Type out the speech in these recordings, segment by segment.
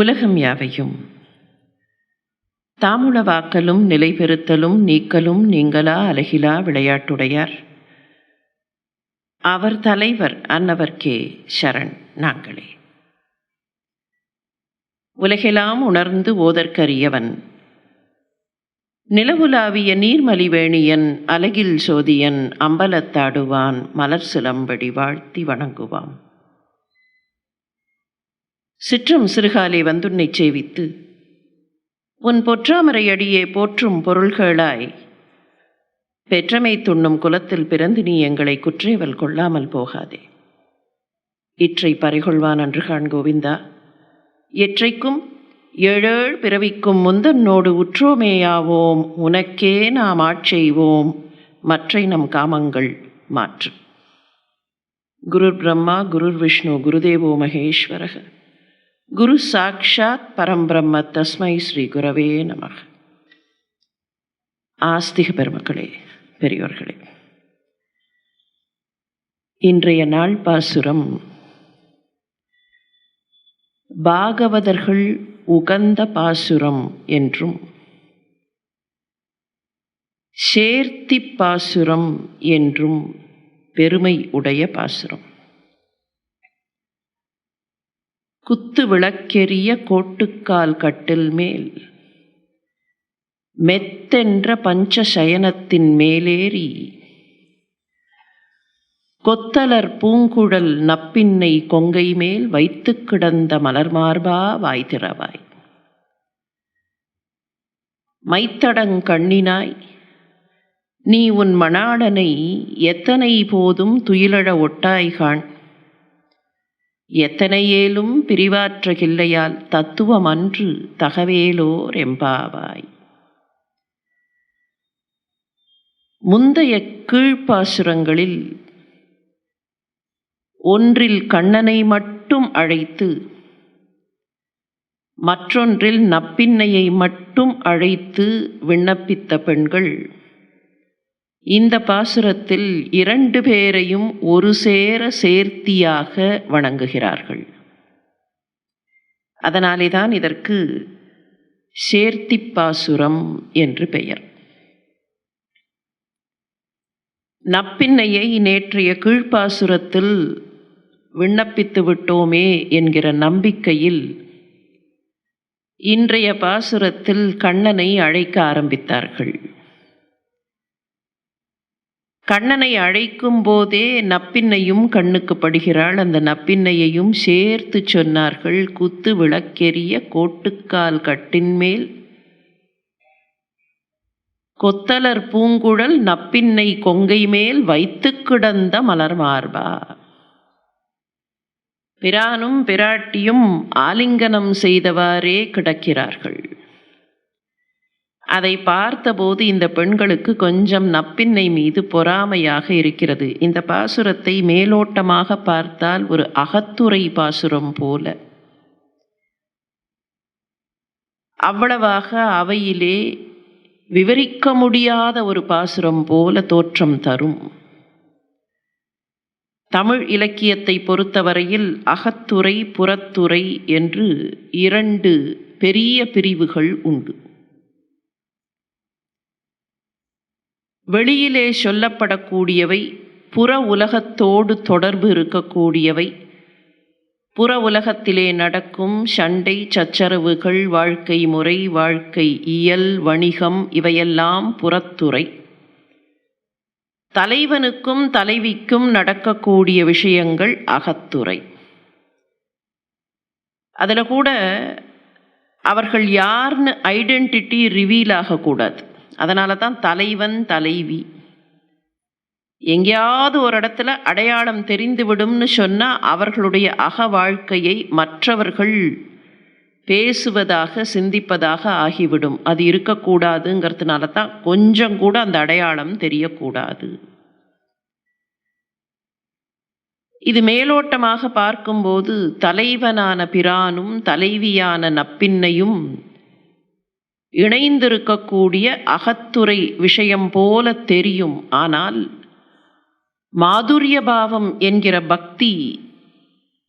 உலகம் யாவையும் தாமுளவாக்கலும் நிலைபெறுத்தலும் நீக்கலும் நீங்களா அலகிலா விளையாட்டுடையார். அவர் தலைவர் அன்னவர்க்கே சரண் நாங்களே. உலகெல்லாம் உணர்ந்து ஓதற்கரியவன், நிலவுலாவிய நீர்மலிவேணியன், அலகில் சோதியன், அம்பலத்தாடுவான், மலர் சிலம்படி வாழ்த்தி வணங்குவான். சிற்றம் சிறுகாலே வந்துன்னை சேவித்து உன் பொற்றாமரை அடியே போற்றும் பொருள்களாய் பெற்றமை துண்ணும் குலத்தில் பிறந்து நீ எங்களை குற்றேவல் கொள்ளாமல் போகாதே. இற்றை பறிகொள்வான் அன்று காண் கோவிந்தா, எற்றைக்கும் ஏழேழ் பிறவிக்கும் முந்தன்னோடு உற்றோமேயாவோம், உனக்கே நாம் ஆட்செய்வோம், மற்றை நம் காமங்கள் மாற்று. குருர் பிரம்மா குருர் விஷ்ணு குருதேவோ மகேஸ்வரக, குரு சாக்ஷாத் பரம்பிரம்ம தஸ்மை ஸ்ரீ குரவே நமக. ஆஸ்திக பெருமக்களே, பெரியோர்களே, இன்றைய நாள் பாசுரம் பாகவதர்கள் உகந்த பாசுரம் என்றும் சேர்த்தி பாசுரம் என்றும் பெருமை உடைய பாசுரம். குத்து விளக்கெரிய கோட்டுக்கால் கட்டில் மேல் மெத்தென்ற பஞ்சசயனத்தின் மேலேறி கொத்தலர் பூங்குழல் நப்பின்னை கொங்கை மேல் வைத்து கிடந்த மலர்மார்பா வாய்திறவாய். மைத்தடங்கண்ணினாய் நீ உன் மணாளனை எத்தனை போதும் துயிலழ ஒட்டாய்கான், எத்தனையேலும் பிரிவாற்றகில்லையால் தத்துவமன்று தகவேலோர் எம்பாவாய். முந்தைய கீழ்ப்பாசுரங்களில் ஒன்றில் கண்ணனை மட்டும் அழைத்து மற்றொன்றில் நப்பின்னையை மட்டும் அழைத்து விண்ணப்பித்த பெண்கள் இந்த பாசுரத்தில் இரண்டு பேரையும் ஒரு சேர சேர்த்தியாக வணங்குகிறார்கள். அதனாலேதான் இதற்கு சேர்த்தி பாசுரம் என்று பெயர். நப்பின்னையை நேற்றைய கீழ்ப்பாசுரத்தில் விண்ணப்பித்து விட்டோமே என்கிற நம்பிக்கையில் இன்றைய பாசுரத்தில் கண்ணனை அழைக்க ஆரம்பித்தார்கள். கண்ணனை அழைக்கும் போதே நப்பின்னையும் கண்ணுக்கு படுகிறாள். அந்த நப்பின்னையையும் சேர்த்து சொன்னார்கள். குத்து விளக்கெரிய கோட்டுக்கால் கட்டின் மேல் கொத்தலர் பூங்குழல் நப்பின்னை கொங்கை மேல் வைத்து கிடந்த மலர் மார்பா. பிரானும் பிராட்டியும் ஆலிங்கனம் செய்தவாறே கிடக்கிறார்கள். அதை பார்த்தபோது இந்த பெண்களுக்கு கொஞ்சம் நப்பின்னை மீது பொறாமையாக இருக்கிறது. இந்த பாசுரத்தை மேலோட்டமாக பார்த்தால் ஒரு அகத்துரை பாசுரம் போல, அவ்வளவாக அவையிலே விவரிக்க முடியாத ஒரு பாசுரம் போல தோற்றம் தரும். தமிழ் இலக்கியத்தை பொறுத்தவரையில் அகத்துரை புறத்துரை என்று இரண்டு பெரிய பிரிவுகள் உண்டு. வெளியிலே சொல்லப்படக்கூடியவை புற உலகத்தோடு தொடர்பு இருக்கக்கூடியவை, புற உலகத்திலே நடக்கும் சண்டை சச்சரவுகள், வாழ்க்கை முறை, வாழ்க்கை இயல், வணிகம், இவையெல்லாம் புறத்துறை. தலைவனுக்கும் தலைவிக்கும் நடக்கக்கூடிய விஷயங்கள் அகத்துறை. அதில் கூட அவர்கள் யார்னு ஐடென்டிட்டி ரிவீல் ஆகக்கூடாது. அதனால தான் தலைவன் தலைவி. எங்கேயாவது ஒரு இடத்துல அடையாளம் தெரிந்துவிடும்னு சொன்னால் அவர்களுடைய அக வாழ்க்கையை மற்றவர்கள் பேசுவதாக சிந்திப்பதாக ஆகிவிடும். அது இருக்கக்கூடாதுங்கிறதுனால தான் கொஞ்சம் கூட அந்த அடையாளம் தெரியக்கூடாது. இது மேலோட்டமாக பார்க்கும்போது தலைவனான பிரானும் தலைவியான நப்பின்னையும் இணைந்திருக்கக்கூடிய அகத்துறை விஷயம் போல தெரியும். ஆனால் மாதுரிய பாவம் என்கிற பக்தி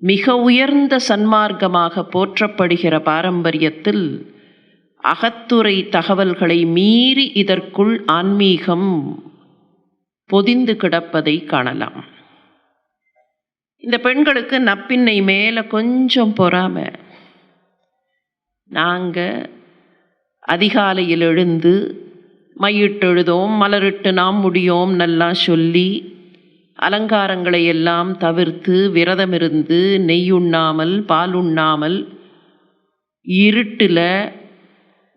மிக உயர்ந்த சன்மார்க்கமாக போற்றப்படுகிற பாரம்பரியத்தில் அகத்துறை தகவல்களை மீறி இதற்குள் ஆன்மீகம் பொதிந்து கிடப்பதை காணலாம். இந்த பெண்களுக்கு நப்பின்னை மேலே கொஞ்சம் பொறாமை. நாங்கள் அதிகாலையில் எழுந்து மையிட்டெழுதோம், மலரிட்டு நாம் முடியோம் நல்லா சொல்லி அலங்காரங்களை எல்லாம் தவிர்த்து விரதமிருந்து நெய்யுண்ணாமல் பால் உண்ணாமல் இருட்டில்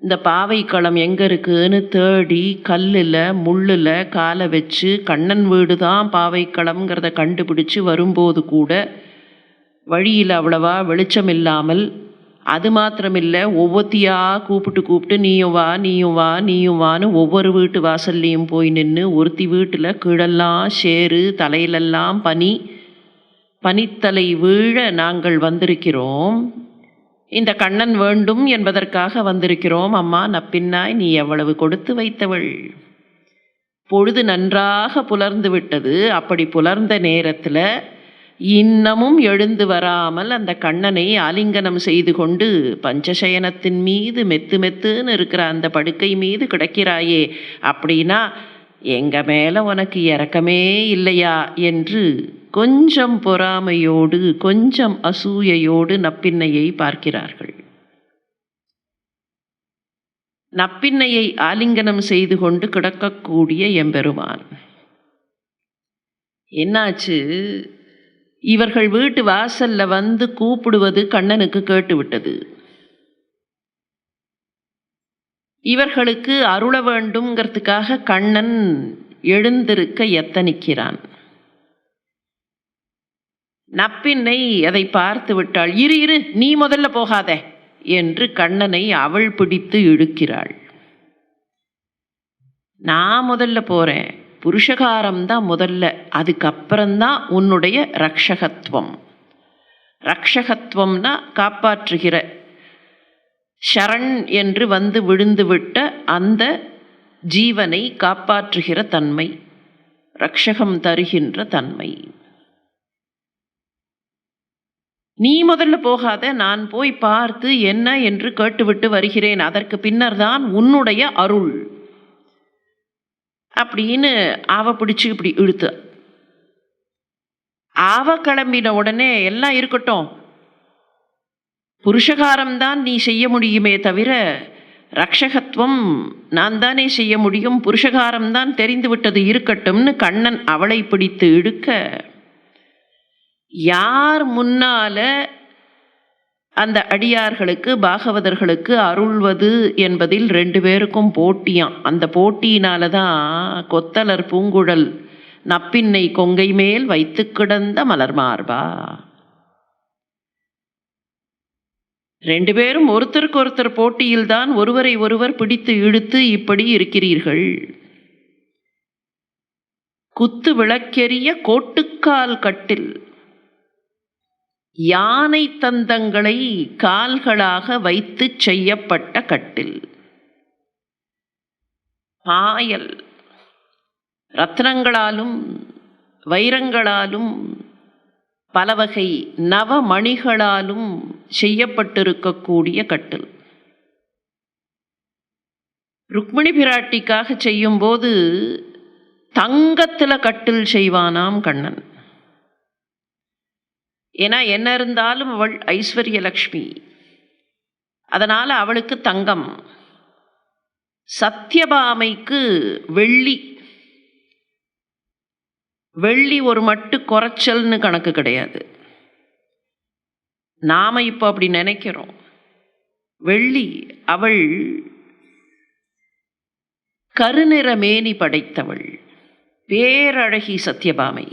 இந்த பாவைக்களம் எங்கே இருக்குன்னு தேடி கல்லில் முள்ளில் காலை வச்சு கண்ணன் வீடு தான் பாவைக்களம்ங்கிறத கண்டுபிடிச்சி வரும்போது கூட வழியில் அவ்வளவா வெளிச்சம் இல்லாமல், அது மாத்திரமில்லை, ஒவ்வொருத்தியாக கூப்பிட்டு நீயும் வா நீயும் வா நீயும் வான்னு ஒவ்வொரு வீட்டு வாசல்லையும் போய் நின்று ஒருத்தி வீட்டில் கீழெல்லாம் சேறு, தலையிலெல்லாம் பனித்தலை வீழ நாங்கள் வந்திருக்கிறோம். இந்த கண்ணன் வேண்டும் என்பதற்காக வந்திருக்கிறோம். அம்மா நப்பின்னாய், நீ எவ்வளவு கொடுத்து வைத்தவள். பொழுது நன்றாக புலர்ந்து விட்டது. அப்படி புலர்ந்த நேரத்தில் இன்னமும் எழுந்து வராமல் அந்த கண்ணனை ஆலிங்கனம் செய்து கொண்டு பஞ்சசயனத்தின் மீது மெத்துன்னு இருக்கிற அந்த படுக்கை மீது கிடக்கிறாயே, அப்படின்னா எங்கள் மேலே உனக்கு இரக்கமே இல்லையா என்று கொஞ்சம் பொறாமையோடு கொஞ்சம் அசூயையோடு நப்பின்னையை பார்க்கிறார்கள். நப்பின்னையை ஆலிங்கனம் செய்து கொண்டு கிடக்கக்கூடிய எம்பெருமான் என்னாச்சு, இவர்கள் வீட்டு வாசல்ல வந்து கூப்பிடுவது கண்ணனுக்கு கேட்டுவிட்டது. இவர்களுக்கு அருள வேண்டும்ங்கிறதுக்காக கண்ணன் எழுந்திருக்க எத்தனிக்கிறான். நப்பின்னை அதை பார்த்து விட்டாள். இரு நீ முதல்ல போகாத என்று கண்ணனை அவள் பிடித்து இழுக்கிறாள். நான் முதல்ல போறேன், புருஷகாரம்தான் முதல்ல, அதுக்கப்புறம்தான் உன்னுடைய ரக்ஷகத்துவம். ரக்ஷகத்துவம்னா காப்பாற்றுகிற, சரண் என்று வந்து விழுந்துவிட்ட அந்த ஜீவனை காப்பாற்றுகிற தன்மை, ரக்ஷகம் தருகின்ற தன்மை. நீ முதல்ல போகாத, நான் போய் பார்த்து என்ன என்று கேட்டுவிட்டு வருகிறேன், அதற்கு பின்னர் தான் உன்னுடைய அருள் அப்படின்னு அவ பிடிச்சு இப்படி இழுத்து. அவ கிளம்பின உடனே எல்லாம் இருக்கட்டும், புருஷகாரம்தான் நீ செய்ய முடியுமே தவிர ரக்ஷகத்துவம் நான் தானே செய்ய முடியும், புருஷகாரம்தான் தெரிந்து விட்டது, இருக்கட்டும்னு கண்ணன் அவளை பிடித்து இழுக்க, யார் முன்னால அந்த அடியார்களுக்கு பாகவதர்களுக்கு அருள்வது என்பதில் ரெண்டு பேருக்கும் போட்டியாம். அந்த போட்டியினால தான் கொத்தலர் பூங்குழல் நப்பின்னை கொங்கை மேல் வைத்து கிடந்த மலர் மார்பா. ரெண்டு பேரும் ஒருத்தருக்கு ஒருத்தர் போட்டியில்தான் ஒருவரை ஒருவர் பிடித்து இழுத்து இப்படி இருக்கிறீர்கள். குத்து விளக்கெரிய கோட்டுக்கால் கட்டில், யானை தந்தங்களை கால்களாக வைத்து செய்யப்பட்ட கட்டில், பாயல் ரத்னங்களாலும் வைரங்களாலும் பலவகை நவமணிகளாலும் செய்யப்பட்டிருக்கக்கூடிய கட்டில். ருக்மிணி பிராட்டிக்காக செய்யும்போது தங்கத்தில் கட்டில் செய்வானாம் கண்ணன். ஏன்னா என்ன இருந்தாலும் அவள் ஐஸ்வர்ய லக்ஷ்மி, அதனால அவளுக்கு தங்கம். சத்யபாமைக்கு வெள்ளி, வெள்ளி ஒரு மட்டு குறைச்சல்னு கணக்கு கிடையாது. நாம இப்போ அப்படி நினைக்கிறோம். வெள்ளி, அவள் கருநிற மேனி படைத்தவள், பேரழகி சத்யபாமை.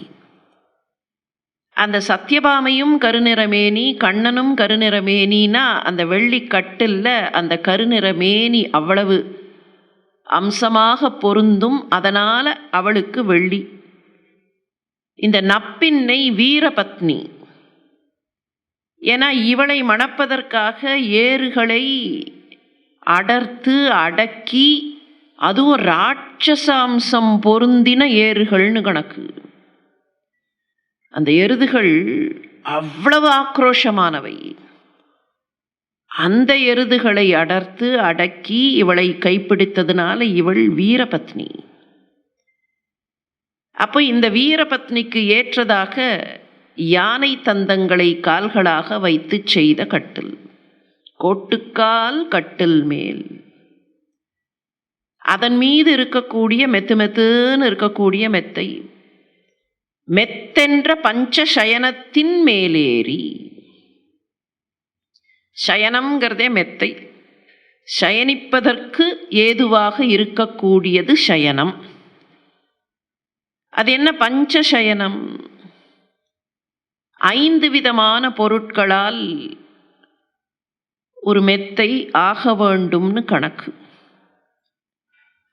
அந்த சத்யபாமையும் கருநிறமேனி, கண்ணனும் கருநிறமேனினா அந்த வெள்ளி கட்டில்ல அந்த கருநிறமேனி அவ்வளவு அம்சமாக பொருந்தும். அதனால அவளுக்கு வெள்ளி. இந்த நப்பின்னை வீரபத்னி, ஏன்னா இவளை மணப்பதற்காக ஏறுகளை அடர்த்து அடக்கி, அதுவும் ராட்சசாம்சம் பொருந்தின ஏறுகள்னு கணக்கு. அந்த எருதுகள் அவ்வளவு ஆக்ரோஷமானவை. அந்த எருதுகளை அடக்கி இவளை கைப்பிடித்ததுனால இவள் வீரபத்னி. அப்போ இந்த வீரபத்னிக்கு ஏற்றதாக யானை தந்தங்களை கால்களாக வைத்து செய்த கட்டில், கோட்டுக்கால் கட்டில் மேல், அதன் மீது இருக்கக்கூடிய மெத்துன்னு இருக்கக்கூடிய மெத்தை, மெத்தென்ற பஞ்சசயனத்தின் மேலேறி, சயனம்ங்கிறதே மெத்தை, சயனிப்பதற்கு ஏதுவாக இருக்கக்கூடியது சயனம். அது என்ன பஞ்சசயனம்? 5 விதமான பொருட்களால் ஒரு மெத்தை ஆக வேண்டும்னு கணக்கு.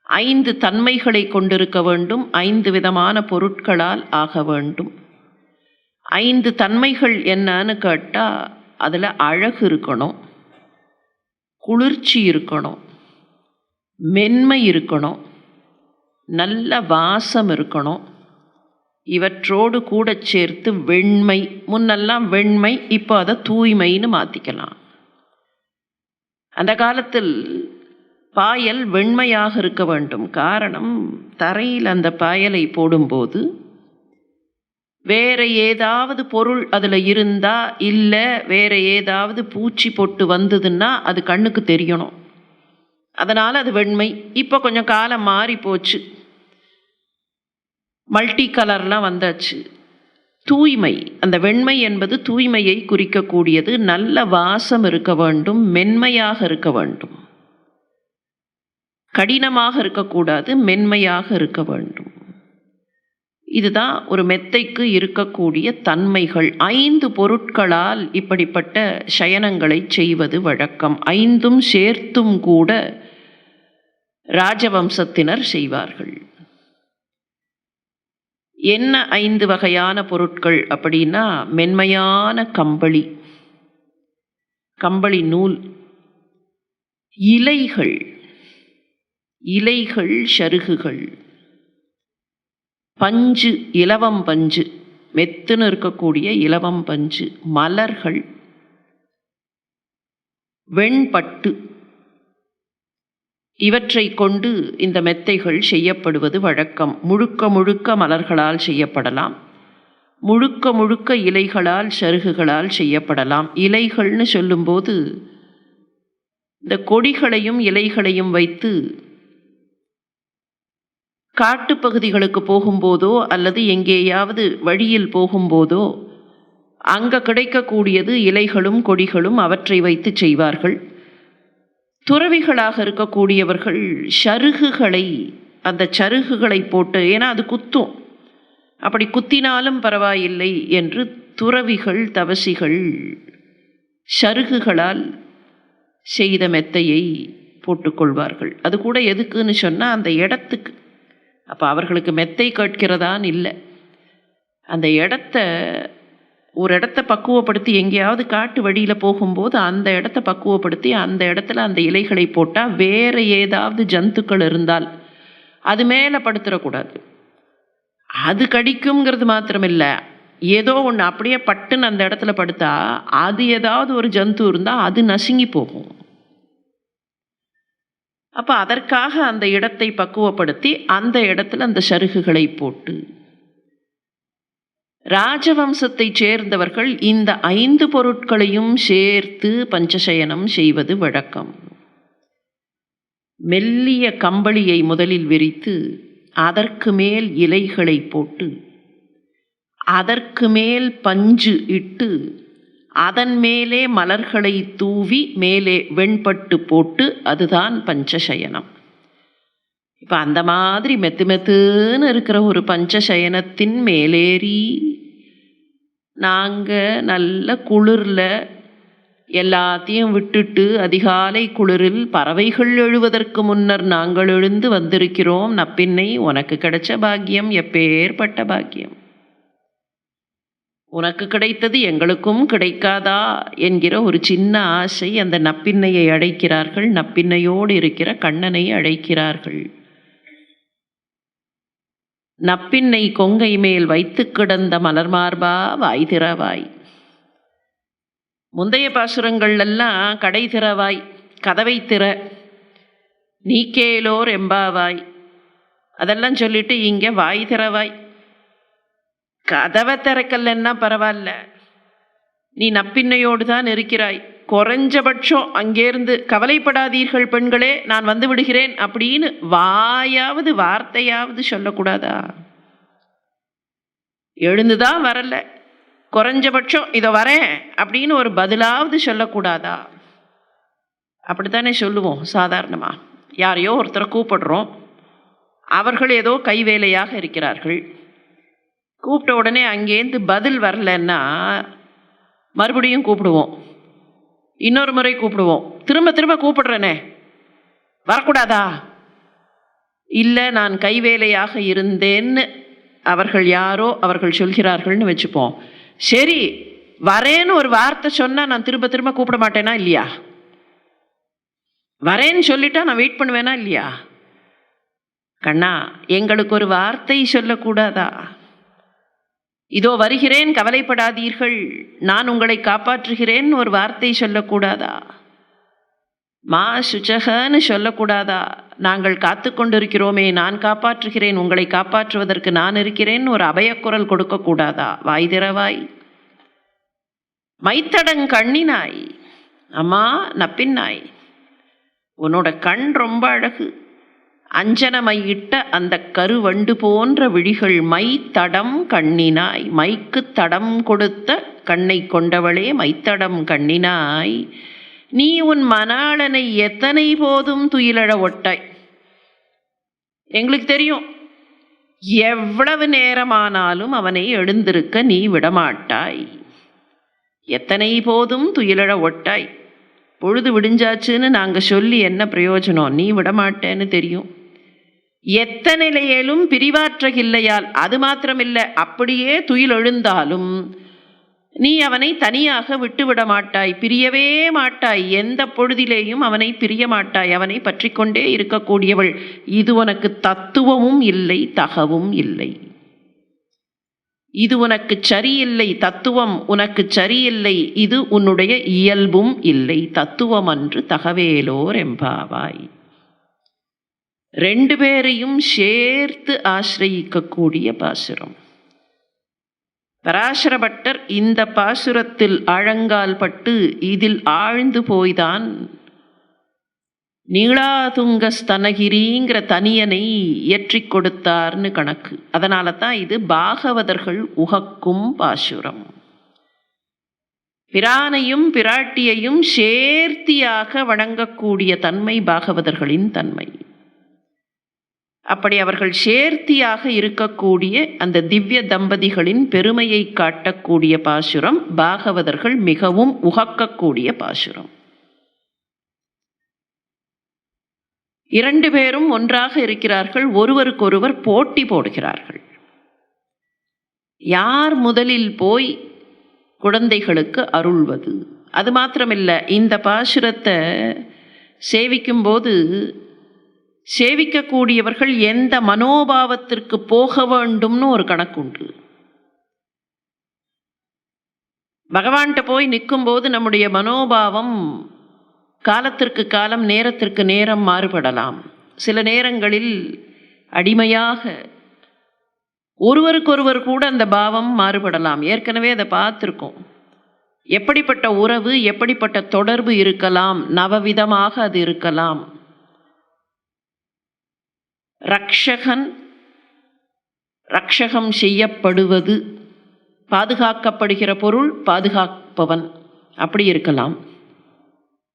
5 தன்மைகளை கொண்டிருக்க வேண்டும், 5 விதமான பொருட்களால் ஆக வேண்டும். 5 தன்மைகள் என்னன்னு கேட்டால், அதில் அழகு இருக்கணும், குளிர்ச்சி இருக்கணும், மென்மை இருக்கணும், நல்ல வாசம் இருக்கணும். இவற்றோடு கூட சேர்த்து வெண்மை, முன்னெல்லாம் வெண்மை, இப்போ அதை தூய்மைன்னு மாற்றிக்கலாம். அந்த காலத்தில் பாயல் வெண்மையாக இருக்க வேண்டும். காரணம், தரையில் அந்த பாயலை போடும்போது வேற ஏதாவது பொருள் அதில் இருந்தா, இல்லை வேற ஏதாவது பூச்சி பொட்டு வந்ததுன்னா அது கண்ணுக்கு தெரியணும். அதனால் அது வெண்மை. இப்போ கொஞ்சம் காலம் மாறி போச்சு, மல்டி கலர்லாம் வந்தாச்சு. தூய்மை, அந்த வெண்மை என்பது தூய்மையை குறிக்கக்கூடியது. நல்ல வாசம் இருக்க வேண்டும், மென்மையாக இருக்க வேண்டும், கடினமாக இருக்கக்கூடாது, மென்மையாக இருக்க வேண்டும். இதுதான் ஒரு மெத்தைக்கு இருக்கக்கூடிய தன்மைகள். 5 பொருட்களால் இப்படிப்பட்ட சயனங்களை செய்வது வழக்கம். 5ம் சேர்த்தும் கூட ராஜவம்சத்தினர் செய்வார்கள். என்ன 5 வகையான பொருட்கள் அப்படின்னா, மென்மையான கம்பளி, கம்பளி நூல், இலைகள், சருகுகள், பஞ்சு, இலவம் பஞ்சு, மெத்துன்னு இருக்கக்கூடிய இலவம் பஞ்சு, மலர்கள், வெண்பட்டு, இவற்றை கொண்டு இந்த மெத்தைகள் செய்யப்படுவது வழக்கம். முழுக்க மலர்களால் செய்யப்படலாம், முழுக்க இலைகளால் சருகுகளால் செய்யப்படலாம். இலைகள்னு சொல்லும்போது இந்த கொடிகளையும் இலைகளையும் வைத்து காட்டுப்பகுதிகளுக்கு போகும்போதோ அல்லது எங்கேயாவது வழியில் போகும்போதோ அங்கே கிடைக்கக்கூடியது இலைகளும் கொடிகளும், அவற்றை வைத்து செய்வார்கள். துறவிகளாக இருக்கக்கூடியவர்கள் சருகுகளை, அந்த சருகுகளை போட்டு, ஏன்னா அது குத்தும், அப்படி குத்தினாலும் பரவாயில்லை என்று துறவிகள் தவசிகள் சருகுகளால் செய்த மெத்தையை போட்டுக்கொள்வார்கள். அது கூட எதுக்குன்னு சொன்னால் அந்த இடத்துக்கு. அப்போ அவர்களுக்கு மெத்தை கேட்கிறதான் இல்லை, அந்த ஒரு இடத்த பக்குவப்படுத்தி எங்கேயாவது காட்டு வழியில் போகும்போது அந்த இடத்த பக்குவப்படுத்தி அந்த இடத்துல அந்த இலைகளை போட்டால் வேறு ஏதாவது ஜந்துக்கள் இருந்தால் அது மேலே படுத்துடக்கூடாது. அது கடிக்குங்கிறது மாத்திரமில்லை, ஏதோ ஒன்று அப்படியே பட்டுன்னு அந்த இடத்துல படுத்தா அது ஏதாவது ஒரு ஜந்து இருந்தால் அது நசுங்கி போகும். அப்போ அதற்காக அந்த இடத்தை பக்குவப்படுத்தி அந்த இடத்துல அந்த சருகுகளை போட்டு, ராஜவம்சத்தை சேர்ந்தவர்கள் இந்த 5 பொருட்களையும் சேர்த்து பஞ்சசயனம் செய்வது வழக்கம். மெல்லிய கம்பளியை முதலில் விரித்து அதற்கு மேல் இலைகளை போட்டு அதற்கு மேல் பஞ்சு இட்டு அதன் மேலே மலர்களை தூவி மேலே வெண்பட்டு போட்டு, அதுதான் பஞ்சசயனம். இப்போ அந்த மாதிரி மெத்துன்னு இருக்கிற ஒரு பஞ்சசயனத்தின் மேலேறி நாங்கள் நல்ல குளிரில் எல்லாத்தையும் விட்டுட்டு அதிகாலை குளிரில் பறவைகள் எழுவதற்கு முன்னர் நாங்கள் எழுந்து வந்திருக்கிறோம். நப்பின்னை, உனக்கு கிடைச்ச பாக்கியம் எப்பேற்பட்ட பாக்கியம்! உனக்கு கிடைத்தது எங்களுக்கும் கிடைக்காதா என்கிற ஒரு சின்ன ஆசை அந்த நப்பின்னையை அழைக்கிறார்கள். நப்பின்னையோடு இருக்கிற கண்ணனை அழைக்கிறார்கள். நப்பின்னை கொங்கை மேல் வைத்து கிடந்த மலர்மார்பா வாய் திறவாய், முந்தைய பாசுரங்கள்லாம் கடை திறவாய், கதவை திற, நீக்கேலோர் எம்பாவாய் அதெல்லாம் சொல்லிட்டு இங்கே வாய் திறவாய். கதவை திறக்கலன்னா பரவாயில்ல, நீ நப்பின்னையோடு தான் இருக்கிறாய், குறைஞ்சபட்சம் அங்கேருந்து கவலைப்படாதீர்கள் பெண்களே, நான் வந்து விடுகிறேன் அப்படின்னு வாயாவது வார்த்தையாவது சொல்லக்கூடாதா? எழுந்துதான் வரல, குறைஞ்சபட்சம் இதோ வரேன் அப்படின்னு ஒரு பதிலாவது சொல்லக்கூடாதா? அப்படித்தானே சொல்லுவோம் சாதாரணமாக. யாரையோ ஒருத்தரை கூப்பிடுறோம், அவர்கள் ஏதோ கைவேலையாக இருக்கிறார்கள், கூப்பிட்ட உடனே அங்கேருந்து பதில் வரலன்னா மறுபடியும் கூப்பிடுவோம், இன்னொரு முறை கூப்பிடுவோம், திரும்ப திரும்ப கூப்பிடுறேனே வரக்கூடாதா? இல்லை, நான் கைவேலையாக இருந்தேன்னு அவர்கள் சொல்கிறார்கள்னு வச்சுப்போம். சரி, வரேன்னு ஒரு வார்த்தை சொன்னால் நான் திரும்ப திரும்ப கூப்பிட மாட்டேனா இல்லையா? வரேன்னு சொல்லிட்டா நான் வெயிட் பண்ணுவேனா இல்லையா? கண்ணா, எங்களுக்கு ஒரு வார்த்தை சொல்லக்கூடாதா? இதோ வருகிறேன், கவலைப்படாதீர்கள், நான் உங்களை காப்பாற்றுகிறேன் ஒரு வார்த்தை சொல்லக்கூடாதா? மா சுச்சகன்னு சொல்லக்கூடாதா? நாங்கள் காத்து கொண்டிருக்கிறோமே, நான் காப்பாற்றுகிறேன், உங்களை காப்பாற்றுவதற்கு நான் இருக்கிறேன் ஒரு அபயக்குரல் கொடுக்கக்கூடாதா? வாய் திறவாய், மைத்தடங் கண்ணினாய், அம்மா நப்பின்னாய், உன்னோட கண் ரொம்ப அழகு, அஞ்சனமையிட்ட அந்த கருவண்டு போன்ற விழிகள், மை தடம் கண்ணினாய், மைக்கு தடம் கொடுத்த கண்ணை கொண்டவளே மைத்தடம் கண்ணினாய், நீ உன் மணாளனை எத்தனை போதும் துயிலழ ஒட்டாய். எங்களுக்கு தெரியும், எவ்வளவு நேரமானாலும் அவனை எழுந்திருக்க நீ விடமாட்டாய், எத்தனை போதும் துயிலழ ஒட்டாய். பொழுது விடிஞ்சாச்சுன்னு நாங்கள் சொல்லி என்ன பிரயோஜனம்? நீ விடமாட்டேன்னு தெரியும். எத்தனையிலும் பிரிவாற்றகில்லையால், அது மாத்திரமில்லை, அப்படியே துயில் எழுந்தாலும் நீ அவனை தனியாக விட்டுவிட மாட்டாய், பிரியவே மாட்டாய், எந்த பொழுதிலேயும் அவனை பிரிய மாட்டாய், அவனை பற்றி கொண்டே இருக்கக்கூடியவள். இது உனக்கு தத்துவமும் இல்லை, தகவும் இல்லை. இது உனக்கு சரியில்லை, தத்துவம் உனக்கு சரியில்லை, இது உன்னுடைய இயல்பும் இல்லை, தத்துவம் அன்று தகவேலோர் எம்பாவாய். ரெண்டு பேரையும் சேர்த்து ஆசிரயிக்கக்கூடிய பாசுரம். பராசர பட்டர் இந்த பாசுரத்தில் ஆழங்கால் பட்டு இதில் ஆழ்ந்து போய்தான் நீளாதுங்க ஸ்தனகிரிங்கிற தனியனை இயற்றி கொடுத்தார்னு கணக்கு. அதனால தான் இது பாகவதர்கள் உகக்கும் பாசுரம். பிரானையும் பிராட்டியையும் சேர்த்தியாக வணங்கக்கூடிய தன்மை பாகவதர்களின் தன்மை. அப்படி அவர்கள் சேர்த்தியாக இருக்கக்கூடிய அந்த திவ்ய தம்பதிகளின் பெருமையை காட்டக்கூடிய பாசுரம் பாகவதர்கள் மிகவும் உகக்கக்கூடிய பாசுரம். இரண்டு பேரும் ஒன்றாக இருக்கிறார்கள், ஒருவருக்கொருவர் போட்டி போடுகிறார்கள். யார் முதலில் போய் குழந்தைகளுக்கு அருள்வது? அது மாத்திரமில்லை, இந்த பாசுரத்தை சேவிக்கும்போது சேவிக்கக்கூடியவர்கள் எந்த மனோபாவத்திற்கு போக வேண்டும்னு ஒரு கணக்குண்டு. பகவான்கிட்ட போய் நிற்கும்போது நம்முடைய மனோபாவம் காலத்திற்கு காலம், நேரத்திற்கு நேரம் மாறுபடலாம். சில நேரங்களில் அடிமையாக ஒருவருக்கொருவர் கூட அந்த பாவம் மாறுபடலாம். ஏற்கனவே அதை பார்த்துருக்கோம். எப்படிப்பட்ட உறவு, எப்படிப்பட்ட தொடர்பு இருக்கலாம், நவவிதமாக அது இருக்கலாம். ரக்ஷகம் செய்யப்படுவது, பாதுகாக்கப்படுகிற பொருள் பாதுகாப்பவன், அப்படி இருக்கலாம்.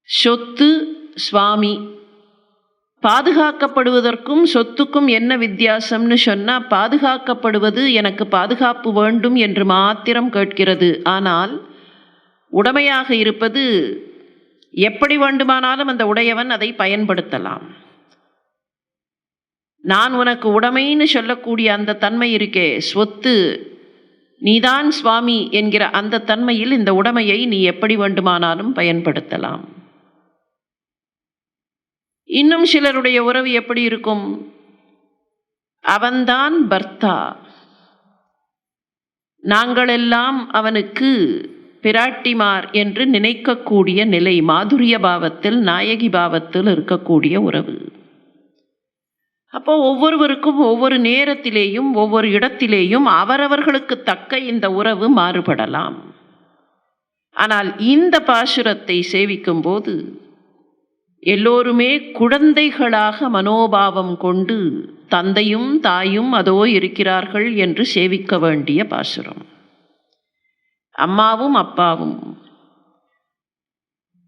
சொத்து சுவாமி, பாதுகாக்கப்படுவதற்கும் சொத்துக்கும் என்ன வித்தியாசம்னு சொன்னால், பாதுகாக்கப்படுவது எனக்கு பாதுகாப்பு வேண்டும் என்று மாத்திரம் கேட்கிறது. ஆனால் உடைமையாக இருப்பது எப்படி வேண்டுமானாலும் அந்த உடையவன் அதை பயன்படுத்தலாம். நான் உனக்கு உடைமைன்னு சொல்லக்கூடிய அந்த தன்மை இருக்கே, சொத்து நீதான் சுவாமி என்கிற அந்த தன்மையில் இந்த உடைமையை நீ எப்படி வேண்டுமானாலும் பயன்படுத்தலாம். இன்னும் சிலருடைய உறவு எப்படி இருக்கும்? அவன்தான் பர்த்தா, நாங்களெல்லாம் அவனுக்கு பிராட்டிமார் என்று நினைக்கக்கூடிய நிலை, மாதுரிய பாவத்தில் நாயகி பாவத்தில் இருக்கக்கூடிய உறவு. அப்போ ஒவ்வொருவருக்கும் ஒவ்வொரு நேரத்திலேயும் ஒவ்வொரு இடத்திலேயும் அவரவர்களுக்கு தக்க இந்த உறவு மாறுபடலாம். ஆனால் இந்த பாசுரத்தை சேவிக்கும் போது எல்லோருமே குழந்தைகளாக மனோபாவம் கொண்டு தந்தையும் தாயும் அதோ இருக்கிறார்கள் என்று சேவிக்க வேண்டிய பாசுரம். அம்மாவும் அப்பாவும்.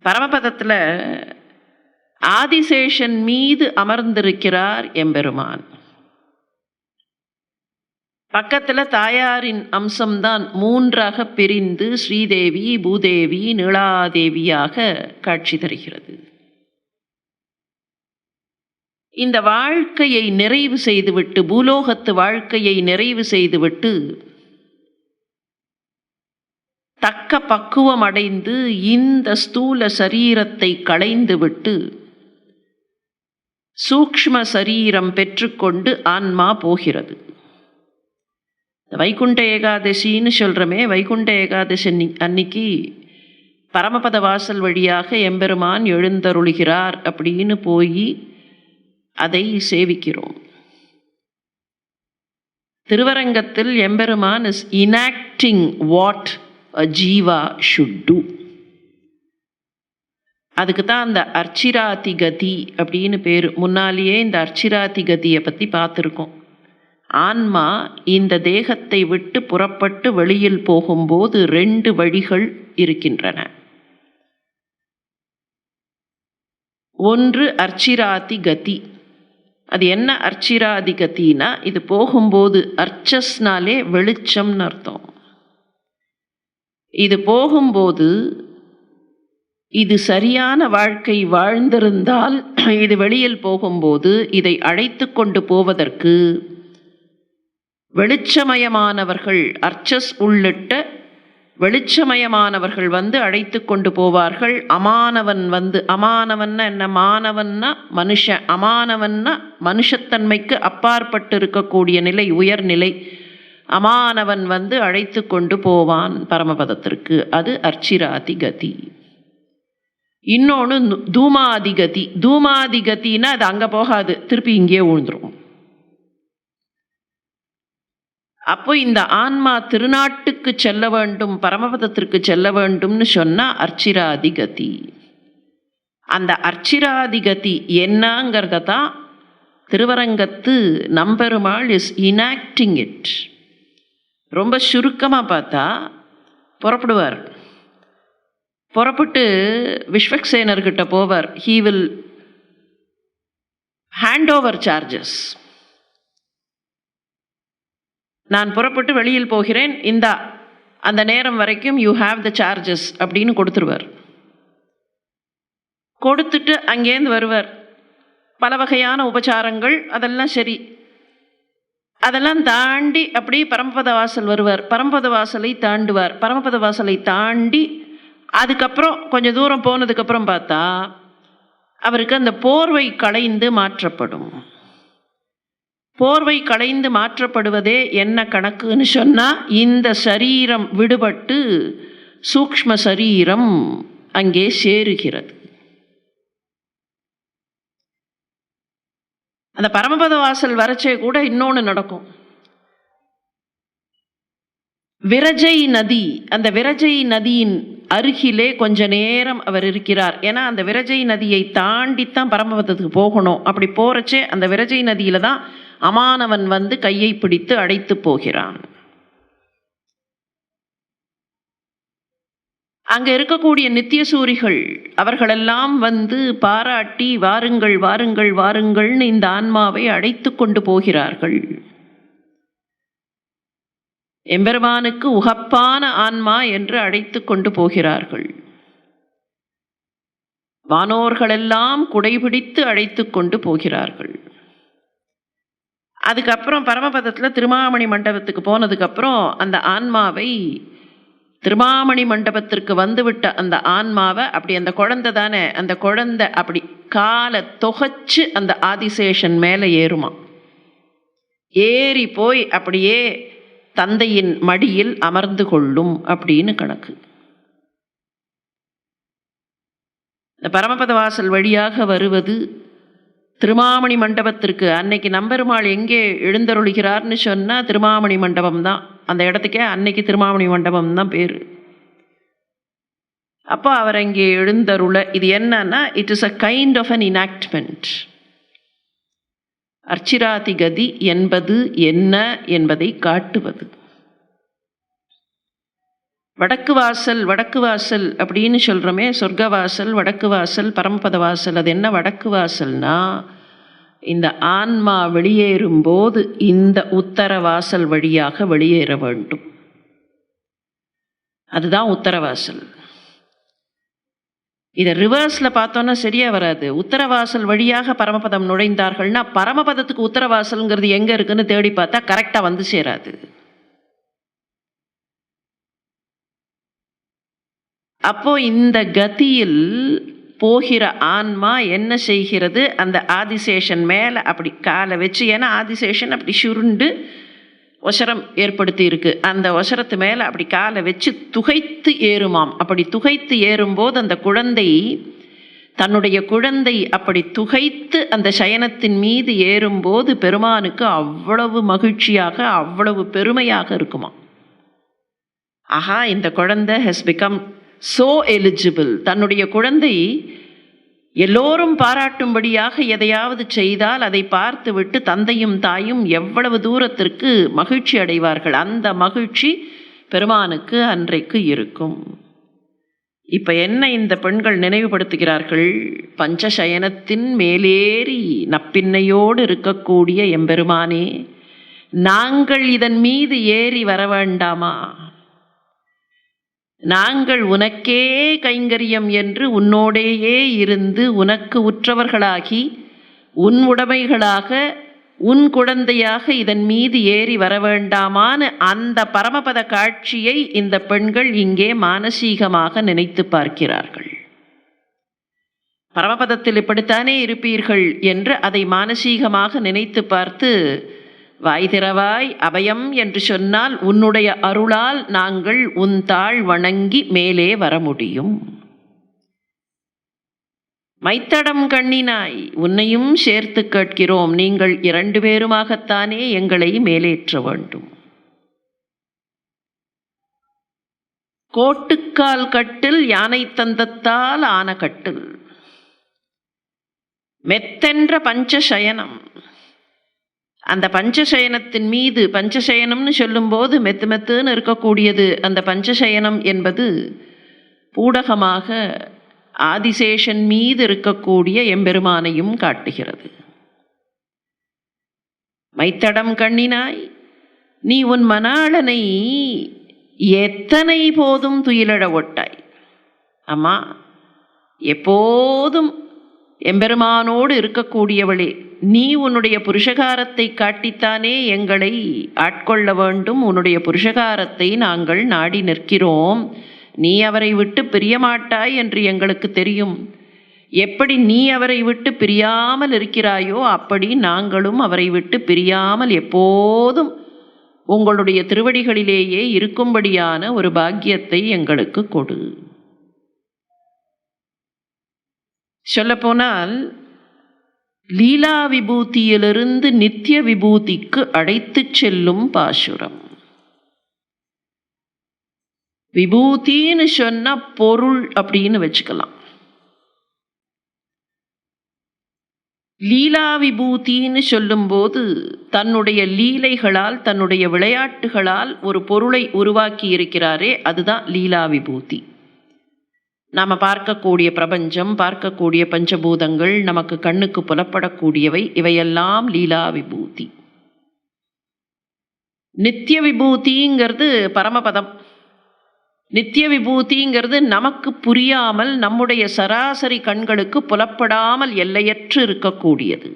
பரமபதத்தில் ஆதிசேஷன் மீது அமர்ந்திருக்கிறார் எம்பெருமான். பக்கத்தில் தாயாரின் அம்சம்தான் மூன்றாக பிரிந்து ஸ்ரீதேவி, பூதேவி, நீலாதேவியாக காட்சி தருகிறது. இந்த வாழ்க்கையை நிறைவு செய்துவிட்டு, பூலோகத்து வாழ்க்கையை நிறைவு செய்துவிட்டு தக்க பக்குவம் அடைந்து இந்த ஸ்தூல சரீரத்தை களைந்துவிட்டு சூக்ஷ்ம சரீரம் பெற்றுக்கொண்டு ஆன்மா போகிறது. வைகுண்ட ஏகாதசின்னு சொல்கிறோமே, வைகுண்ட ஏகாதசி அன்னைக்கு பரமபத வாசல் வழியாக எம்பெருமான் எழுந்தருளுகிறார் அப்படின்னு போய் அதை சேவிக்கிறோம். திருவரங்கத்தில் எம்பெருமான் is enacting what a Jeeva should do. அதுக்கு தான் அந்த அர்ச்சிராதி கதி அப்படின்னு பேர். முன்னாலேயே இந்த அர்ச்சிராதி கதியை பற்றி பார்த்துருக்கோம். ஆன்மா இந்த தேகத்தை விட்டு புறப்பட்டு வெளியில் போகும்போது 2 வழிகள் இருக்கின்றன. ஒன்று அர்ச்சிராதி கதி. அது என்ன அர்ச்சிராதி கத்தினா, இது போகும்போது, அர்ச்சஸ்னாலே வெளிச்சம்னு அர்த்தம். இது போகும்போது இது சரியான வாழ்க்கை வாழ்ந்திருந்தால் இது வெளியில் போகும்போது இதை அழைத்து கொண்டு போவதற்கு வெளிச்சமயமானவர்கள், அர்ச்சஸ் உள்ளிட்ட வெளிச்சமயமானவர்கள் அழைத்து கொண்டு போவார்கள். அமானவன் அமானவன்னா என்ன? மானவன்னா மனுஷன், அமானவன்னா மனுஷத்தன்மைக்கு அப்பாற்பட்டு இருக்கக்கூடிய நிலை, உயர்நிலை. அமானவன் அழைத்து கொண்டு போவான் பரமபதத்திற்கு. அது அர்ச்சிராதி கதி. இன்னொன்று தூமாதிகதி. தூமாதிகத்தின்னா அது அங்கே போகாது, திருப்பி இங்கே விழுந்துரும். அப்போ இந்த ஆன்மா திருநாட்டுக்கு செல்ல வேண்டும், பரமபதத்திற்கு செல்ல வேண்டும்னு சொன்னால் அர்ச்சிராதிகதி. அந்த அர்ச்சிராதிகதி என்னங்கிறத தான் திருவரங்கத்து நம்பெருமாள் இஸ் இனாக்டிங் இட். ரொம்ப சுருக்கமாக பார்த்தா, புறப்படுவார். புறப்பட்டு விஸ்வக்சேனர்கிட்ட போவார். He will hand over charges. நான் புறப்பட்டு வெளியில் போகிறேன், இந்த அந்த நேரம் வரைக்கும் யூ ஹாவ் த சார்ஜஸ் அப்படின்னு கொடுத்துருவார். கொடுத்துட்டு அங்கேருந்து வருவார். பல வகையான உபச்சாரங்கள், அதெல்லாம் சரி. அதெல்லாம் தாண்டி அப்படி பரமபத வாசல் வருவார். பரமபத வாசலை தாண்டுவார். பரமபத வாசலை தாண்டி அதுக்கப்புறம் கொஞ்சம் தூரம் போனதுக்கப்புறம் பார்த்தா அவருக்கு அந்த போர்வை களைந்து மாற்றப்படும். போர்வை களைந்து மாற்றப்படுவதே என்ன கணக்குன்னு சொன்னால், இந்த சரீரம் விடுபட்டு சூக்ஷ்ம சரீரம் அங்கே சேருகிறது. அந்த பரமபத வாசல் வரைச்சே கூட இன்னொன்று நடக்கும். விரஜை நதி, அந்த விரஜை நதியின் அருகிலே கொஞ்ச நேரம் அவர் இருக்கிறார். ஏன்னா அந்த விரஜை நதியை தாண்டித்தான் பரமபதத்துக்கு போகணும். அப்படி போகிறச்சே அந்த விரஜை நதியில தான் அமானவன் கையை பிடித்து அழைத்து போகிறான். அங்கே இருக்கக்கூடிய நித்தியசூரிகள் அவர்களெல்லாம் பாராட்டி வாருங்கள் வாருங்கள் வாருங்கள்னு இந்த ஆன்மாவை அழைத்து கொண்டு போகிறார்கள். எம்பெருமானுக்கு உகப்பான ஆன்மா என்று அழைத்து கொண்டு போகிறார்கள். வானோர்களெல்லாம் குடைபிடித்து அழைத்து கொண்டு போகிறார்கள். அதுக்கப்புறம் பரமபதத்தில் திருமாமணி மண்டபத்துக்கு போனதுக்கப்புறம் அந்த ஆன்மாவை, திருமாமணி மண்டபத்திற்கு வந்துவிட்ட அந்த ஆன்மாவை அப்படி, அந்த குழந்தை தானே, அந்த குழந்தை அப்படி காலை தொகைச்சு அந்த ஆதிசேஷன் மேலே ஏறுமா. ஏறி போய் அப்படியே தந்தையின் மடியில் அமர்ந்து கொள்ளும் அப்படின்னு கணக்கு. இந்த பரமபத வாசல் வழியாக வருவது திருமாமணி மண்டபத்திற்கு. அன்னைக்கு நம்பெருமாள் எங்கே எழுந்தருளுகிறார்னு சொன்னால் திருமாமணி மண்டபம் தான். அந்த இடத்துக்கே அன்னைக்கு திருமாமணி மண்டபம் தான் பேர். அப்போ அவர் அங்கே எழுந்தருள இது என்னன்னா, it is a kind of an enactment. அர்ச்சிராதி கதி என்பது என்ன என்பதை காட்டுவது. வடக்கு வாசல் வடக்கு வாசல் அப்படின்னு சொல்கிறோமே, சொர்க்க வாசல் வடக்கு வாசல் பரமபத வாசல். அது என்ன வடக்கு வாசல்னா, இந்த ஆன்மா வெளியேறும்போது இந்த உத்தர வாசல் வழியாக வெளியேற வேண்டும். அதுதான் உத்தர வாசல். இதை ரிவர்ஸில் பார்த்தோன்னா சரியாக வராது. உத்தரவாசல் வழியாக பரமபதம் நுழைந்தார்கள்னா பரமபதத்துக்கு உத்தரவாசல்ங்கிறது எங்கே இருக்குன்னு தேடி பார்த்தா கரெக்டாக வந்து சேராது. அப்போ இந்த கதியில் போகிற ஆன்மா என்ன செய்கிறது, அந்த ஆதிசேஷன் மேலே அப்படி காலை வச்சு, ஏன்னா ஆதிசேஷன் அப்படி சுருண்டு ஒசரம் ஏற்படுத்தி இருக்கு, அந்த ஒசரத்து மேலே அப்படி காலை வச்சு துகைத்து ஏறுமாம். அப்படி துகைத்து ஏறும்போது அந்த குழந்தை தன்னுடைய குழந்தை அப்படி துகைத்து அந்த சயனத்தின் மீது ஏறும்போது பெருமானுக்கு அவ்வளவு மகிழ்ச்சியாக அவ்வளவு பெருமையாக இருக்குமா. ஆஹா, இந்த குழந்தை ஹஸ் பிகம் சோ எலிஜிபிள். தன்னுடைய குழந்தை எல்லோரும் பாராட்டும்படியாக எதையாவது செய்தால் அதை பார்த்து விட்டு தந்தையும் தாயும் எவ்வளவு தூரத்திற்கு மகிழ்ச்சி அடைவார்கள். அந்த மகிழ்ச்சி பெருமானுக்கு அன்றைக்கு இருக்கும். இப்போ என்ன இந்த பெண்கள் நினைவுபடுத்துகிறார்கள், பஞ்சசயனத்தின் மேலேறி நப்பின்னையோடு இருக்கக்கூடிய எம்பெருமானே, நாங்கள் இதன் மீது ஏறி வர வேண்டாமா? நாங்கள் உனக்கே கைங்கரியம் என்று உன்னோடேயே இருந்து உனக்கு உற்றவர்களாகி உன் உடைமைகளாக உன் குழந்தையாக இதன் மீது ஏறி வர வேண்டாமான்னு அந்த பரமபத காட்சியை இந்த பெண்கள் இங்கே மானசீகமாக நினைத்து பார்க்கிறார்கள். பரமபதத்தில் இப்படித்தானே இருப்பீர்கள் என்று அதை மானசீகமாக நினைத்து பார்த்து, வாய் திறவாய் அபயம் என்று சொன்னால் உன்னுடைய அருளால் நாங்கள் உன் தாழ் வணங்கி மேலே வர முடியும். மைத்தடம் கண்ணினாய் உன்னையும் சேர்த்து கேட்கிறோம், நீங்கள் 2 பேருமாகத்தானே எங்களை மேலேற்ற வேண்டும். கோட்டுக்கால் கட்டில் யானை தந்தத்தால் ஆன கட்டில், மெத்தென்ற பஞ்சசயனம். அந்த பஞ்சசயனத்தின் மீது, பஞ்சசயனம்னு சொல்லும்போது மெத்து மெத்துன்னு இருக்கக்கூடியது, அந்த பஞ்சசயனம் என்பது பூடகமாக ஆதிசேஷன் மீது இருக்கக்கூடிய எம்பெருமானையும் காட்டுகிறது. மைத்தடம் கண்ணினாய் நீ உன் மணாளனை எத்தனை போதும் துயிலழ ஒட்டாய். அம்மா, எப்போதும் எம்பெருமானோடு இருக்கக்கூடியவளே, நீ உன்னுடைய புருஷகாரத்தை காட்டித்தானே எங்களை ஆட்கொள்ள வேண்டும். உன்னுடைய புருஷகாரத்தை நாங்கள் நாடி நிற்கிறோம். நீ அவரை விட்டு பிரியமாட்டாய் என்று எங்களுக்கு தெரியும். எப்படி நீ அவரை விட்டு பிரியாமல் இருக்கிறாயோ அப்படி நாங்களும் அவரை விட்டு பிரியாமல் எப்போதும் உங்களுடைய திருவடிகளிலேயே இருக்கும்படியான ஒரு பாக்கியத்தை எங்களுக்கு கொடு. சொல்லப்போனால் லீலா விபூதியிலிருந்து நித்திய விபூதிக்கு அழைத்து செல்லும் பாசுரம். விபூதின்னு சொன்னா பொருள் அப்படின்னு வச்சுக்கலாம். லீலா விபூதின்னு சொல்லும்போது தன்னுடைய லீலைகளால் தன்னுடைய விளையாட்டுகளால் ஒரு பொருளை உருவாக்கி இருக்கிறாரே, அதுதான் லீலா விபூதி. நாம் பார்க்கக்கூடிய பிரபஞ்சம், பார்க்கக்கூடிய பஞ்சபூதங்கள், நமக்கு கண்ணுக்கு புலப்படக்கூடியவை, இவையெல்லாம் லீலா விபூதி. நித்திய விபூதிங்கிறது பரமபதம். நித்திய விபூதிங்கிறது நமக்கு புரியாமல் நம்முடைய சராசரி கண்களுக்கு புலப்படாமல் எல்லையற்று இருக்கக்கூடியது.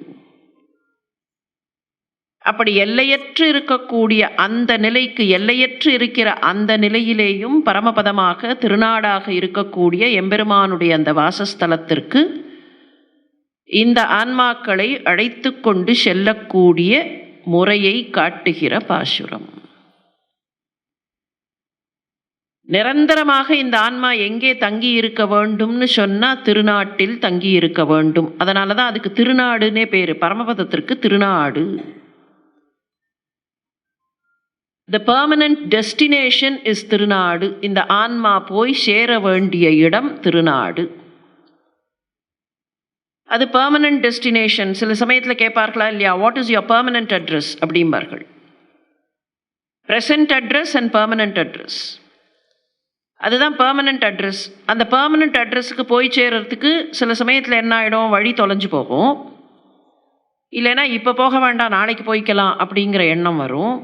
அப்படி எல்லையற்று இருக்கக்கூடிய அந்த நிலைக்கு, எல்லையற்று இருக்கிற அந்த நிலையிலேயும் பரமபதமாக திருநாடாக இருக்கக்கூடிய எம்பெருமானுடைய அந்த வாசஸ்தலத்திற்கு இந்த ஆன்மாக்களை அழைத்து கொண்டு செல்லக்கூடிய முறையை காட்டுகிற பாசுரம். நிரந்தரமாக இந்த ஆன்மா எங்கே தங்கி இருக்க வேண்டும்னு சொன்னால் திருநாட்டில் தங்கி இருக்க வேண்டும். அதனால தான் அதுக்கு திருநாடுன்னே பேர். பரமபதத்திற்கு திருநாடு. The permanent destination is திருநாடு. இந்த ஆன்மா போய் சேர வேண்டிய இடம் திருநாடு. அது பெர்மனன்ட் டெஸ்டினேஷன். சில சமயத்தில் கேட்பார்களா இல்லையா, what is your permanent address அப்படிம்பார்கள். Present address and permanent address, அதுதான் பெர்மனன்ட் அட்ரஸ். அந்த பெர்மனன்ட் அட்ரஸுக்கு போய் சேர்றதுக்கு சில சமயத்தில் என்ன ஆகிடும், வழி தொலைஞ்சு போகும். இல்லைன்னா இப்போ போக வேண்டாம் நாளைக்கு போய்க்கலாம் அப்படிங்கிற எண்ணம் வரும்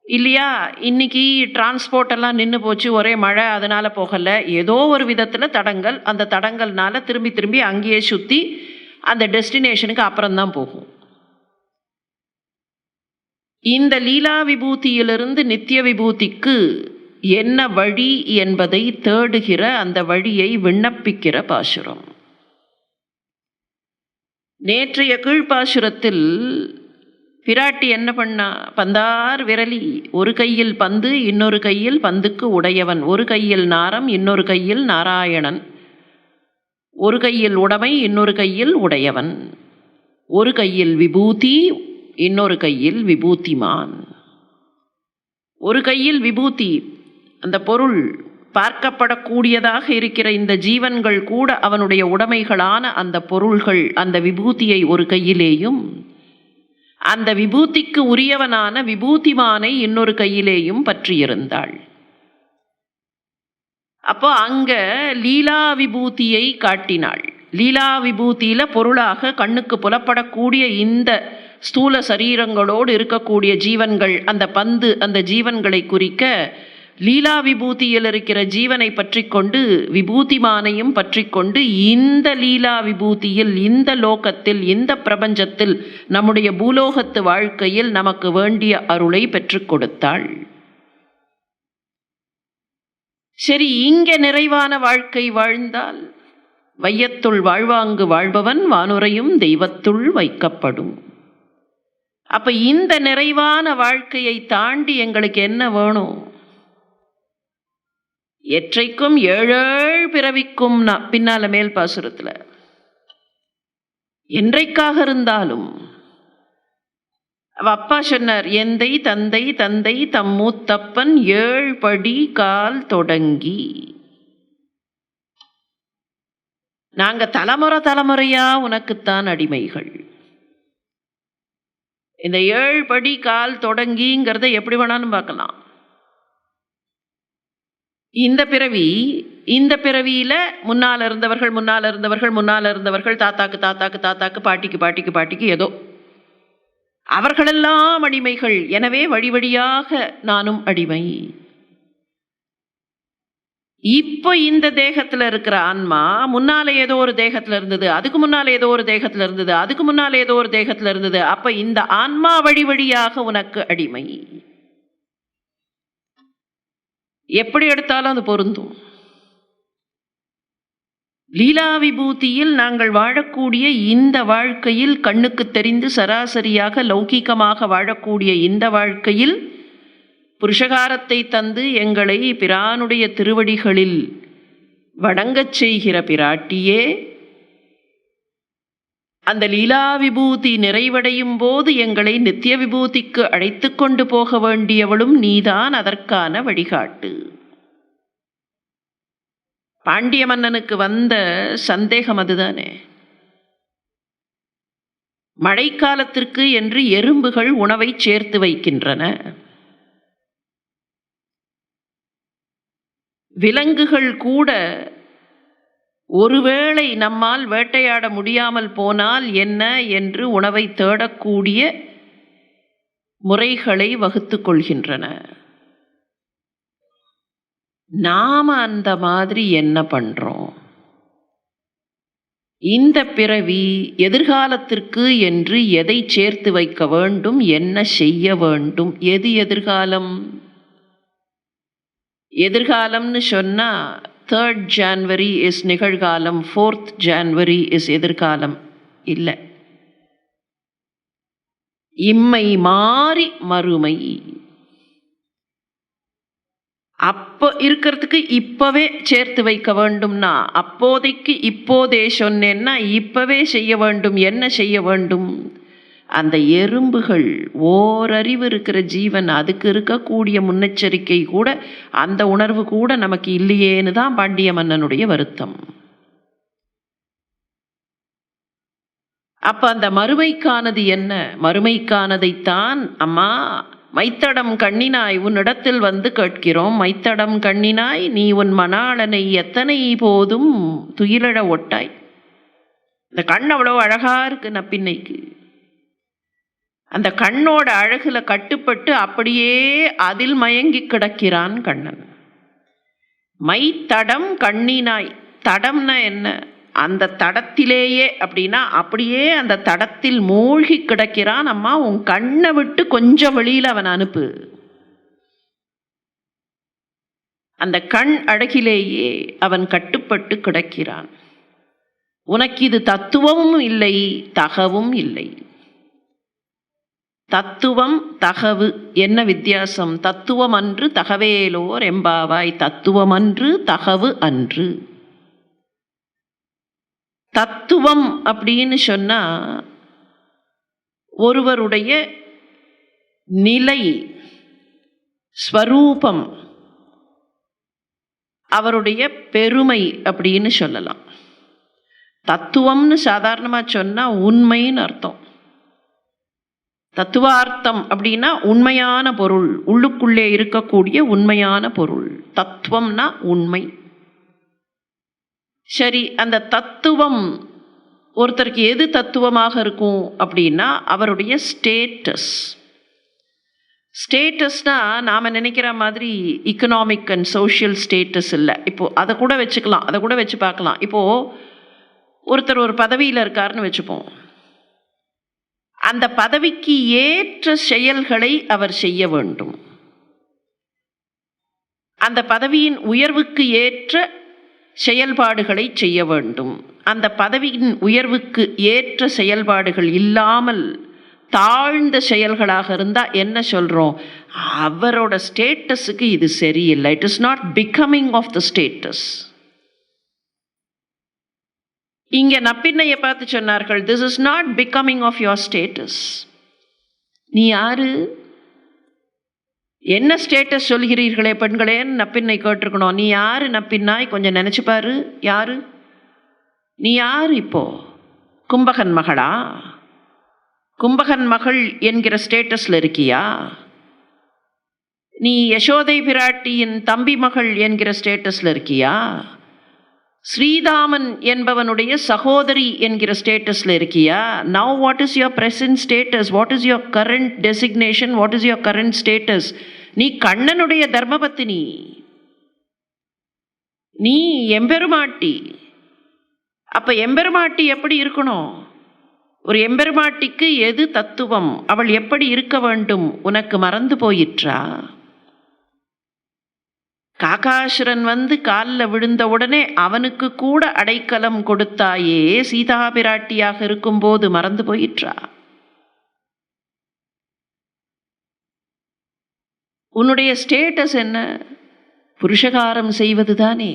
இல்லையா. இன்றைக்கி டிரான்ஸ்போர்ட் எல்லாம் நின்று போச்சு, ஒரே மழை, அதனால் போகலை. ஏதோ ஒரு விதத்தில் தடங்கள், அந்த தடங்கள்னால திரும்பி திரும்பி அங்கேயே சுற்றி அந்த டெஸ்டினேஷனுக்கு அப்புறம்தான் போகும். இந்த லீலா விபூதியிலிருந்து நித்திய விபூதிக்கு என்ன வழி என்பதை தேடுகிற, அந்த வழியை விண்ணப்பிக்கிற பாசுரம். நேற்றைய கீழ்பாசுரத்தில் பிராட்டி என்ன பண்ணா, பந்தார் விரலி, ஒரு கையில் பந்து இன்னொரு கையில் பந்துக்கு உடையவன், ஒரு கையில் நாரம் இன்னொரு கையில் நாராயணன், ஒரு கையில் உடைமை இன்னொரு கையில் உடையவன், ஒரு கையில் விபூதி இன்னொரு கையில் விபூதிமான். ஒரு கையில் விபூதி, அந்த பொருள் பார்க்கப்படக்கூடியதாக இருக்கிற இந்த ஜீவன்கள் கூட அவனுடைய உடைமைகளான அந்த பொருள்கள், அந்த விபூதியை ஒரு கையிலேயும், அந்த விபூதிக்கு உரியவனான விபூதிமானை இன்னொரு கையிலேயும் பற்றியிருந்தாள். அப்போ அங்க லீலா விபூதியை காட்டினாள். லீலா விபூதியில பொருளாக கண்ணுக்கு புலப்படக்கூடிய இந்த ஸ்தூல சரீரங்களோடு இருக்கக்கூடிய ஜீவன்கள், அந்த பந்து, அந்த ஜீவன்களை குறிக்க லீலா விபூதியில் இருக்கிற ஜீவனை பற்றி கொண்டு விபூதிமானையும் பற்றி கொண்டு இந்த லீலா விபூதியில், இந்த லோகத்தில், இந்த பிரபஞ்சத்தில், நம்முடைய பூலோகத்து வாழ்க்கையில் நமக்கு வேண்டிய அருளை பெற்றுக் கொடுத்தாள். சரி, இங்கே நிறைவான வாழ்க்கை வாழ்ந்தால் வையத்துள் வாழ்வாங்கு வாழ்பவன் வானுரையும் தெய்வத்துள் வைக்கப்படும். அப்ப இந்த நிறைவான வாழ்க்கையை தாண்டி எங்களுக்கு என்ன வேணும்? எற்றைக்கும் ஏழேழ் பிறவிக்கும் பின்னால மேல் பாசுரத்தில் என்றைக்காக இருந்தாலும் அவ அப்பா சொன்னார், எந்தை தந்தை தந்தை தம் மூத்தப்பன் ஏழ் படி கால் தொடங்கி. நாங்க தலைமுறை தலைமுறையா உனக்குத்தான் அடிமைகள். இந்த ஏழு படி கால் தொடங்கிங்கிறத எப்படி வேணாலும் பார்க்கலாம். இந்த பிறவியில முன்னால் இருந்தவர்கள் தாத்தாக்கு பாட்டிக்கு ஏதோ அவர்களெல்லாம் அடிமைகள். எனவே வழி வழியாக நானும் அடிமை. இப்போ இந்த தேகத்துல இருக்கிற ஆன்மா முன்னால ஏதோ ஒரு தேகத்துல இருந்தது, அதுக்கு முன்னால ஏதோ ஒரு தேகத்துல இருந்தது, அதுக்கு முன்னால ஏதோ ஒரு தேகத்துல இருந்தது. அப்ப இந்த ஆன்மா வழி வழியாக உனக்கு அடிமை. எப்படி எடுத்தாலும் அது பொருந்தும். லீலா விபூதியில் நாங்கள் வாழக்கூடிய இந்த வாழ்க்கையில், கண்ணுக்கு தெரிந்து சராசரியாக லௌகீகமாக வாழக்கூடிய இந்த வாழ்க்கையில் புருஷகாரத்தை தந்து எங்களை பிரானுடைய திருவடிகளில் வணங்கச் செய்கிற பிராட்டியே, அந்த லீலா விபூதி நிறைவடையும் போது எங்களை நித்திய விபூதிக்கு அழைத்து கொண்டு போக வேண்டியவளும் நீதான். அதற்கான வழிகாட்டு. பாண்டிய மன்னனுக்கு வந்த சந்தேகம் அதுதானே. மழைக்காலத்திற்கு என்று எறும்புகள் உணவை சேர்த்து வைக்கின்றன. விலங்குகள் கூட ஒருவேளை நம்மால் வேட்டையாட முடியாமல் போனால் என்ன என்று உணவை தேடக்கூடிய முறைகளை வகுத்து கொள்கின்றன. நாம அந்த மாதிரி என்ன பண்றோம்? இந்த பிறவி எதிர்காலத்திற்கு என்று எதை சேர்த்து வைக்க வேண்டும், என்ன செய்ய வேண்டும்? எது எதிர்காலம்? எதிர்காலம்னு சொன்னா 3rd January இஸ் நிகழ்காலம், 4th January இஸ் எதிர்காலம் இல்லை. இம்மை மாறி மறுமை. அப்போ இருக்கிறதுக்கு இப்பவே சேர்த்து வைக்க வேண்டும்னா, அப்போதைக்கு இப்போதே சொன்னேன்னா இப்பவே செய்ய வேண்டும். என்ன செய்ய வேண்டும்? அந்த எறும்புகள், ஓரறிவு இருக்கிற ஜீவன், அதுக்கு இருக்கக்கூடிய முன்னெச்சரிக்கை கூட, அந்த உணர்வு கூட நமக்கு இல்லையேன்னு தான் பாண்டிய மன்னனுடைய வருத்தம். அப்ப அந்த மறுமைக்கானது என்ன? மறுமைக்கானதைத்தான் அம்மா மைத்தடம் கண்ணினாய் உன்னிடத்தில் வந்து கேட்கிறோம். மைத்தடம் கண்ணினாய் நீ உன் மணாளனை எத்தனை போதும் துயிலழ ஒட்டாய். இந்த கண் அவ்வளோ அழகா இருக்கு நப்பின்னைக்கு. அந்த கண்ணோட அழகுல கட்டுப்பட்டு அப்படியே அதில் மயங்கி கிடக்கிறான் கண்ணன். மைத்தடம் கண்ணினாய். தடம்னா என்ன? அந்த தடத்திலேயே, அப்படின்னா அப்படியே அந்த தடத்தில் மூழ்கி கிடக்கிறான். அம்மா உன் கண்ணை விட்டு கொஞ்சம் வெளியில் அவன் அனுப்பு. அந்த கண் அழகிலேயே அவன் கட்டுப்பட்டு கிடக்கிறான். உனக்கு இது தத்துவமும் இல்லை, தகவும் இல்லை. தத்துவம் தகவு என்ன வித்தியாசம்? தத்துவம் அன்று தகவேலோர் எம்பாவாய். தத்துவம் அன்று தகவு அன்று. தத்துவம் அப்படின்னு சொன்னா ஒருவருடைய நிலை, ஸ்வரூபம், அவருடைய பெருமை அப்படின்னு சொல்லலாம். தத்துவம்னு சாதாரணமாக சொன்னால் உண்மைன்னு அர்த்தம். தத்துவார்த்தம் அப்படின்னா உண்மையான பொருள், உள்ளுக்குள்ளே இருக்கக்கூடிய உண்மையான பொருள். தத்துவம்னா உண்மை. சரி, அந்த தத்துவம் ஒருத்தருக்கு எது தத்துவமாக இருக்கும் அப்படின்னா அவருடைய ஸ்டேட்டஸ். ஸ்டேட்டஸ்னா நாம் நினைக்கிற மாதிரி இக்கனாமிக் அண்ட் சோஷியல் ஸ்டேட்டஸ் இல்லை. இப்போது அதை கூட வச்சுக்கலாம், அதை கூட வச்சு பார்க்கலாம். இப்போது ஒருத்தர் ஒரு பதவியில் இருக்காருன்னு வச்சுப்போம். அந்த பதவிக்கு ஏற்ற செயல்களை அவர் செய்ய வேண்டும். அந்த பதவியின் உயர்வுக்கு ஏற்ற செயல்பாடுகளை செய்ய வேண்டும். அந்த பதவியின் உயர்வுக்கு ஏற்ற செயல்பாடுகள் இல்லாமல் தாழ்ந்த செயல்களாக இருந்தால் என்ன சொல்கிறோம்? அவரோட ஸ்டேட்டஸுக்கு இது சரியில்லை. It is not becoming of the status. இங்கே நப்பின்னையை பார்த்து சொன்னார்கள், this is not becoming of your status. நீ யாரு? என்ன ஸ்டேட்டஸ் சொல்கிறீர்களே பெண்களேன்னு நப்பின்னை கேட்டிருக்கணும். நீ யாரு நப்பின்னாய்? கொஞ்சம் நினச்சி பாரு. யாரு நீ? யார் இப்போ? கும்பகன் மகளா? கும்பகன் மகள் என்கிற ஸ்டேட்டஸில் இருக்கியா? நீ யசோதை பிராட்டியின் தம்பி மகள் என்கிற ஸ்டேட்டஸில் இருக்கியா? ஸ்ரீதாமன் என்பவனுடைய சகோதரி என்கிற ஸ்டேட்டஸில் இருக்கியா? Now what is your present status? What is your current designation? What is your current status? நீ கண்ணனுடைய தர்மபத்தினி, நீ எம்பெருமாட்டி. அப்ப எம்பெருமாட்டி எப்படி இருக்கணும்? ஒரு எம்பெருமாட்டிக்கு எது தத்துவம்? அவள் எப்படி இருக்க வேண்டும்? உனக்கு மறந்து போயிற்றா? காகாசுரன் வந்து காலில் விழுந்த உடனே அவனுக்கு கூட அடைக்கலம் கொடுத்தாயே, சீதா பிராட்டியாக இருக்கும்போது மறந்து போயிற்றா? உன்னுடைய ஸ்டேட்டஸ் என்ன? புருஷகாரம் செய்வது தானே.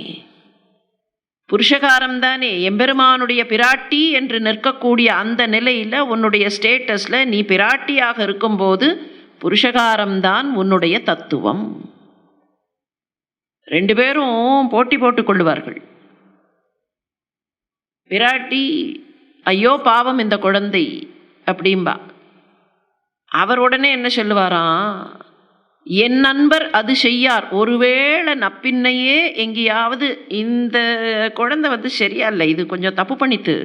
புருஷகாரம் தானே. எம்பெருமானுடைய பிராட்டி என்று நிற்கக்கூடிய அந்த நிலையில் உன்னுடைய ஸ்டேட்டஸில் நீ பிராட்டியாக இருக்கும்போது புருஷகாரம்தான் உன்னுடைய தத்துவம். ரெண்டு பேரும் போட்டி போட்டுக் கொள்ளுவார்கள். பிராட்டி ஐயோ பாவம் இந்த குழந்தை அப்படிம்பா. அவர் உடனே என்ன சொல்லுவாராம்? என் நண்பர் அது செய்யார். ஒருவேளை நப்பின்னையே எங்கேயாவது இந்த குழந்தை வந்து சரியா இல்லை, இது கொஞ்சம் தப்பு பண்ணித்து,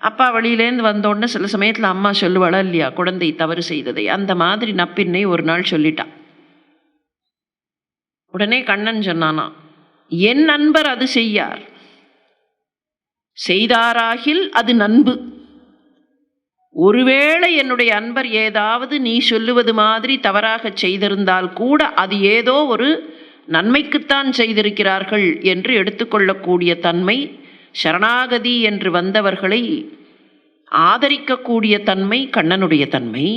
அப்பா வழியிலேருந்து வந்தோடனே சில சமயத்தில் அம்மா சொல்லுவாளா இல்லையா குழந்தை தவறு செய்ததை? அந்த மாதிரி நப்பின்னை ஒரு நாள் சொல்லிட்டான். உடனே கண்ணன் சொன்னானா, என் நண்பர் அது செய்யார், செய்தாராகில் அது நண்பு. ஒருவேளை என்னுடைய அன்பர் ஏதாவது நீ சொல்லுவது மாதிரி தவறாக செய்திருந்தால் கூட அது ஏதோ ஒரு நன்மைக்குத்தான் செய்திருக்கிறார்கள் என்று எடுத்துக்கொள்ளக்கூடிய தன்மை, சரணாகதி என்று வந்தவர்களை ஆதரிக்கக்கூடிய தன்மை கண்ணனுடைய தன்மை.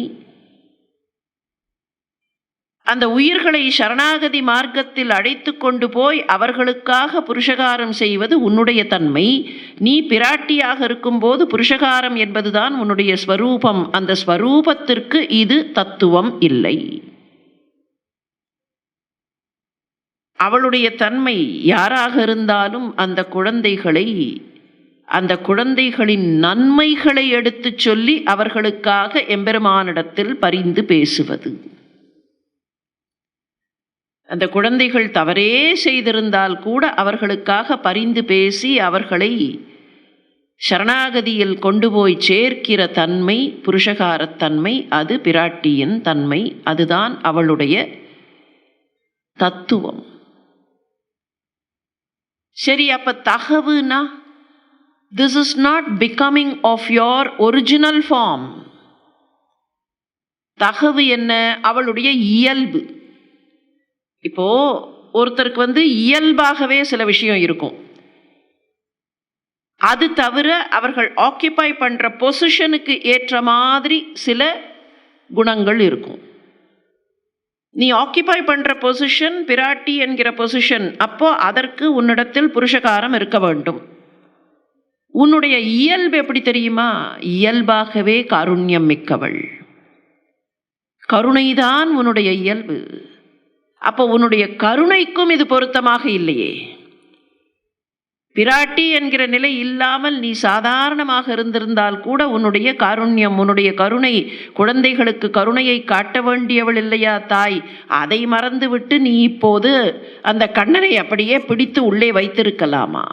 அந்த உயிர்களை சரணாகதி மார்க்கத்தில் அழைத்து கொண்டு போய் அவர்களுக்காக புருஷகாரம் செய்வது உன்னுடைய தன்மை. நீ பிராட்டியாக இருக்கும்போது புருஷகாரம் என்பதுதான் உன்னுடைய ஸ்வரூபம். அந்த ஸ்வரூபத்திற்கு இது தத்துவம் இல்லை. அவளுடைய தன்மை யாராக இருந்தாலும் அந்த குழந்தைகளின் நன்மைகளை எடுத்துச் சொல்லி அவர்களுக்காக எம்பெருமானிடத்தில் பரிந்து பேசுவது. அந்த குழந்தைகள் தவறே செய்திருந்தால் கூட அவர்களுக்காக பரிந்து பேசி அவர்களை சரணாகதியில் கொண்டு போய் சேர்க்கிற தன்மை புருஷகாரத்தன்மை. அது பிராட்டியின் தன்மை. அதுதான் அவளுடைய தத்துவம். சரி, அப்ப தகவுனா this is not becoming of your original form. தகவு என்ன? அவளுடைய இயல்பு. இப்போ ஒருத்தருக்கு இயல்பாகவே சில விஷயம் இருக்கும். அது தவிர அவர்கள் ஆக்கியபை பண்ற பொசிஷனுக்கு ஏற்ற மாதிரி சில குணங்கள் இருக்கும். நீ ஆக்கியபை பண்ற பொசிஷன் பிராட்டி என்கிற பொசிஷன், அப்போ அதற்கு உன்னிடத்தில் புருஷகாரம் இருக்க வேண்டும். உன்னுடைய இயல்பு எப்படி தெரியுமா? இயல்பாகவே காருண்யம் மிக்கவள். கருணைதான் உன்னுடைய இயல்பு. அப்போ உன்னுடைய கருணைக்கும் இது பொருத்தமாக இல்லையே. பிராட்டி என்கிற நிலை இல்லாமல் நீ சாதாரணமாக இருந்திருந்தால் கூட உன்னுடைய காருண்யம், உன்னுடைய கருணை, குழந்தைகளுக்கு கருணையை காட்ட வேண்டியவள் இல்லையா தாய்? அதை மறந்துவிட்டு நீ இப்போது அந்த கண்ணனை அப்படியே பிடித்து உள்ளே வைத்திருக்கலாமா?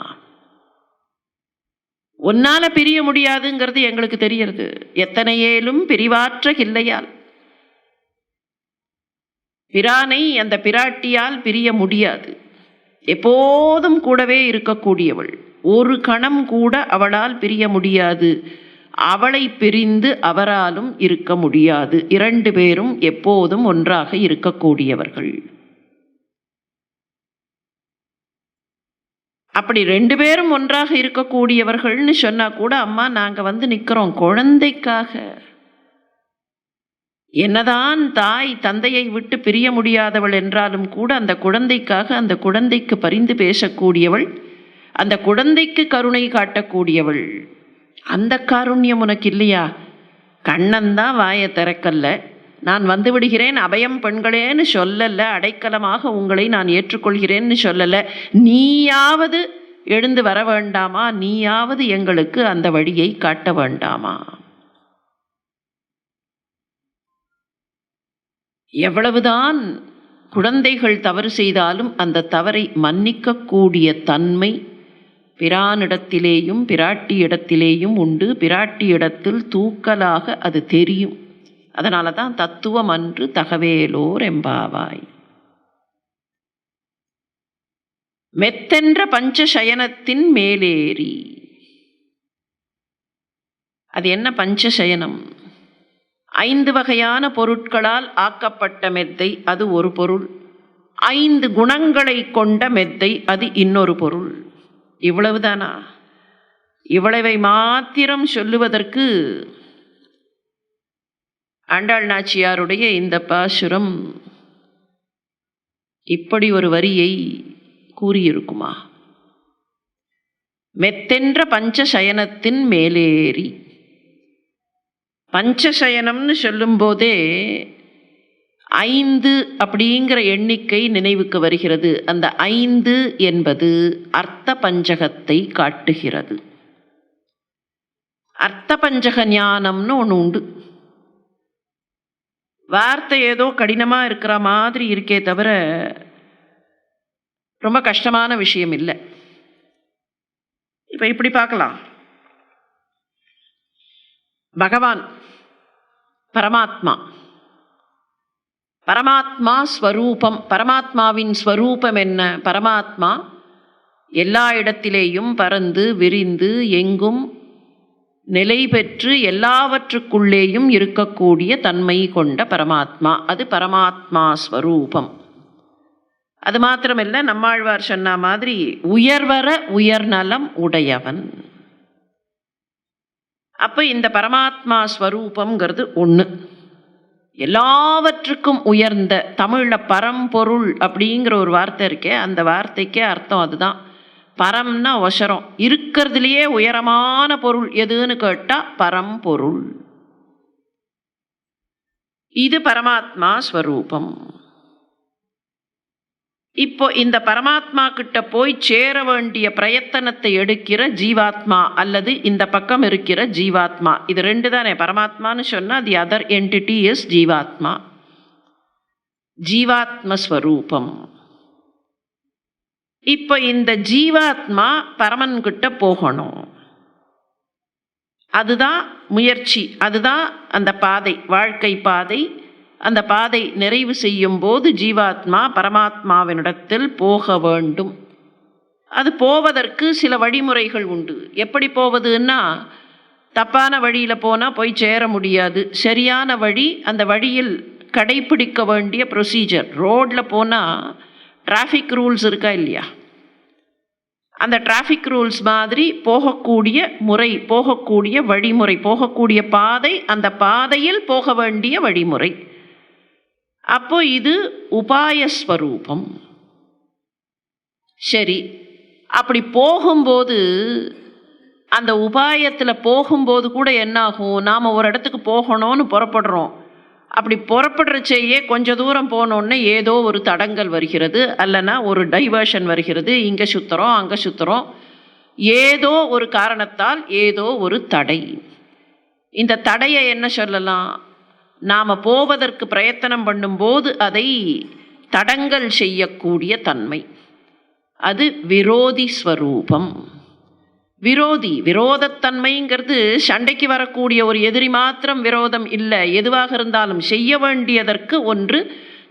உன்னால பிரிய முடியாதுங்கிறது எங்களுக்கு தெரிகிறது. எத்தனையேலும் பிரிவாற்ற இல்லையால் பிரானை அந்த பிராட்டியால் பிரிய முடியாது. எப்போதும் கூடவே இருக்கக்கூடியவள். ஒரு கணம் கூட அவளால் பிரிய முடியாது. அவளை பிரிந்து அவராலும் இருக்க முடியாது. இரண்டு பேரும் எப்போதும் ஒன்றாக இருக்கக்கூடியவர்கள். அப்படி ரெண்டு பேரும் ஒன்றாக இருக்கக்கூடியவர்கள்னு சொன்னா கூட, அம்மா நாங்க நிக்கிறோம் குழந்தைக்காக. என்னதான் தாய் தந்தையை விட்டு பிரிய முடியாதவள் என்றாலும் கூட அந்த குழந்தைக்காக, அந்த குழந்தைக்கு பரிந்து பேசக்கூடியவள், அந்த குழந்தைக்கு கருணை காட்டக்கூடியவள். அந்த காருண்யம் உனக்கு இல்லையா? கண்ணன் தான் வாயை திறக்கல்ல. நான் வந்து விடுகிறேன் அபயம் பெண்களேன்னு சொல்லல, அடைக்கலமாக உங்களை நான் ஏற்றுக்கொள்கிறேன்னு சொல்லல. நீயாவது எழுந்து வர வேண்டாமா? நீயாவது எங்களுக்கு அந்த வழியை காட்ட வேண்டாமா? எவ்வளவுதான் குழந்தைகள் தவறு செய்தாலும் அந்த தவறை மன்னிக்கக்கூடிய தன்மை பிரானிடத்திலேயும் பிராட்டியிடத்திலேயும் உண்டு. பிராட்டியிடத்தில் தூக்கலாக அது தெரியும். அதனால தான் தத்துவம் அன்று தகவேலோர் எம்பாவாய். மெத்தென்ற பஞ்சசயனத்தின் மேலேறி. அது என்ன பஞ்சசயனம்? 5 வகையான பொருட்களால் ஆக்கப்பட்ட மெத்தை, அது ஒரு பொருள். 5 குணங்களை கொண்ட மெத்தை, அது இன்னொரு பொருள். இவ்வளவுதானா? இவ்வளவை மாத்திரம் சொல்லுவதற்கு ஆண்டாள் நாச்சியாருடைய இந்த பாசுரம் இப்படி ஒரு வரியை கூறியிருக்குமா? மெத்தென்ற பஞ்சசயனத்தின் மேலேறி. பஞ்சசயனம்னு சொல்லும் போதே 5 அப்படிங்கிற எண்ணிக்கை நினைவுக்கு வருகிறது. அந்த 5 என்பது அர்த்த பஞ்சகத்தை காட்டுகிறது. அர்த்த பஞ்சக ஞானம்னு ஒன்று உண்டு. வார்த்தை ஏதோ கடினமாக இருக்கிற மாதிரி இருக்கே தவிர ரொம்ப கஷ்டமான விஷயம் இல்லை. இப்போ இப்படி பார்க்கலாம். பகவான் பரமாத்மா, பரமாத்மா ஸ்வரூபம். பரமாத்மாவின் ஸ்வரூபம் என்ன? பரமாத்மா எல்லா இடத்திலேயும் பறந்து விரிந்து எங்கும் நிலை பெற்று எல்லாவற்றுக்குள்ளேயும் இருக்கக்கூடிய தன்மை கொண்ட பரமாத்மா. அது பரமாத்மா ஸ்வரூபம். அது மாத்திரமல்ல, நம்மாழ்வார் சொன்ன மாதிரி உயர்வர உயர்நலம் உடையவன். அப்போ இந்த பரமாத்மா ஸ்வரூபம்ங்கிறது ஒன்று. எல்லாவற்றுக்கும் உயர்ந்த, தமிழில் பரம்பொருள் அப்படிங்கிற ஒரு வார்த்தை இருக்கே, அந்த வார்த்தைக்கே அர்த்தம் அதுதான். பரம்னா ஒசரம், இருக்கிறதுலையே உயரமான பொருள் எதுன்னு கேட்டால் பரம்பொருள். இது பரமாத்மா ஸ்வரூபம். இப்போ இந்த பரமாத்மா கிட்ட போய் சேர வேண்டிய பிரயத்தனத்தை எடுக்கிற ஜீவாத்மா அல்லது இந்த பக்கம் இருக்கிற ஜீவாத்மா, இது ரெண்டு தானே. பரமாத்மான்னு சொன்னால் தி அதர் என்டிட்டி இஸ் ஜீவாத்மா, ஜீவாத்மஸ்வரூபம். இப்போ இந்த ஜீவாத்மா பரமன்கிட்ட போகணும், அதுதான் முயற்சி, அதுதான் அந்த பாதை, வாழ்க்கை பாதை. அந்த பாதை நிறைவு செய்யும் போது ஜீவாத்மா பரமாத்மாவினிடத்தில் போக வேண்டும். அது போவதற்கு சில வழிமுறைகள் உண்டு. எப்படி போவதுன்னா, தப்பான வழியில் போனால் போய் சேர முடியாது. சரியான வழி, அந்த வழியில் கடைப்பிடிக்க வேண்டிய ப்ரொசீஜர். ரோடில் போனால் டிராஃபிக் ரூல்ஸ் இருக்கா இல்லையா, அந்த டிராஃபிக் ரூல்ஸ் மாதிரி போகக்கூடிய முறை, போகக்கூடிய வழிமுறை, போகக்கூடிய பாதை, அந்த பாதையில் போக வேண்டிய வழிமுறை. அப்போ இது உபாயஸ்வரூபம். சரி, அப்படி போகும்போது அந்த உபாயத்தில் போகும்போது கூட என்னாகும், நாம் ஒரு இடத்துக்கு போகணும்னு புறப்படுறோம். அப்படி புறப்படுறச்சேயே கொஞ்ச தூரம் போனோடனே ஏதோ ஒரு தடங்கல் வருகிறது, அல்லனா ஒரு டைவர்ஷன் வருகிறது. இங்கே சுற்றுறோம், அங்கே சுற்றுறோம், ஏதோ ஒரு காரணத்தால் ஏதோ ஒரு தடை. இந்த தடையை என்ன சொல்லலாம், நாம் போவதற்கு பிரயத்தனம் பண்ணும்போது அதை தடங்கல் செய்யக்கூடிய தன்மை, அது விரோதி ஸ்வரூபம். விரோதத்தன்மைங்கிறது சண்டைக்கு வரக்கூடிய ஒரு எதிரி மாத்திரம் விரோதம் இல்லை. எதுவாக இருந்தாலும் செய்ய வேண்டியதற்கு ஒன்று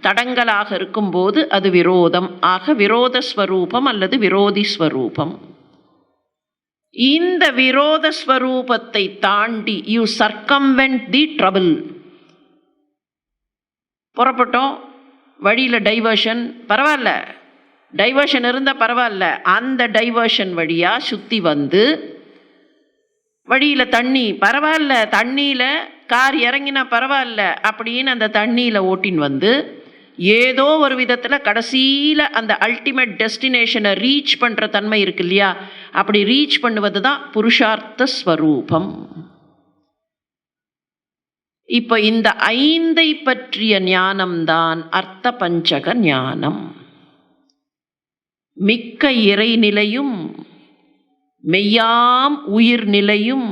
தடங்கலாக இருக்கும்போது அது விரோதம். ஆக விரோத ஸ்வரூபம் அல்லது விரோதி ஸ்வரூபம். இந்த விரோத ஸ்வரூபத்தை தாண்டி யூ சர்க்கம்வென்ட் தி ட்ரபிள். புறப்பட்டோம், வழியில் டைவர்ஷன், பரவாயில்ல, டைவர்ஷன் இருந்தால் பரவாயில்ல, அந்த டைவர்ஷன் வழியாக சுற்றி வந்து வழியில் தண்ணி, பரவாயில்ல, தண்ணியில் கார் இறங்கினா பரவாயில்ல அப்படின்னு அந்த தண்ணியில் ஓட்டின்னு வந்து ஏதோ ஒரு விதத்தில் கடைசியில் அந்த அல்டிமேட் டெஸ்டினேஷனை ரீச் பண்ணுற தன்மை இருக்கு இல்லையா, அப்படி ரீச் பண்ணுவது தான் புருஷார்த்த ஸ்வரூபம். இப்போ இந்த 5 பற்றிய ஞானம்தான் அர்த்த பஞ்சக ஞானம். மிக்க இறைநிலையும் மெய்யாம் உயிர்நிலையும்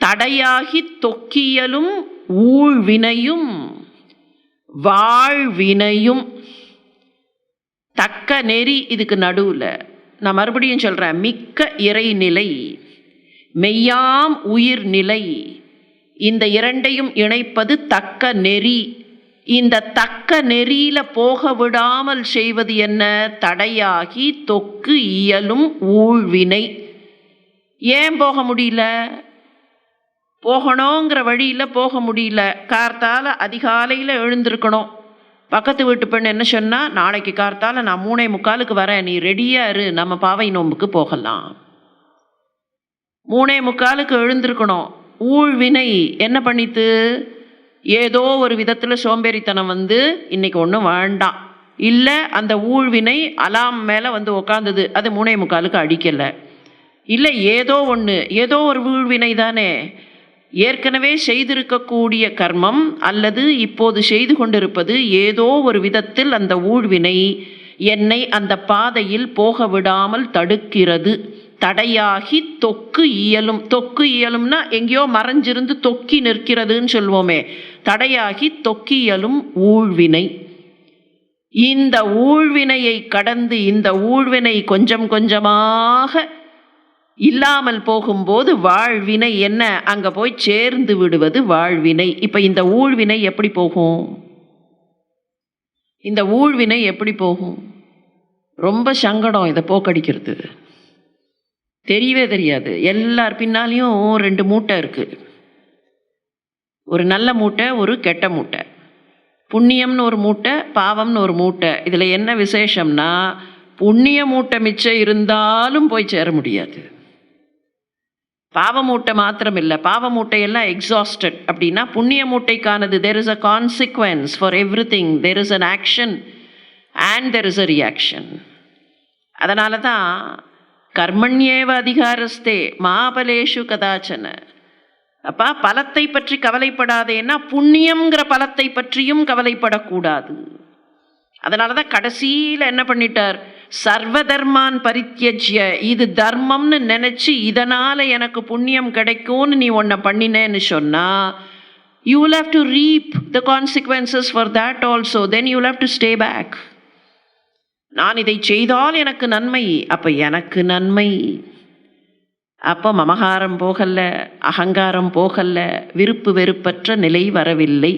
தடையாகி தொக்கியலும் ஊழ்வினையும் வாழ்வினையும் தக்க நெறி. இதுக்கு நடுவில் நான் மறுபடியும் சொல்கிறேன், மிக்க இறைநிலை, மெய்யாம் உயிர்நிலை, இந்த இரண்டையும் இணைப்பது தக்க நெறி. இந்த தக்க நெறியில போக விடாமல் செய்வது என்ன, தடையாகி தொக்கு இயலும் ஊழ்வினை. ஏன் போக முடியல, போகணுங்கிற வழியில் போக முடியல. கார்த்தால அதிகாலையில் எழுந்திருக்கணும். பக்கத்து வீட்டு பெண் என்ன சொன்னால், நாளைக்கு கார்த்தால நான் 3:45 வரேன், நீ ரெடியாக இரு, நம்ம பாவை நோம்புக்கு போகலாம். 3:45 எழுந்திருக்கணும். ஊழ்வினை என்ன பண்ணித்து, ஏதோ ஒரு விதத்தில் சோம்பேறித்தனம் வந்து இன்றைக்கி ஒன்றும் வேண்டாம், இல்லை அந்த ஊழ்வினை அலாம் மேலே வந்து உக்காந்தது, அது 3:45 அடிக்கலை, இல்லை ஏதோ ஒன்று, ஏதோ ஒரு ஊழ்வினை தானே. ஏற்கனவே செய்திருக்கக்கூடிய கர்மம் அல்லது இப்போது செய்து கொண்டிருப்பது ஏதோ ஒரு விதத்தில் அந்த ஊழ்வினை என்னை அந்த பாதையில் போக விடாமல் தடுக்கிறது. தடையாகி தொக்கு இயலும். தொக்கு இயலும்னா எங்கேயோ மறைஞ்சிருந்து தொக்கி நிற்கிறதுன்னு சொல்வோமே, தடையாகி தொக்கியலும் ஊழ்வினை. இந்த ஊழ்வினையை கடந்து இந்த ஊழ்வினை கொஞ்சம் கொஞ்சமாக இல்லாமல் போகும்போது வாழ்வினை என்ன, அங்கே போய் சேர்ந்து விடுவது வாழ்வினை. இப்போ இந்த ஊழ்வினை எப்படி போகும், இந்த ஊழ்வினை எப்படி போகும், ரொம்ப சங்கடம். இதை போக்கடிக்கிறது தெரியவே தெரியாது. எல்லார் பின்னாலையும் 2 மூட்டை இருக்குது, ஒரு நல்ல மூட்டை, ஒரு கெட்ட மூட்டை. புண்ணியம்னு ஒரு மூட்டை, பாவம்னு ஒரு மூட்டை. இதில் என்ன விசேஷம்னா, புண்ணிய மூட்டை மிச்சம் இருந்தாலும் போய் சேர முடியாது. பாவ மூட்டை மாத்திரம் இல்லை, பாவ மூட்டையெல்லாம் எக்ஸாஸ்டட் அப்படின்னா புண்ணிய மூட்டைக்கானது there is a consequence for everything, there is an action and there is a reaction. அதனால தான் கர்மண்யேவ அதிகாரஸ்தே மாபலேஷு கதாச்சன. அப்பா பலத்தை பற்றி கவலைப்படாதேன்னா புண்ணியம்ங்கிற பலத்தை பற்றியும் கவலைப்படக்கூடாது. அதனால தான் கடைசியில் என்ன பண்ணிட்டார், சர்வ தர்மான் பரித்யஜ்ய, இது தர்மம்னு நினச்சி இதனால் எனக்கு புண்ணியம் கிடைக்கும்னு நீ ஒன்றை பண்ணினேன்னு சொன்னால் you will have to reap the consequences for that also, then you will have to stay back. நான் இதை செய்தால் எனக்கு நன்மை, அப்போ எனக்கு நன்மை, அப்போ மமகாரம் போகல, அகங்காரம் போகல, விருப்பு வெறுப்பற்ற நிலை வரவில்லை.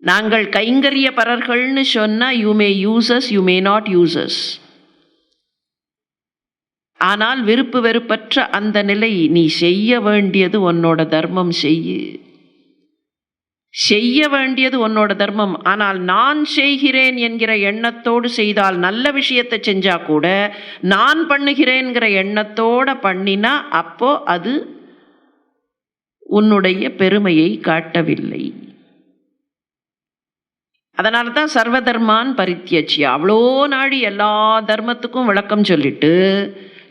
நாங்கள் கைங்கரிய பரர்கள்னு சொன்னால் you may uses, you may not uses. ஆனால் விருப்பு வெறுப்பற்ற அந்த நிலை, நீ செய்ய வேண்டியது உன்னோட தர்மம், செய்ய வேண்டியது உன்னோட தர்மம். ஆனால் நான் செய்கிறேன் என்கிற எண்ணத்தோடு செய்தால், நல்ல விஷயத்தை செஞ்சா கூட நான் பண்ணுகிறேன்கிற எண்ணத்தோட பண்ணினா அப்போ அது உன்னுடைய பெருமையை காட்டவில்லை. அதனால தான் சர்வதர்மான் பரித்யஜ்ய. அவ்வளோ நாடி எல்லா தர்மத்துக்கும் விளக்கம் சொல்லிட்டு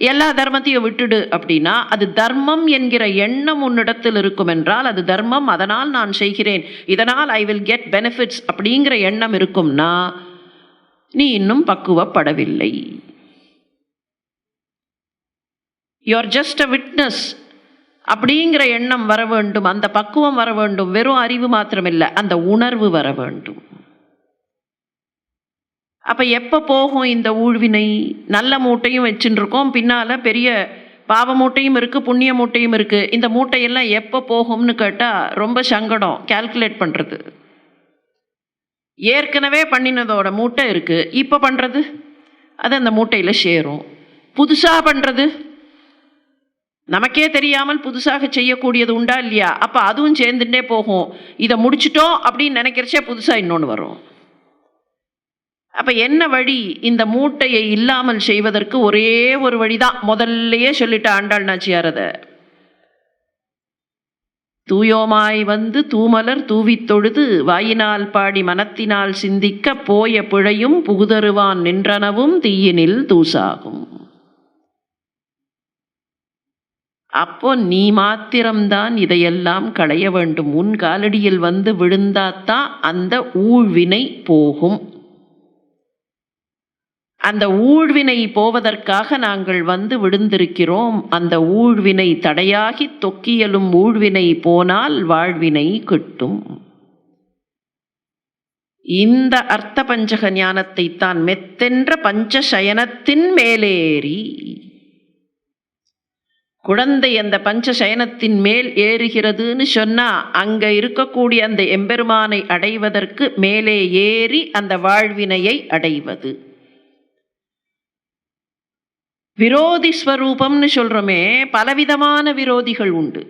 எல்லா தர்மத்தையும் விட்டுடு அப்படின்னா அது தர்மம் என்கிற எண்ணம் உன்னிடத்தில் இருக்கும் என்றால் அது தர்மம், அதனால் நான் செய்கிறேன், இதனால் ஐ வில் கெட் பெனிஃபிட்ஸ் அப்படிங்கிற எண்ணம் இருக்கும்னா நீ இன்னும் பக்குவப்படவில்லை. You are just a witness அப்படிங்கிற எண்ணம் வர வேண்டும், அந்த பக்குவம் வர வேண்டும். வெறும் அறிவு மாத்திரமில்லை, அந்த உணர்வு வர வேண்டும். அப்போ எப்போ போகும் இந்த ஊழ்வினை? நல்ல மூட்டையும் வச்சுட்டு இருக்கோம், பின்னால் பெரிய பாவ மூட்டையும் இருக்குது, புண்ணிய மூட்டையும் இருக்குது. இந்த மூட்டையெல்லாம் எப்போ போகும்னு கேட்டால் ரொம்ப சங்கடம் கால்குலேட் பண்ணுறது. ஏற்கனவே பண்ணினதோட மூட்டை இருக்குது, இப்போ பண்ணுறது அது அந்த மூட்டையில் சேரும். புதுசாக பண்ணுறது நமக்கே தெரியாமல் புதுசாக செய்யக்கூடியது உண்டா இல்லையா? அப்போ அதுவும் சேர்ந்துட்டே போகும். இதை முடிச்சிட்டோம் அப்படின்னு நினைக்கிறச்சே புதுசாக இன்னொன்று வரும். அப்போ என்ன வழி? இந்த மூட்டையை இல்லாமல் செய்வதற்கு ஒரே ஒரு வழிதான். முதல்லையே சொல்லிட்ட ஆண்டாள் நாச்சியார், அதை தூயோமாய் வந்து தூமலர் தூவித் தொழுது வாயினால் பாடி மனத்தினால் சிந்திக்க போய பிழையும் புகுதருவான் நின்றனவும் தீயினில் தூசாகும். அப்போ நீ மாத்திரம்தான் இதையெல்லாம் களைய வேண்டும். உன் காலடியில் வந்து விழுந்தாத்தான் அந்த ஊழ்வினை போகும். அந்த ஊழ்வினை போவதற்காக நாங்கள் வந்து விழுந்திருக்கிறோம். அந்த ஊழ்வினை தடையாகி தொக்கியலும் ஊழ்வினை போனால் வாழ்வினை கிட்டும். இந்த அர்த்த பஞ்சக ஞானத்தை தான் மெத்தென்ற பஞ்சசயனத்தின் மேலேறி, குழந்தை அந்த பஞ்சசயனத்தின் மேல் ஏறுகிறதுன்னு சொன்னா அங்க இருக்கக்கூடிய அந்த எம்பெருமானை அடைவதற்கு மேலே ஏறி அந்த வாழ்வினையை அடைவது. விரோதி ஸ்வரூபம்னு சொல்றோமே, பலவிதமான விரோதிகள் உண்டு.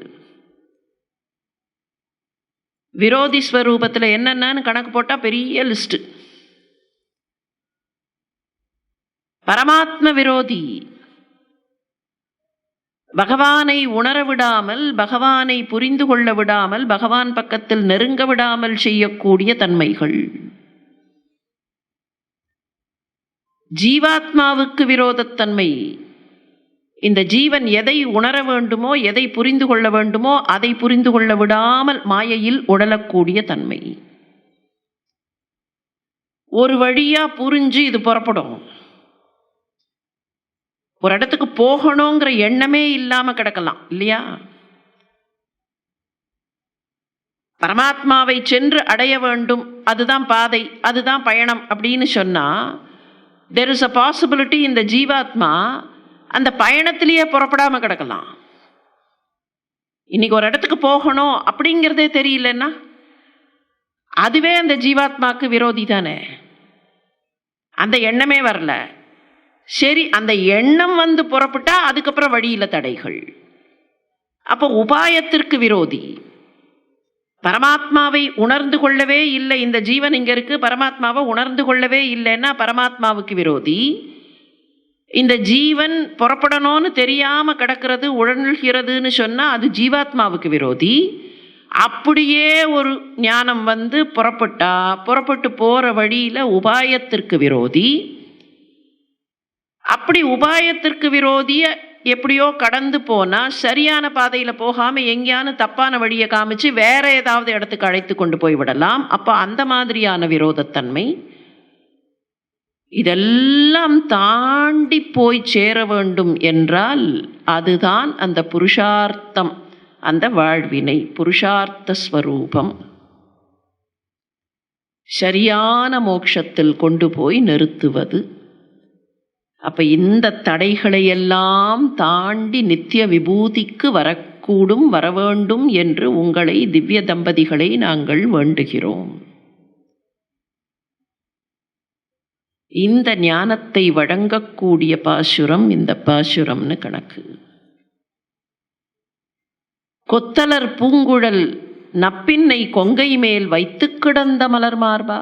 விரோதி ஸ்வரூபத்தில் என்னென்னு கணக்கு போட்டால் பெரிய லிஸ்ட். பரமாத்ம விரோதி, பகவானை உணர விடாமல், பகவானை புரிந்து கொள்ள விடாமல், பகவான் பக்கத்தில் நெருங்க விடாமல் செய்யக்கூடிய தன்மைகள். ஜீவாத்மாவுக்கு விரோதத்தன்மை. இந்த ஜீவன் எதை உணர வேண்டுமோ, எதை புரிந்து கொள்ள வேண்டுமோ அதை புரிந்து கொள்ள விடாமல் மாயையில் உடலக்கூடிய தன்மை. ஒரு வழியா புரிஞ்சு இது புறப்படும். ஒரு இடத்துக்கு போகணுங்கிற எண்ணமே இல்லாம கிடக்கலாம் இல்லையா? பரமாத்மாவை சென்று அடைய வேண்டும், அதுதான் பாதை, அதுதான் பயணம் அப்படின்னு சொன்னா there is a possibility இந்த ஜீவாத்மா அந்த பயணத்திலேயே புறப்படாம கிடக்கலாம். இன்னைக்கு ஒரு இடத்துக்கு போகணும் அப்படிங்கிறதே தெரியலன்னா அதுவே அந்த ஜீவாத்மாக்கு விரோதி தானே. அந்த எண்ணமே வரல. சரி, அந்த எண்ணம் வந்து புறப்பட்டா அதுக்கப்புறம் வழியில தடைகள். அப்போ உபாயத்திற்கு விரோதி. பரமாத்மாவை உணர்ந்து கொள்ளவே இல்லை, இந்த ஜீவன் இங்க இருக்கு, பரமாத்மாவை உணர்ந்து கொள்ளவே இல்லைன்னா பரமாத்மாவுக்கு விரோதி. இந்த ஜீவன் புறப்படணும்னு தெரியாம கிடக்கிறது, உழல்கிறதுன்னு சொன்னா அது ஜீவாத்மாவுக்கு விரோதி. அப்படியே ஒரு ஞானம் புறப்பட்டு போற வழியில உபாயத்திற்கு விரோதி. அப்படி உபாயத்திற்கு விரோதிய எப்படியோ கடந்து போனா சரியான பாதையில போகாம எங்கேயான தப்பான வழியை காமிச்சு வேற ஏதாவது இடத்துக்கு அழைத்து கொண்டு போய் விடலாம். அப்ப அந்த மாதிரியான விரோதத்தன்மை இதெல்லாம் தாண்டி போய் சேர வேண்டும் என்றால் அதுதான் அந்த புருஷார்த்தம், அந்த வாழ்வினை, புருஷார்த்த ஸ்வரூபம் சரியான மோட்சத்தில் கொண்டு போய் நிறுத்துவது. அப்ப இந்த தடைகளையெல்லாம் தாண்டி நித்திய விபூதிக்கு வரவேண்டும் என்று உங்களை திவ்ய தம்பதிகளை நாங்கள் வேண்டுகிறோம். இந்த ஞானத்தை வழங்கக்கூடிய பாசுரம் இந்த பாசுரம்னு கணக்கு. கொத்தலர் பூங்குழல் நப்பின்னை கொங்கை மேல் வைத்து கிடந்த மலர் மார்பா.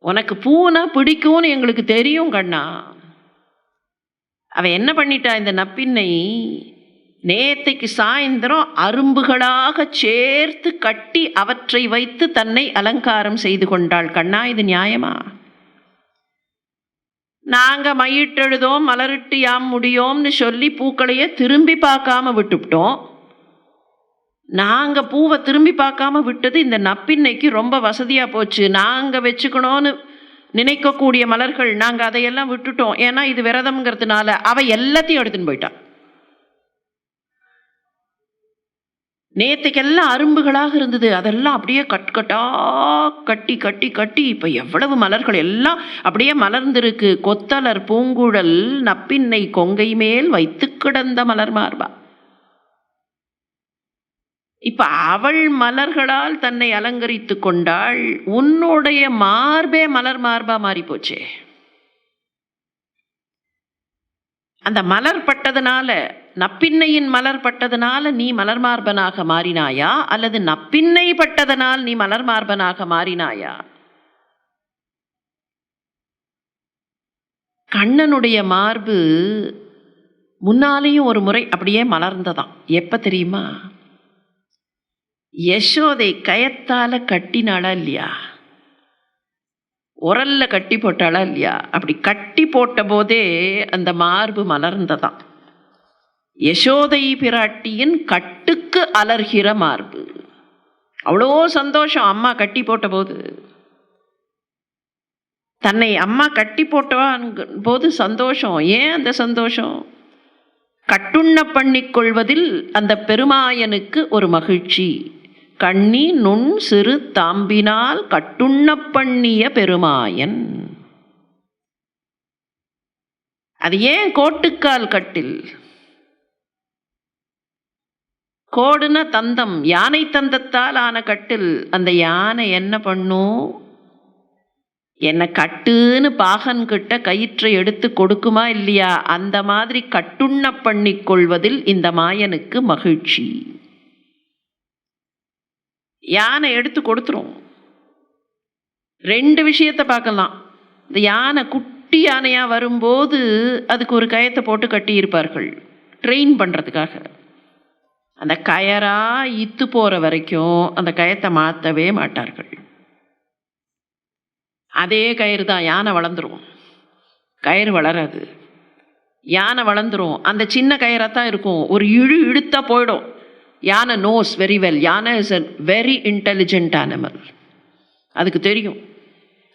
உனக்கு பூனா பிடிக்கும்னு எங்களுக்கு தெரியும் கண்ணா. அவ என்ன பண்ணிட்டா, இந்த நப்பின்னை நேத்தைக்கு சாயந்தரம் அரும்புகளாக சேர்த்து கட்டி அவற்றை வைத்து தன்னை அலங்காரம் செய்து கொண்டாள். கண்ணா, இது நியாயமா? நாங்க மையிட்டெழுதோம் மலரிட்டு யாம் முடியோம்னு சொல்லி பூக்களையே திரும்பி பார்க்காம விட்டுவிட்டோம். நாங்க பூவை திரும்பி பார்க்காம விட்டது இந்த நப்பின்னைக்கு ரொம்ப வசதியா போச்சு. நாங்க வச்சுக்கணும்னு நினைக்கக்கூடிய மலர்கள் நாங்க அதையெல்லாம் விட்டுட்டோம். ஏன்னா இது விரதம்ங்கிறதுனால அவ எல்லாத்தையும் எடுத்துன்னு போயிட்டான். நேற்றுக்கெல்லாம் அரும்புகளாக இருந்தது, அதெல்லாம் அப்படியே கட்டா கட்டி கட்டி கட்டி இப்போ எவ்வளவு மலர்கள் எல்லாம் அப்படியே மலர்ந்திருக்கு. கொத்தலர் பூங்குழல் நப்பின்னை கொங்கை மேல் வைத்து கிடந்த மலர் மார்பா. இப்ப அவள் மலர்களால் தன்னை அலங்கரித்து கொண்டாள். உன்னுடைய மார்பே மலர் மார்பா மாறி போச்சே. அந்த மலர் பட்டதுனால, நப்பின்னையின் மலர் பட்டதுனால நீ மலர் மார்பனாக மாறினாயா, அல்லது நப்பின்னை பட்டதனால் நீ மலர் மார்பனாக மாறினாயா? கண்ணனுடைய மார்பு முன்னாலேயும் ஒரு முறை அப்படியே மலர்ந்ததாம். எப்ப தெரியுமா? யசோதை கயத்தால கட்டினாளா இல்லையா, உரல்ல கட்டி போட்டாளா இல்லையா, அப்படி கட்டி போட்ட போதே அந்த மார்பு மலர்ந்ததாம். யசோதை பிராட்டியின் கட்டுக்கு அலர்கிற மார்பு. அவ்வளோ சந்தோஷம் அம்மா கட்டி போட்ட போது. தன்னை அம்மா கட்டி போட்டவான் போது சந்தோஷம். ஏன் அந்த சந்தோஷம்? கட்டுண்ண பண்ணிக்கொள்வதில் அந்த பெருமாயனுக்கு ஒரு மகிழ்ச்சி. கண்ணி நுண் சிறு தாம்பினால் கட்டுண்ண பண்ணிய பெருமாயன். அது ஏன் கோட்டுக்கால் கட்டில்? கோடுன தந்தம், யானை தந்தத்தால் ஆன கட்டில். அந்த யானை என்ன பண்ணும்? என்னை கட்டுன்னு பாகன் கிட்ட கயிற்றை எடுத்து கொடுக்குமா இல்லையா? அந்த மாதிரி கட்டுண்ண பண்ணிக்கொள்வதில் இந்த மாயனுக்கு மகிழ்ச்சி. யானை எடுத்து கொடுத்துரும். ரெண்டு விஷயத்தை பார்க்கலாம். இந்த யானை குட்டி யானையா வரும்போது அதுக்கு ஒரு கயத்தை போட்டு கட்டியிருப்பார்கள் ட்ரெயின் பண்ணுறதுக்காக. அந்த கயரா இத்து போகிற வரைக்கும் அந்த கயத்தை மாற்றவே மாட்டார்கள். அதே கயிறு தான். யானை வளர்ந்துரும், கயிறு வளராது. யானை வளர்ந்துரும், அந்த சின்ன கயிறாக தான் இருக்கும். ஒரு இழுத்தா போயிடும். யானை நோஸ் வெரி வெல். யானை is a very intelligent animal. அதுக்கு தெரியும்.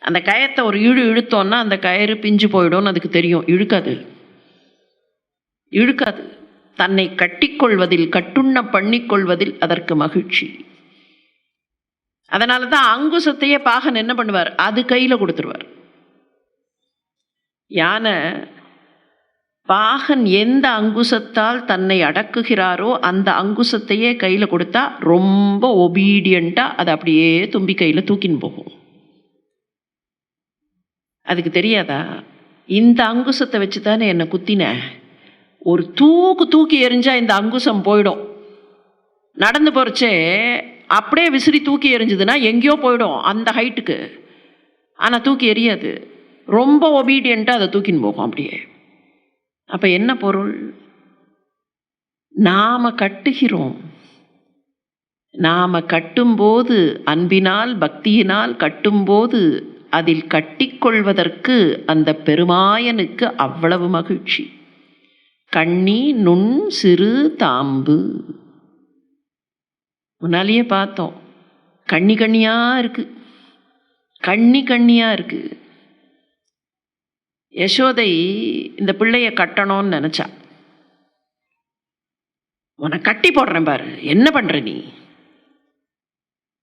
அந்த கயத்தை ஒரு இழுத்தோன்னா அந்த கயிறு பிஞ்சு போயிடும்னு அதுக்கு தெரியும். இழுக்காது. தன்னை கட்டிக்கொள்வதில், கட்டுண்ண பண்ணிக்கொள்வதில் அதற்கு மகிழ்ச்சி. அதனால தான் அங்குசத்தையே பாகன் என்ன பண்ணுவார்? அது கையில் கொடுத்துருவார். யானை பாகன் எந்த அங்குசத்தால் தன்னை அடக்குகிறாரோ அந்த அங்குசத்தையே கையில் கொடுத்தா ரொம்ப ஒபீடியண்ட்டாக அதை அப்படியே தும்பி கையில் தூக்கின்னு போகும். அதுக்கு தெரியாதா? இந்த அங்குசத்தை வச்சு தானே என்னை குத்தின. ஒரு தூக்கி எறிஞ்சா இந்த அங்குசம் போயிடும். நடந்து போறச்சே அப்படியே விசிறி தூக்கி எறிஞ்சதுன்னா எங்கேயோ போயிடும் அந்த ஹைட்டுக்கு. ஆனால் தூக்கி எறியாது. ரொம்ப ஒபீடியண்ட்டாக அதை தூக்கின்னு போகும் அப்படியே. அப்போ என்ன பொருள்? நாம் கட்டுகிறோம். நாம் கட்டும்போது, அன்பினால் பக்தியினால் கட்டும்போது, அதில் கட்டிக்கொள்வதற்கு அந்த பெருமாயனுக்கு அவ்வளவு மகிழ்ச்சி. கண்ணி நுண் சிறு தாம்பு. முன்னாலேயே பார்த்தோம், கண்ணி கண்ணியாக இருக்கு, கண்ணி கண்ணியாக இருக்கு. யசோதை இந்த பிள்ளைய கட்டணும்னு நினச்சா. உன்னை கட்டி போடுறேன் பாரு, என்ன பண்ணுற நீ?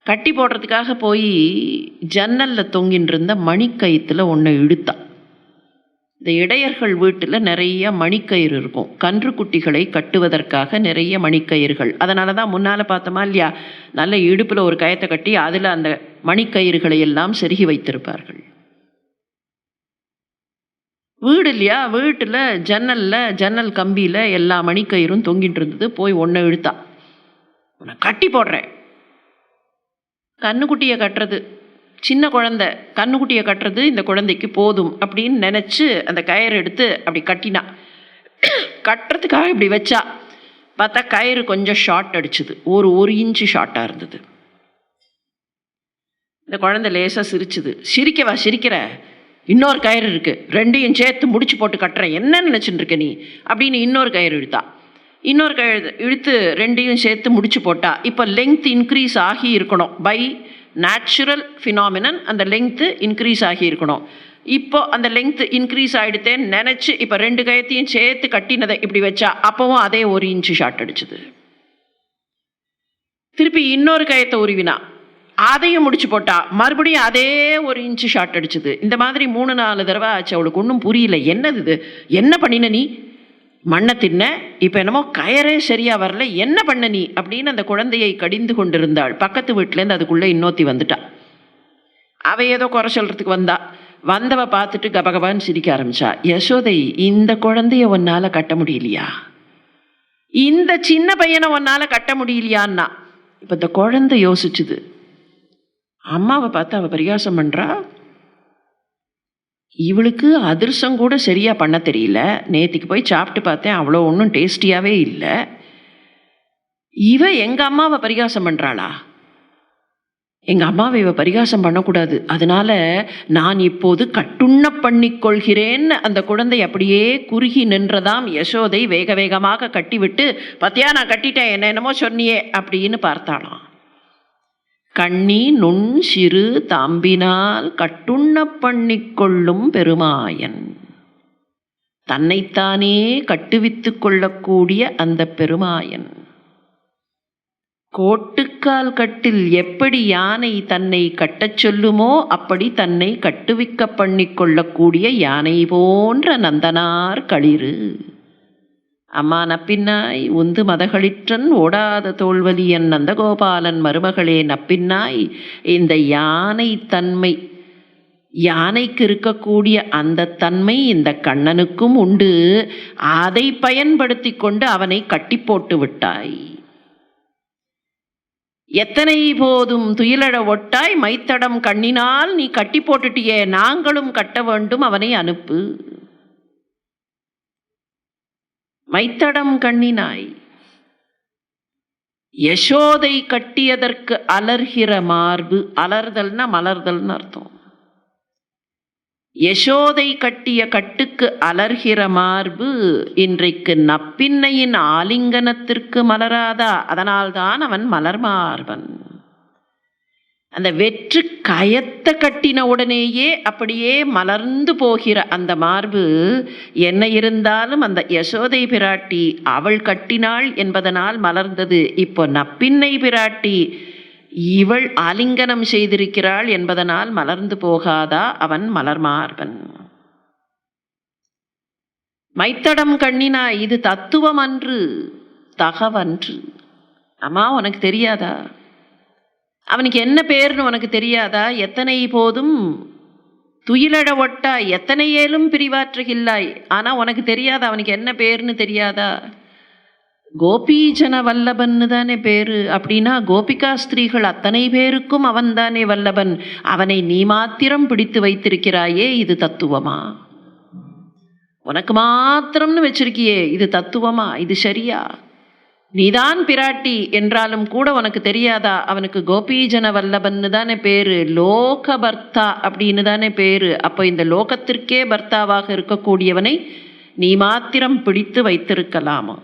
கட்டி போடுறதுக்காக போய் ஜன்னலில் தொங்கின்னு இருந்த மணிக்கயிற்றுல ஒன்றை இழுத்தா. இந்த இடையர்கள் வீட்டில் நிறைய மணிக்கயிறு இருக்கும், கன்றுக்குட்டிகளை கட்டுவதற்காக நிறைய மணிக்கயிறுகள். அதனால தான் முன்னால் பார்த்தோமா இல்லையா, நல்ல இடுப்பில் ஒரு கயத்தை கட்டி அதில் அந்த மணிக்கயிறுகளை எல்லாம் செருகி வைத்திருப்பார்கள். வீடு இல்லையா, வீட்டில் ஜன்னல் கம்பியில் எல்லா மணிக்கயிறும் தொங்கிட்டு இருந்தது. போய் ஒன்றை இழுத்தா. உன்னை கட்டி போடுறேன். கண்ணுக்குட்டியை கட்டுறது, சின்ன குழந்தை கண்ணுக்குட்டியை கட்டுறது இந்த குழந்தைக்கு போதும் அப்படின்னு நினச்சி அந்த கயிறு எடுத்து அப்படி கட்டினா. கட்டுறதுக்காக இப்படி வச்சா, பார்த்தா கயிறு கொஞ்சம் ஷார்ட் அடிச்சுது, ஒரு இன்ச்சு ஷார்ட்டாக இருந்தது. இந்த குழந்தை லேசாக சிரிச்சுது. சிரிக்கவா சிரிக்கிற, இன்னொரு கயிறு இருக்குது, ரெண்டையும் சேர்த்து முடிச்சு போட்டு கட்டுறேன், என்ன நினச்சிட்டு இருக்க நீ அப்படின்னு இன்னொரு கயிறு இழுத்தா. இன்னொரு கயிறு இழுத்து ரெண்டையும் சேர்த்து முடிச்சு போட்டா. இப்போ லெங்த் இன்க்ரீஸ் ஆகி இருக்கணும், பை நேச்சுரல் ஃபினாமினன் அந்த லெங்க்த்து இன்க்ரீஸ் ஆகி இருக்கணும். இப்போ அந்த லெங்க்த் இன்க்ரீஸ் ஆகிடுத்தேன்னு நினச்சி இப்போ ரெண்டு கயத்தையும் சேர்த்து கட்டினதை இப்படி வச்சா, அப்போவும் அதே ஒரு இன்ச்சு ஷார்ட் அடிச்சுது. திருப்பி இன்னொரு கயத்தை உருவினா, அதையும் முடிச்சு போட்டா, மறுபடியும் அதே ஒரு இன்ச்சு ஷார்ட் அடிச்சுது. இந்த மாதிரி 3-4 தடவை ஆச்சு. அவளுக்கு ஒன்றும் புரியல, என்னது இது, என்ன பண்ணின நீ? மண்ணை தின்ன, இப்போ என்னமோ கயரே சரியா வரல, என்ன பண்ண நீ அப்படின்னு அந்த குழந்தையை கடிந்து கொண்டிருந்தாள். பக்கத்து வீட்டிலேருந்து அதுக்குள்ளே இன்னொத்தி வந்துட்டா. அவ ஏதோ குறை சொல்றதுக்கு வந்தவ பார்த்துட்டு கபகபான்னு சிரிக்க ஆரம்பிச்சா. யசோதை, இந்த குழந்தைய உன்னால கட்ட முடியலையா? இந்த சின்ன பையனை உன்னால கட்ட முடியலையான்னா. இப்போ இந்த குழந்தை யோசிச்சுது, அம்மாவை பார்த்து அவள் பரிகாசம் பண்ணுறா, இவளுக்கு அதிர்சம் கூட சரியாக பண்ண தெரியல, நேற்றுக்கு போய் சாப்பிட்டு பார்த்தேன் அவ்வளோ ஒன்றும் டேஸ்டியாகவே இல்லை, இவ எங்கள் அம்மாவை பரிகாசம் பண்ணுறாளா? எங்கள் அம்மாவை இவ பரிகாசம் பண்ணக்கூடாது, அதனால நான் இப்போது கட்டுண்ண பண்ணிக்கொள்கிறேன்னு அந்த குழந்தை அப்படியே குறுகி நின்றதாம். யசோதை வேக வேகமாக கட்டிவிட்டு, பார்த்தியா நான் கட்டிட்டேன், என்னென்னமோ சொன்னியே அப்படின்னு பார்த்தாளாம். கண்ணி நுண் சிறு தாம்பினால் கட்டுண்ண பண்ணிக்கொள்ளும் பெருமாயன். தன்னைத்தானே கட்டுவித்து கொள்ளக்கூடிய அந்த பெருமாயன். கோட்டுக்கால் கட்டில் எப்படி யானை தன்னை கட்டச் சொல்லுமோ அப்படி தன்னை கட்டுவிக்க பண்ணிக்கொள்ளக்கூடிய யானை போன்ற நந்தனார் களிறு. அம்மா நப்பின்னாய் உந்து மதகளிற்றன் ஓடாத தோல்வலியன் நந்தகோபாலன் மருமகளே நப்பின்னாய். இந்த யானை தன்மை, யானைக்கு இருக்கக்கூடிய அந்த தன்மை இந்த கண்ணனுக்கும் உண்டு. அதை பயன்படுத்தி கொண்டு அவனை கட்டி போட்டு விட்டாய். எத்தனை போதும் துயிலழ ஒட்டாய், மைத்தடம் கண்ணினால் நீ கட்டி போட்டுட்டியே, நாங்களும் கட்ட வேண்டும், அவனை அனுப்பு. மைத்தடம் கண்ணினாய். யசோதை கட்டியதற்கு அலர்கிற மார்பு, அலர்தல்னா மலர்தல்னு அர்த்தம். யசோதை கட்டிய கட்டுக்கு அலர்கிற மார்பு இன்றைக்கு நப்பின்னையின் ஆலிங்கனத்திற்கு மலராதா? அதனால்தான் அவன் மலர் மார்பன். அந்த வெற்று கயத்தை கட்டின உடனேயே அப்படியே மலர்ந்து போகிற அந்த மார்பு என்ன இருந்தாலும் அந்த யசோதை பிராட்டி அவள் கட்டினாள் என்பதனால் மலர்ந்தது. இப்போ நப்பின்னை பிராட்டி இவள் ஆலிங்கனம் செய்திருக்கிறாள் என்பதனால் மலர்ந்து போகாதா? அவன் மலர் மார்பன். மைத்தடம் கண்ணினா, இது தத்துவம் அன்று, தகவன்று. அம்மா உனக்கு தெரியாதா? அவனுக்கு என்ன பேர்னு உனக்கு தெரியாதா? எத்தனை போதும் துயிலழ ஒட்டா எத்தனை ஏலும் பிரிவாற்றுகில்லாய். ஆனால் உனக்கு தெரியாதா அவனுக்கு என்ன பேர்னு தெரியாதா? கோபீஜன வல்லபன்னு தானே பேரு. அப்படின்னா கோபிகா ஸ்திரீகள் அத்தனை பேருக்கும் அவன்தானே வல்லபன். அவனை நீ மாத்திரம் பிடித்து வைத்திருக்கிறாயே, இது தத்துவமா? உனக்கு மாத்திரம்னு வச்சிருக்கியே, இது தத்துவமா? இது சரியா? நீதான் பிராட்டி என்றாலும் கூட உனக்கு தெரியாதா அவனுக்கு கோபீஜன வல்லபன்னு தானே பேரு, லோக பர்த்தா அப்படின்னு தானே பேரு. அப்போ இந்த லோகத்திற்கே பர்த்தாவாக இருக்கக்கூடியவனை நீ மாத்திரம் பிடித்து வைத்திருக்கலாமா?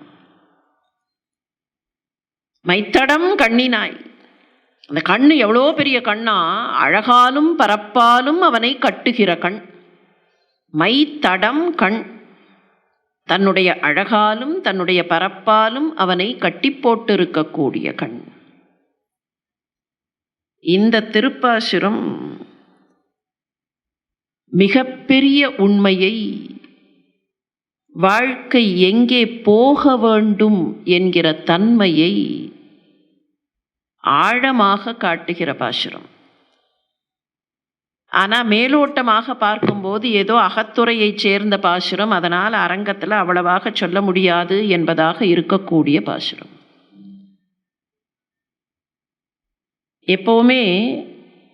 மைத்தடம் கண்ணினாய். அந்த கண்ணு எவ்வளோ பெரிய கண்ணா, அழகாலும் பரப்பாலும் அவனை கட்டுகிற கண். மைத்தடம் கண், தன்னுடைய அழகாலும் தன்னுடைய பரப்பாலும் அவனை கட்டி போட்டிருக்கக்கூடிய கண். இந்த திருப்பாசுரம் மிகப்பெரிய உண்மையை, வாழ்க்கை எங்கே போக வேண்டும் என்கிற தன்மையை ஆழமாக காட்டுகிற பாசுரம். ஆனால் மேலோட்டமாக பார்க்கும்போது ஏதோ அகத்துறையைச் சேர்ந்த பாசுரம், அதனால் அரங்கத்தில் அவ்வளவாக சொல்ல முடியாது என்பதாக இருக்கக்கூடிய பாசுரம். எப்பவுமே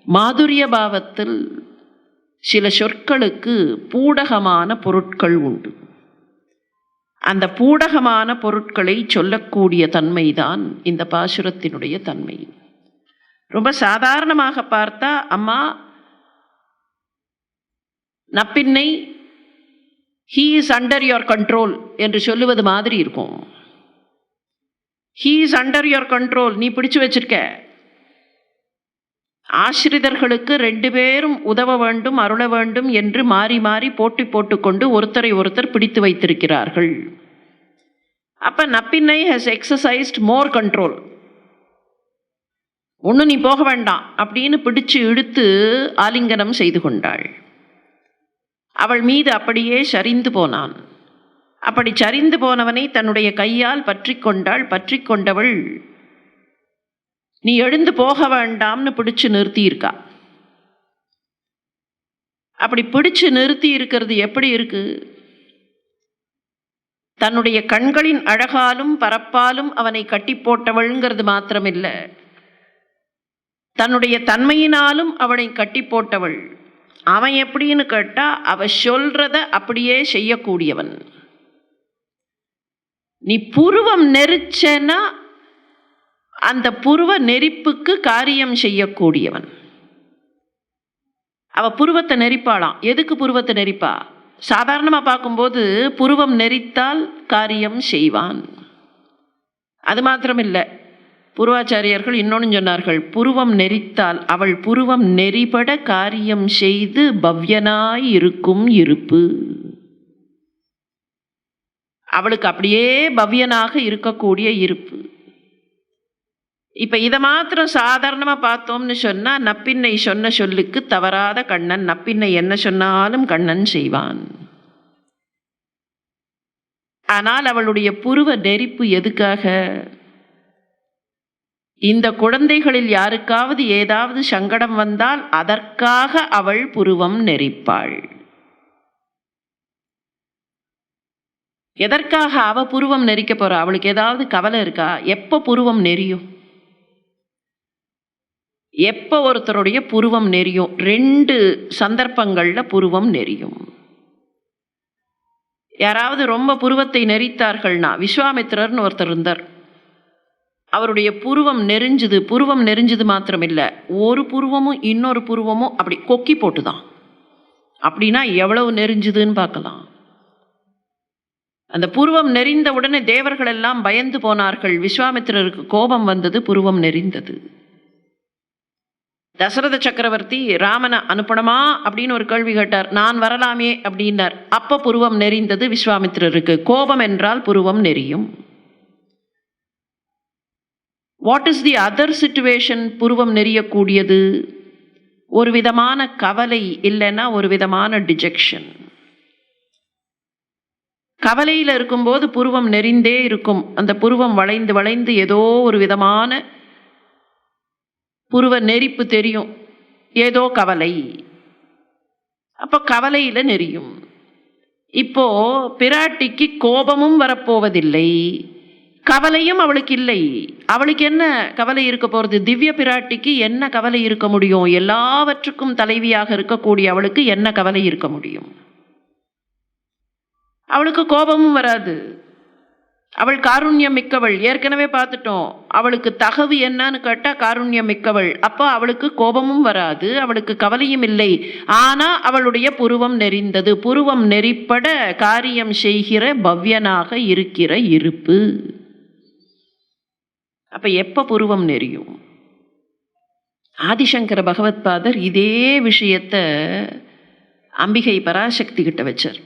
மாதுரிய பாவத்தில் சில சொற்களுக்கு பூடகமான பொருட்கள் உண்டு. அந்த பூடகமான பொருட்களை சொல்லக்கூடிய தன்மைதான் இந்த பாசுரத்தினுடைய தன்மை. ரொம்ப சாதாரணமாக பார்த்தா, அம்மா Nappinnai he is under your control என்று சொல்லுவது மாதிரி இருக்கும். he is under your control, நீ பிடிச்சு வச்சிருக்க. ஆசிரிதர்களுக்கு 2 பேரும் உதவ வேண்டும், அருள வேண்டும் என்று மாறி மாறி போட்டி போட்டுக்கொண்டு ஒருத்தரை ஒருத்தர் பிடித்து வைத்திருக்கிறார்கள். அப்ப Nappinnai has exercised more control. ஒன்று நீ போக வேண்டாம் அப்படின்னு பிடிச்சு இழுத்து ஆலிங்கனம் செய்து கொண்டாள். அவள் மீது அப்படியே சரிந்து போனான். அப்படி சரிந்து போனவனை தன்னுடைய கையால் பற்றி கொண்டாள். பற்றி கொண்டவள் நீ எழுந்து போக வேண்டாம்னு பிடிச்சு நிறுத்தி இருக்கா. அப்படி பிடிச்சு நிறுத்தி இருக்கிறது எப்படி இருக்கு? தன்னுடைய கண்களின் அழகாலும் பரப்பாலும் அவனை கட்டி போட்டவள்ங்கிறது மாத்திரமில்லை, தன்னுடைய தன்மையினாலும் அவனை கட்டி போட்டவள். அவன் எப்படின்னு கேட்டா, அவ சொல்றத அப்படியே செய்யக்கூடியவன். நீ புருவம் நெரிச்சனா அந்த புருவ நெரிப்புக்கு காரியம் செய்யக்கூடியவன். அவ புருவத்தை நெரிப்பாளாம். எதுக்கு புருவத்தை நெரிப்பா? சாதாரணமாக பார்க்கும்போது புருவம் நெரித்தால் காரியம் செய்வான். அது மாத்திரமில்லை, பூர்வாச்சாரியர்கள் இன்னொன்று சொன்னார்கள், புருவம் நெரித்தால் அவள் புருவம் நெறிபட காரியம் செய்து பவ்யனாய் இருக்கும் இருப்பு. அவளுக்கு அப்படியே பவ்யனாக இருக்கக்கூடிய இருப்பு. இப்போ இதை மாத்திரம் சாதாரணமாக பார்த்தோம்னு சொன்னால், நப்பின்னை சொன்ன சொல்லுக்கு தவறாத கண்ணன். நப்பின்னை என்ன சொன்னாலும் கண்ணன் செய்வான். ஆனால் அவளுடைய புருவ நெரிப்பு எதுக்காக? இந்த குழந்தைகளில் யாருக்காவது ஏதாவது சங்கடம் வந்தால் அதற்காக அவள் புருவம் நெரிப்பாள். எதற்காக அவ புருவம் நெரிக்க போறா? அவளுக்கு ஏதாவது கவலை இருக்கா? எப்போ புருவம் நெரியும்? எப்போ ஒருத்தருடைய புருவம் நெரியும்? 2 சந்தர்ப்பங்களில் புருவம் நெரியும். யாராவது ரொம்ப புருவத்தை நெரித்தார்கள்னா, விஸ்வாமித்திரர்னு ஒருத்தர் இருந்தார். அவருடைய புருவம் நெரிஞ்சுது. புருவம் நெரிஞ்சது மாத்திரம் இல்லை, ஒரு புருவமும் இன்னொரு புருவமும் அப்படி கொக்கி போட்டுதான். அப்படின்னா எவ்வளவு நெரிஞ்சுதுன்னு பார்க்கலாம். அந்த புருவம் நெறிந்த உடனே தேவர்கள் எல்லாம் பயந்து போனார்கள். விஸ்வாமித்திரருக்கு கோபம் வந்தது, புருவம் நெறிந்தது. தசரத சக்கரவர்த்தி ராமனை அனுப்பணுமா அப்படின்னு ஒரு கேள்வி கேட்டார். நான் வரலாமே அப்படின்னார். அப்ப புருவம் நெறிந்தது விஸ்வாமித்திரருக்கு. கோபம் என்றால் புருவம் நெறியும். What is the other situation? புருவம் நெறியக்கூடியது ஒரு விதமான கவலை, இல்லைன்னா ஒரு விதமான டிஜெக்ஷன். கவலையில் இருக்கும்போது புருவம் நெறிந்தே இருக்கும். அந்த புருவம் வளைந்து வளைந்து ஏதோ ஒரு விதமான புருவ நெரிப்பு தெரியும். ஏதோ கவலை. அப்போ கவலையில் நெறியும். இப்போ பிராட்டிக்கு கோபமும் வரப்போவதில்லை, கவலையும் அவளுக்கு இல்லை. அவளுக்கு என்ன கவலை இருக்க போகிறது? திவ்ய பிராட்டிக்கு என்ன கவலை இருக்க முடியும்? எல்லாவற்றுக்கும் தலைவியாக இருக்கக்கூடிய அவளுக்கு என்ன கவலை இருக்க முடியும்? அவளுக்கு கோபமும் வராது. அவள் காருண்யம் மிக்கவள். ஏற்கனவே பார்த்துட்டோம். அவளுக்கு தகவு என்னன்னு கேட்டால் காருண்யம் மிக்கவள். அப்போ அவளுக்கு கோபமும் வராது, அவளுக்கு கவலையும் இல்லை. ஆனால் அவளுடைய புருவம் நெறிந்தது. புருவம் நெறிப்பட காரியம் செய்கிற பவ்யனாக இருக்கிற இருப்பு. அப்போ எப்போ புருவம் நெறியும்? ஆதிசங்கர பகவத்பாதர் இதே விஷயத்தை அம்பிகை பராசக்தி கிட்ட வச்சார்.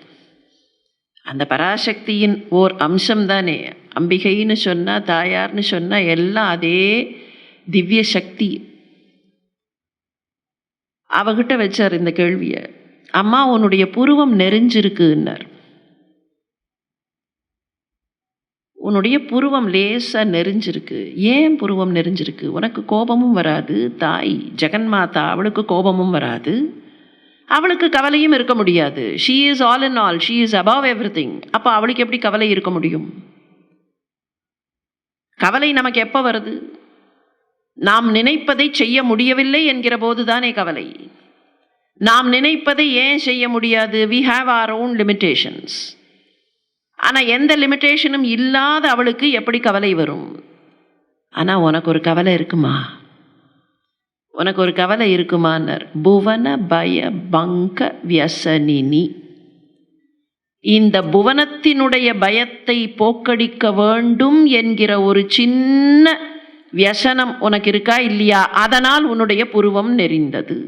அந்த பராசக்தியின் ஓர் அம்சம்தானே அம்பிகைன்னு சொன்னால், தாயார்னு சொன்னால் எல்லாம் அதே திவ்ய சக்தி. அவகிட்ட வச்சார் இந்த கேள்வியை. அம்மா, உன்னுடைய புருவம் நெறிஞ்சிருக்குன்னார். உன்னுடைய புருவம் லேசாக நெறிஞ்சிருக்கு. ஏன் புருவம் நெறிஞ்சிருக்கு? உனக்கு கோபமும் வராது. தாய் ஜெகன்மாதா, அவளுக்கு கோபமும் வராது, அவளுக்கு கவலையும் இருக்க முடியாது. She is all in all, she is above everything. அப்போ அவளுக்கு எப்படி கவலை இருக்க முடியும்? கவலை நமக்கு எப்போ வருது? நாம் நினைப்பதை செய்ய முடியவில்லை என்கிற போது தானே கவலை. நாம் நினைப்பதை ஏன் செய்ய முடியாது? we have our own limitations. ஆனால் எந்த லிமிட்டேஷனும் இல்லாத அவளுக்கு எப்படி கவலை வரும்? ஆனால் உனக்கு ஒரு கவலை இருக்குமா? உனக்கு ஒரு கவலை இருக்குமான்னார். புவன பய பங்க வியசனினி. இந்த புவனத்தினுடைய பயத்தை போக்கடிக்க வேண்டும் என்கிற ஒரு சின்ன வியசனம் உனக்கு இருக்கா இல்லையா? அதனால் உன்னுடைய புருவம் நெறிந்தது.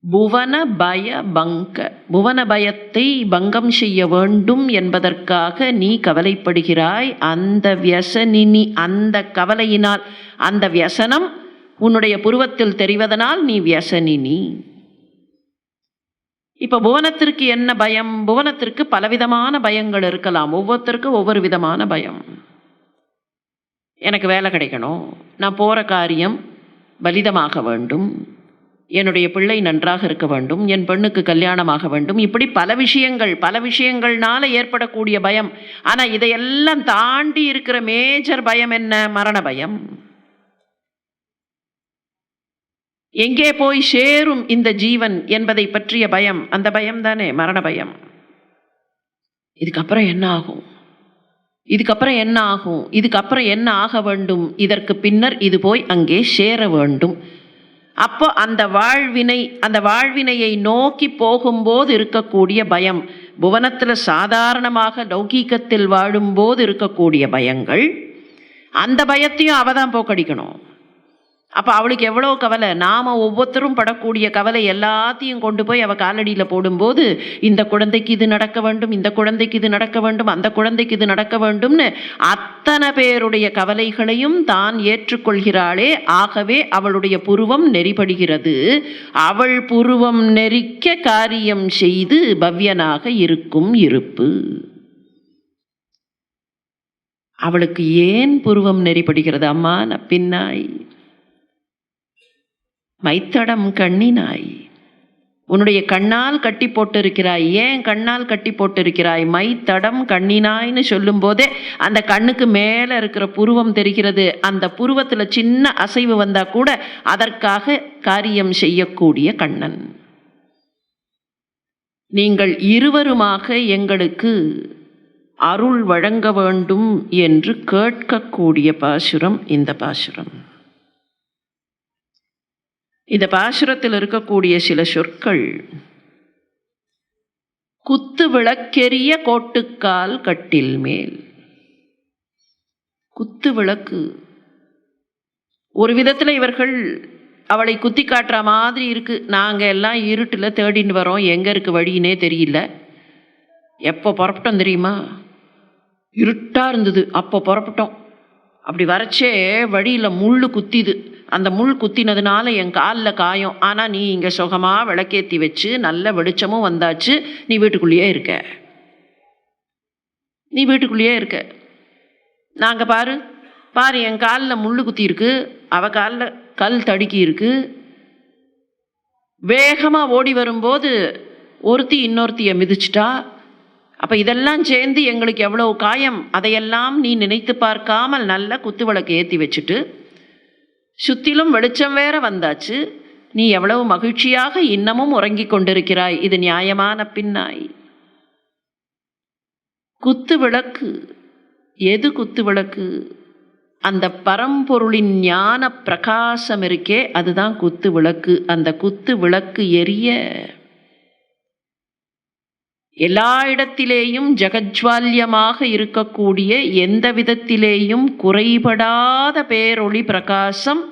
புவன பய பங்க, புவன பயத்தை பங்கம் செய்ய வேண்டும் என்பதற்காக நீ கவலைப்படுகிறாய். அந்த வியசனினி, அந்த கவலையினால், அந்த வியசனம் உன்னுடைய புருவத்தில் தெரிவதனால் நீ வியசனினி. இப்போ புவனத்திற்கு என்ன பயம்? புவனத்திற்கு பலவிதமான பயங்கள் இருக்கலாம். ஒவ்வொருத்தருக்கும் ஒவ்வொரு விதமான பயம். எனக்கு வேலை கிடைக்கணும், நான் போகிற காரியம் பலிதமாக வேண்டும், என்னுடைய பிள்ளை நன்றாக இருக்க வேண்டும், என் பெண்ணுக்கு கல்யாணமாக வேண்டும். இப்படி பல விஷயங்கள்னால ஏற்படக்கூடிய பயம். ஆனால் இதையெல்லாம் தாண்டி இருக்கிற மேஜர் பயம் என்ன? மரண பயம். எங்கே போய் சேரும் இந்த ஜீவன் என்பதை பற்றிய பயம். அந்த பயம் தானே மரண பயம். இதுக்கப்புறம் என்ன ஆகும்? இதுக்கப்புறம் என்ன ஆகும்? இதுக்கப்புறம் என்ன ஆக வேண்டும்? இதற்கு பின்னர் இது போய் அங்கே சேர வேண்டும். அப்போ அந்த வாழ்வினையை நோக்கி போகும்போது இருக்கக்கூடிய பயம். புவனத்தில் சாதாரணமாக லௌகீகத்தில் வாழும்போது இருக்கக்கூடிய பயங்கள், அந்த பயத்தையும் அவ தான் போக்கடிக்கணும். அப்போ அவளுக்கு எவ்வளோ கவலை. நாம் ஒவ்வொருத்தரும் படக்கூடிய கவலை எல்லாத்தையும் கொண்டு போய் அவள் காலடியில் போடும்போது, இந்த குழந்தைக்கு இது நடக்க வேண்டும், இந்த குழந்தைக்கு இது நடக்க வேண்டும், அந்த குழந்தைக்கு இது நடக்க வேண்டும்னு அத்தனை பேருடைய கவலைகளையும் தான் ஏற்றுக்கொள்கிறாளே. ஆகவே அவளுடைய புருவம் நெறிப்படுகிறது. அவள் புருவம் நெறிக்க காரியம் செய்து பவ்யனாக இருக்கும் இருப்பு. அவளுக்கு ஏன் புருவம் நெறிப்படுகிறது? அம்மா நப்பின்னாய், மைத்தடம் கண்ணினாய், உன்னுடைய கண்ணால் கட்டி போட்டிருக்கிறாய். ஏன் கண்ணால் கட்டி போட்டிருக்கிறாய்? மைத்தடம் கண்ணினாய்னு சொல்லும் போதே அந்த கண்ணுக்கு மேலே இருக்கிற புருவம் தெரிகிறது. அந்த புருவத்தில் சின்ன அசைவு வந்தால் கூட அதற்காக காரியம் செய்யக்கூடிய கண்ணன். நீங்கள் இருவருமாக எங்களுக்கு அருள் வழங்க வேண்டும் என்று கேட்கக்கூடிய பாசுரம் இந்த பாசுரம். இந்த பாசுரத்தில் இருக்கக்கூடிய சில சொற்கள்: குத்து விளக்கெரிய கோட்டுக்கால் கட்டில் மேல். குத்து விளக்கு. ஒரு விதத்தில் இவர்கள் அவளை குத்தி காட்டுற மாதிரி இருக்கு. நாங்கள் எல்லாம் இருட்டில் தேடின்னு வரோம், எங்கே இருக்கு வழியினே தெரியல. எப்போ புறப்பட்டோம் தெரியுமா? இருட்டாக இருந்தது, அப்போ புறப்பட்டோம். அப்படி வரைச்சே வழியில் முள் குத்திது. அந்த முள் குத்தினதுனால என் காலில் காயம். ஆனால் நீ இங்கே சுகமாக விளக்கேற்றி வச்சு நல்ல வெளிச்சமும் வந்தாச்சு. நீ வீட்டுக்குள்ளேயே இருக்க. நாங்கள் பாரு என் காலில் முள் குத்தி இருக்கு, அவ காலில் கல் தடுக்கி இருக்கு. வேகமாக ஓடி வரும்போது ஒருத்தி இன்னொருத்தியை மிதிச்சிட்டா. அப்போ இதெல்லாம் சேர்ந்து எங்களுக்கு எவ்வளோ காயம், அதையெல்லாம் நீ நினைத்து பார்க்காமல் நல்ல குத்து விளக்கு ஏற்றி வச்சுட்டு சுற்றிலும் வெளிச்சம் வேற வந்தாச்சு, நீ எவ்வளவு மகிழ்ச்சியாக இன்னமும் உறங்கிக் கொண்டிருக்கிறாய். இது நியாயமான பின்னாய்? குத்து விளக்கு எது? குத்து விளக்கு அந்த பரம்பொருளின் ஞான பிரகாசம் இருக்கே, அதுதான் குத்து விளக்கு. அந்த குத்து விளக்கு எரிய எல்லா இடத்திலேயும் ஜகஜ்வால்யமாக இருக்கக்கூடிய, எந்த விதத்திலேயும் குறைபடாத பேரொளி பிரகாசம்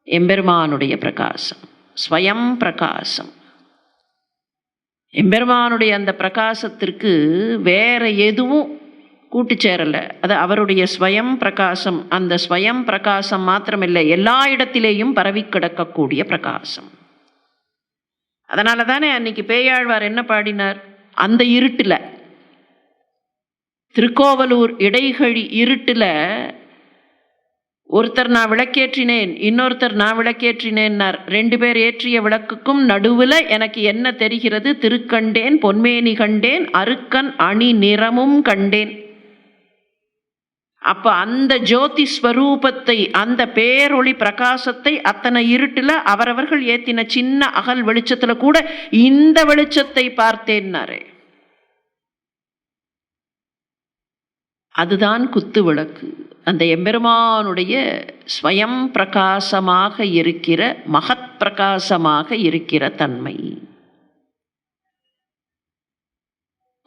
எம்பெருமானுடைய பிரகாசம், ஸ்வயம் பிரகாசம். எம்பெருமானுடைய அந்த பிரகாசத்திற்கு வேற எதுவும் கூட்டு சேரலை. அது அவருடைய ஸ்வயம் பிரகாசம். அந்த ஸ்வயம் பிரகாசம் மாத்திரமில்லை, எல்லா இடத்திலேயும் பரவி கிடக்கக்கூடிய பிரகாசம். அதனால தானே அன்னைக்கு பேயாழ்வார் என்ன பாடினார்? அந்த இருட்டில், திருக்கோவலூர் இடைகழி இருட்டில் ஒருத்தர் நான் விளக்கேற்றினேன், இன்னொருத்தர் நான் விளக்கேற்றினேன்னார். 2 பேர் ஏற்றிய விளக்குக்கும் நடுவில் எனக்கு என்ன தெரிகிறது? திருக்கண்டேன், பொன்மேனி கண்டேன், அருக்கன் அணி நிறமும் கண்டேன். அப்ப அந்த ஜோதி ஸ்வரூபத்தை, அந்த பேரொளி பிரகாசத்தை அத்தனை இருட்டில் அவரவர்கள் ஏத்தின சின்ன அகல் வெளிச்சத்துல கூட இந்த வெளிச்சத்தை பார்த்தேன்னாரே, அதுதான் குத்து விளக்கு. அந்த எம்பெருமானுடைய ஸ்வயம் பிரகாசமாக இருக்கிற, மகத் பிரகாசமாக இருக்கிற தன்மை.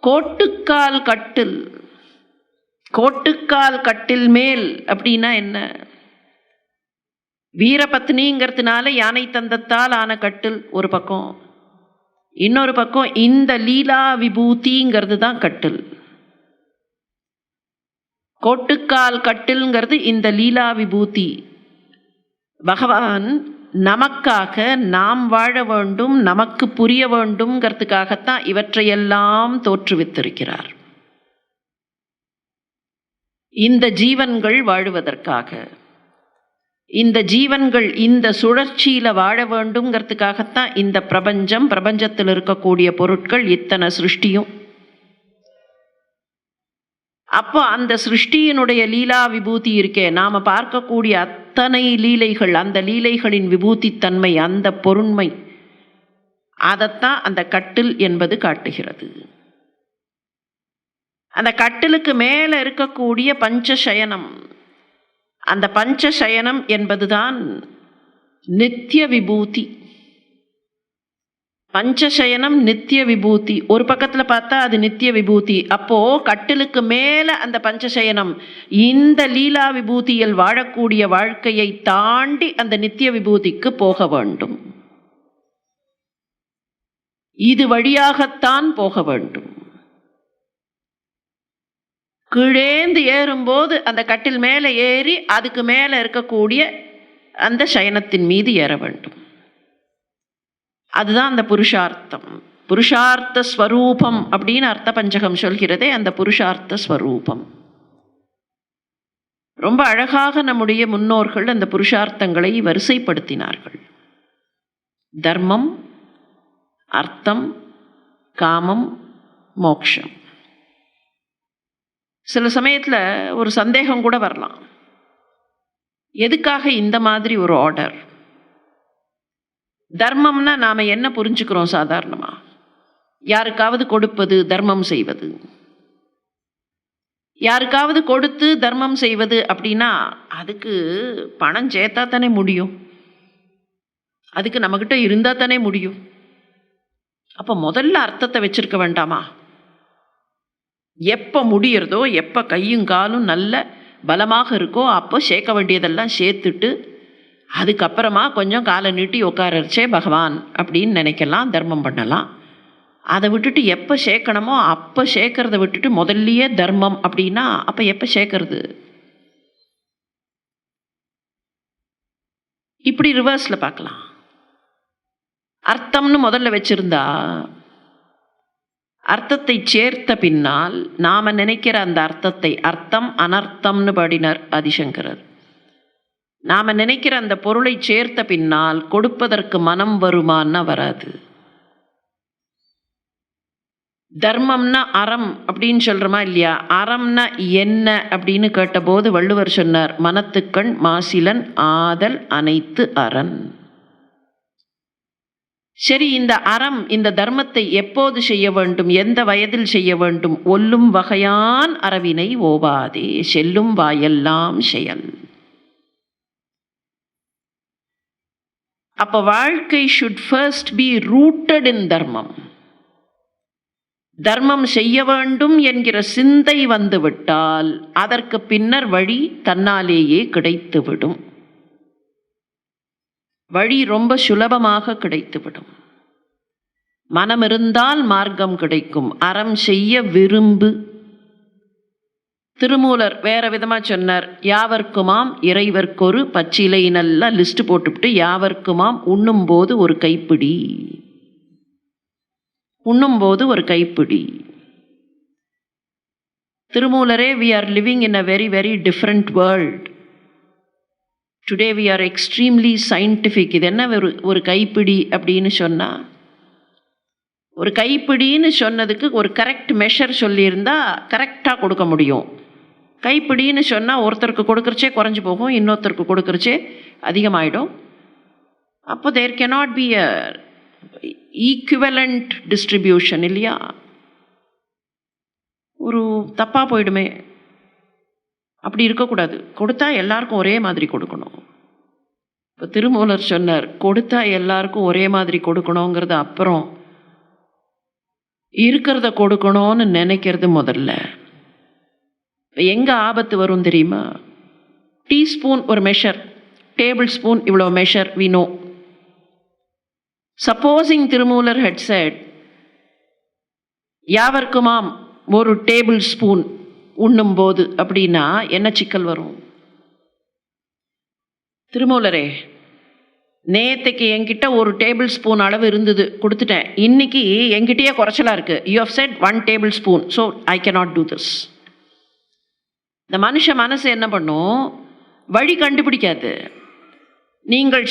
கோட்டுக்கால் கட்டில், கோட்டுக்கால் கட்டில் மேல் அப்படின்னா என்ன? வீரபத்னிங்கிறதுனால யானை தந்தத்தால் ஆன கட்டில் ஒரு பக்கம், இன்னொரு பக்கம் இந்த லீலா விபூதிங்கிறது தான் கட்டில். கோட்டுக்கால் கட்டில்ங்கிறது இந்த லீலா விபூதி. பகவான் நமக்காக, நாம் வாழ வேண்டும், நமக்கு புரிய வேண்டும்ங்கிறதுக்காகத்தான் இவற்றையெல்லாம் தோற்றுவித்திருக்கிறார். இந்த ஜீவன்கள் வாழுவதற்காக, இந்த ஜீவன்கள் இந்த சுழற்சியில வாழ வேண்டும்ங்கிறதுக்காகத்தான் இந்த பிரபஞ்சம், பிரபஞ்சத்தில் இருக்கக்கூடிய பொருட்கள், இத்தனை சிருஷ்டியும். அப்போ அந்த சிருஷ்டியினுடைய லீலா விபூதி இருக்கே, நாம பார்க்கக்கூடிய அத்தனை லீலைகள், அந்த லீலைகளின் விபூதி தன்மை, அந்த பொருண்மை, அதைத்தான் அந்த கட்டில் என்பது காட்டுகிறது. அந்த கட்டிலுக்கு மேலே இருக்கக்கூடிய பஞ்சசயனம், அந்த பஞ்சசயனம் என்பதுதான் நித்திய விபூதி. பஞ்சசயனம் நித்திய விபூதி. ஒரு பக்கத்தில் பார்த்தா அது நித்திய விபூதி. அப்போ கட்டிலுக்கு மேலே அந்த பஞ்சசயனம் இந்த லீலா விபூதியில் வாழக்கூடிய வாழ்க்கையை தாண்டி அந்த நித்திய விபூதிக்கு போக வேண்டும். இது வழியாகத்தான் போக வேண்டும். கீழேந்து ஏறும்போது அந்த கட்டில் மேலே ஏறி அதுக்கு மேலே இருக்கக்கூடிய அந்த சயனத்தின் மீது ஏற வேண்டும். அதுதான் அந்த புருஷார்த்தம். புருஷார்த்த ஸ்வரூபம் அப்படின்னு அர்த்த பஞ்சகம் சொல்கிறதே, அந்த புருஷார்த்த ஸ்வரூபம். ரொம்ப அழகாக நம்முடைய முன்னோர்கள் அந்த புருஷார்த்தங்களை வரிசைப்படுத்தினார்கள். தர்மம், அர்த்தம், காமம், மோக்ஷம். சில சமயத்தில் ஒரு சந்தேகம் கூட வரலாம், எதுக்காக இந்த மாதிரி ஒரு ஆர்டர்? தர்மம்னா நாம் என்ன புரிஞ்சுக்கிறோம் சாதாரணமாக? யாருக்காவது கொடுப்பது, தர்மம் செய்வது. யாருக்காவது கொடுத்து தர்மம் செய்வது அப்படின்னா அதுக்கு பணம் சேர்த்தா தானே முடியும், அதுக்கு நம்மக்கிட்ட இருந்தால் தானே முடியும். அப்போ முதல்ல அர்த்தத்தை வச்சிருக்க வேண்டாமா? எப்போ முடியறதோ, எப்போ கையும் காலும் நல்ல பலமாக இருக்கோ அப்போ சேர்க்க வேண்டியதெல்லாம் சேர்த்துட்டு அதுக்கப்புறமா கொஞ்சம் காலை நீட்டி உட்காரச்சே பகவான் அப்படின்னு நினைக்கலாம், தர்மம் பண்ணலாம். அதை விட்டுட்டு எப்போ சேர்க்கணுமோ அப்போ சேர்க்கறத விட்டுட்டு முதல்லையே தர்மம் அப்படின்னா அப்போ எப்போ சேர்க்கறது? இப்படி ரிவர்ஸில் பார்க்கலாம். அர்த்தம்னு முதல்ல வச்சிருந்தா அர்த்தத்தை சேர்த்த பின்னால் நாம் நினைக்கிற அந்த அர்த்தத்தை, அர்த்தம் அனர்த்தம்னு பாடினார் ஆதிசங்கரர். நாம் நினைக்கிற அந்த பொருளை சேர்த்த பின்னால் கொடுப்பதற்கு மனம் வருமானா வராது. தர்மம்னா அறம் அப்படின்னு சொல்கிறோமா இல்லையா? அறம்னா என்ன அப்படின்னு கேட்டபோது வள்ளுவர் சொன்னார், மனத்துக்கண் மாசிலன் ஆதல் அனைத்து அரண். சரி, இந்த அறம், இந்த தர்மத்தை எப்போது செய்ய வேண்டும், எந்த வயதில் செய்ய வேண்டும்? ஒல்லும் வகையான் அறவினை ஓவாதே, செல்லும் வாயெல்லாம் செயல். அப்போ வாழ்க்கை ஷுட் ஃபர்ஸ்ட் பி ரூட்டட் இன் தர்மம். தர்மம் செய்ய வேண்டும் என்கிற சிந்தை வந்துவிட்டால் அதற்கு பின்னர் வழி தன்னாலேயே கிடைத்துவிடும். வழி ரொம்ப சுலபமாக கிடைத்துவிடும். மனம் இருந்தால் மார்க்கம் கிடைக்கும். அறம் செய்ய விரும்பு. திருமூலர் வேற விதமாக சொன்னார், யாவர்க்குமாம் இறைவர்க்கொரு பச்சிலை, நல்லா லிஸ்ட் போட்டுவிட்டு யாவர்க்குமாம் உண்ணும்போது ஒரு கைப்பிடி, உண்ணும்போது ஒரு கைப்பிடி. திருமூலரே, we are living in a very very different world. Today we are extremely scientific. இது என்ன ஒரு கைப்பிடி அப்படின்னு சொன்னா, ஒரு கைப்பிடின்னு சொன்னதுக்கு ஒரு கரெக்ட் மெஷர் சொல்லியிருந்தா கரெக்டாக கொடுக்க முடியும். கைப்பிடின்னு சொன்னால் ஒருத்தருக்கு கொடுக்குறச்சே குறைஞ்சி போகும், இன்னொருத்தருக்கு கொடுக்குறச்சே அதிகமாகிடும். அப்போ தேர் cannot be a equivalent distribution இல்லையா? ஒரு தப்பாக போயிடுமே. அப்படி இருக்கக்கூடாது. கொடுத்தா எல்லாருக்கும் ஒரே மாதிரி கொடுக்கணும். இப்போ திருமூலர் சொன்னார், கொடுத்தா எல்லாருக்கும் ஒரே மாதிரி கொடுக்கணுங்கிறது அப்புறம், இருக்கிறத கொடுக்கணும்னு நினைக்கிறது முதல்ல. இப்போ எங்கே ஆபத்து வரும் தெரியுமா? டீஸ்பூன் ஒரு மெஷர், டேபிள் ஸ்பூன் இவ்வளோ measure, we know. Supposing Tirumular had said, யாவர்க்குமாம் ஒரு டேபிள் ஸ்பூன் உண்ணும்போது, அப்படின்னா என்ன சிக்கல் வரும்? திருமூலரே, நேற்றுக்கு என்கிட்ட ஒரு டேபிள் ஸ்பூன் அளவு இருந்தது, கொடுத்துட்டேன். இன்னைக்கு என்கிட்டயே குறைச்சலாக இருக்குது. You have said 1 tablespoon, so I cannot do this. இந்த மனுஷ மனசு என்ன பண்ணும்? வழி கண்டுபிடிக்காது. நீங்கள்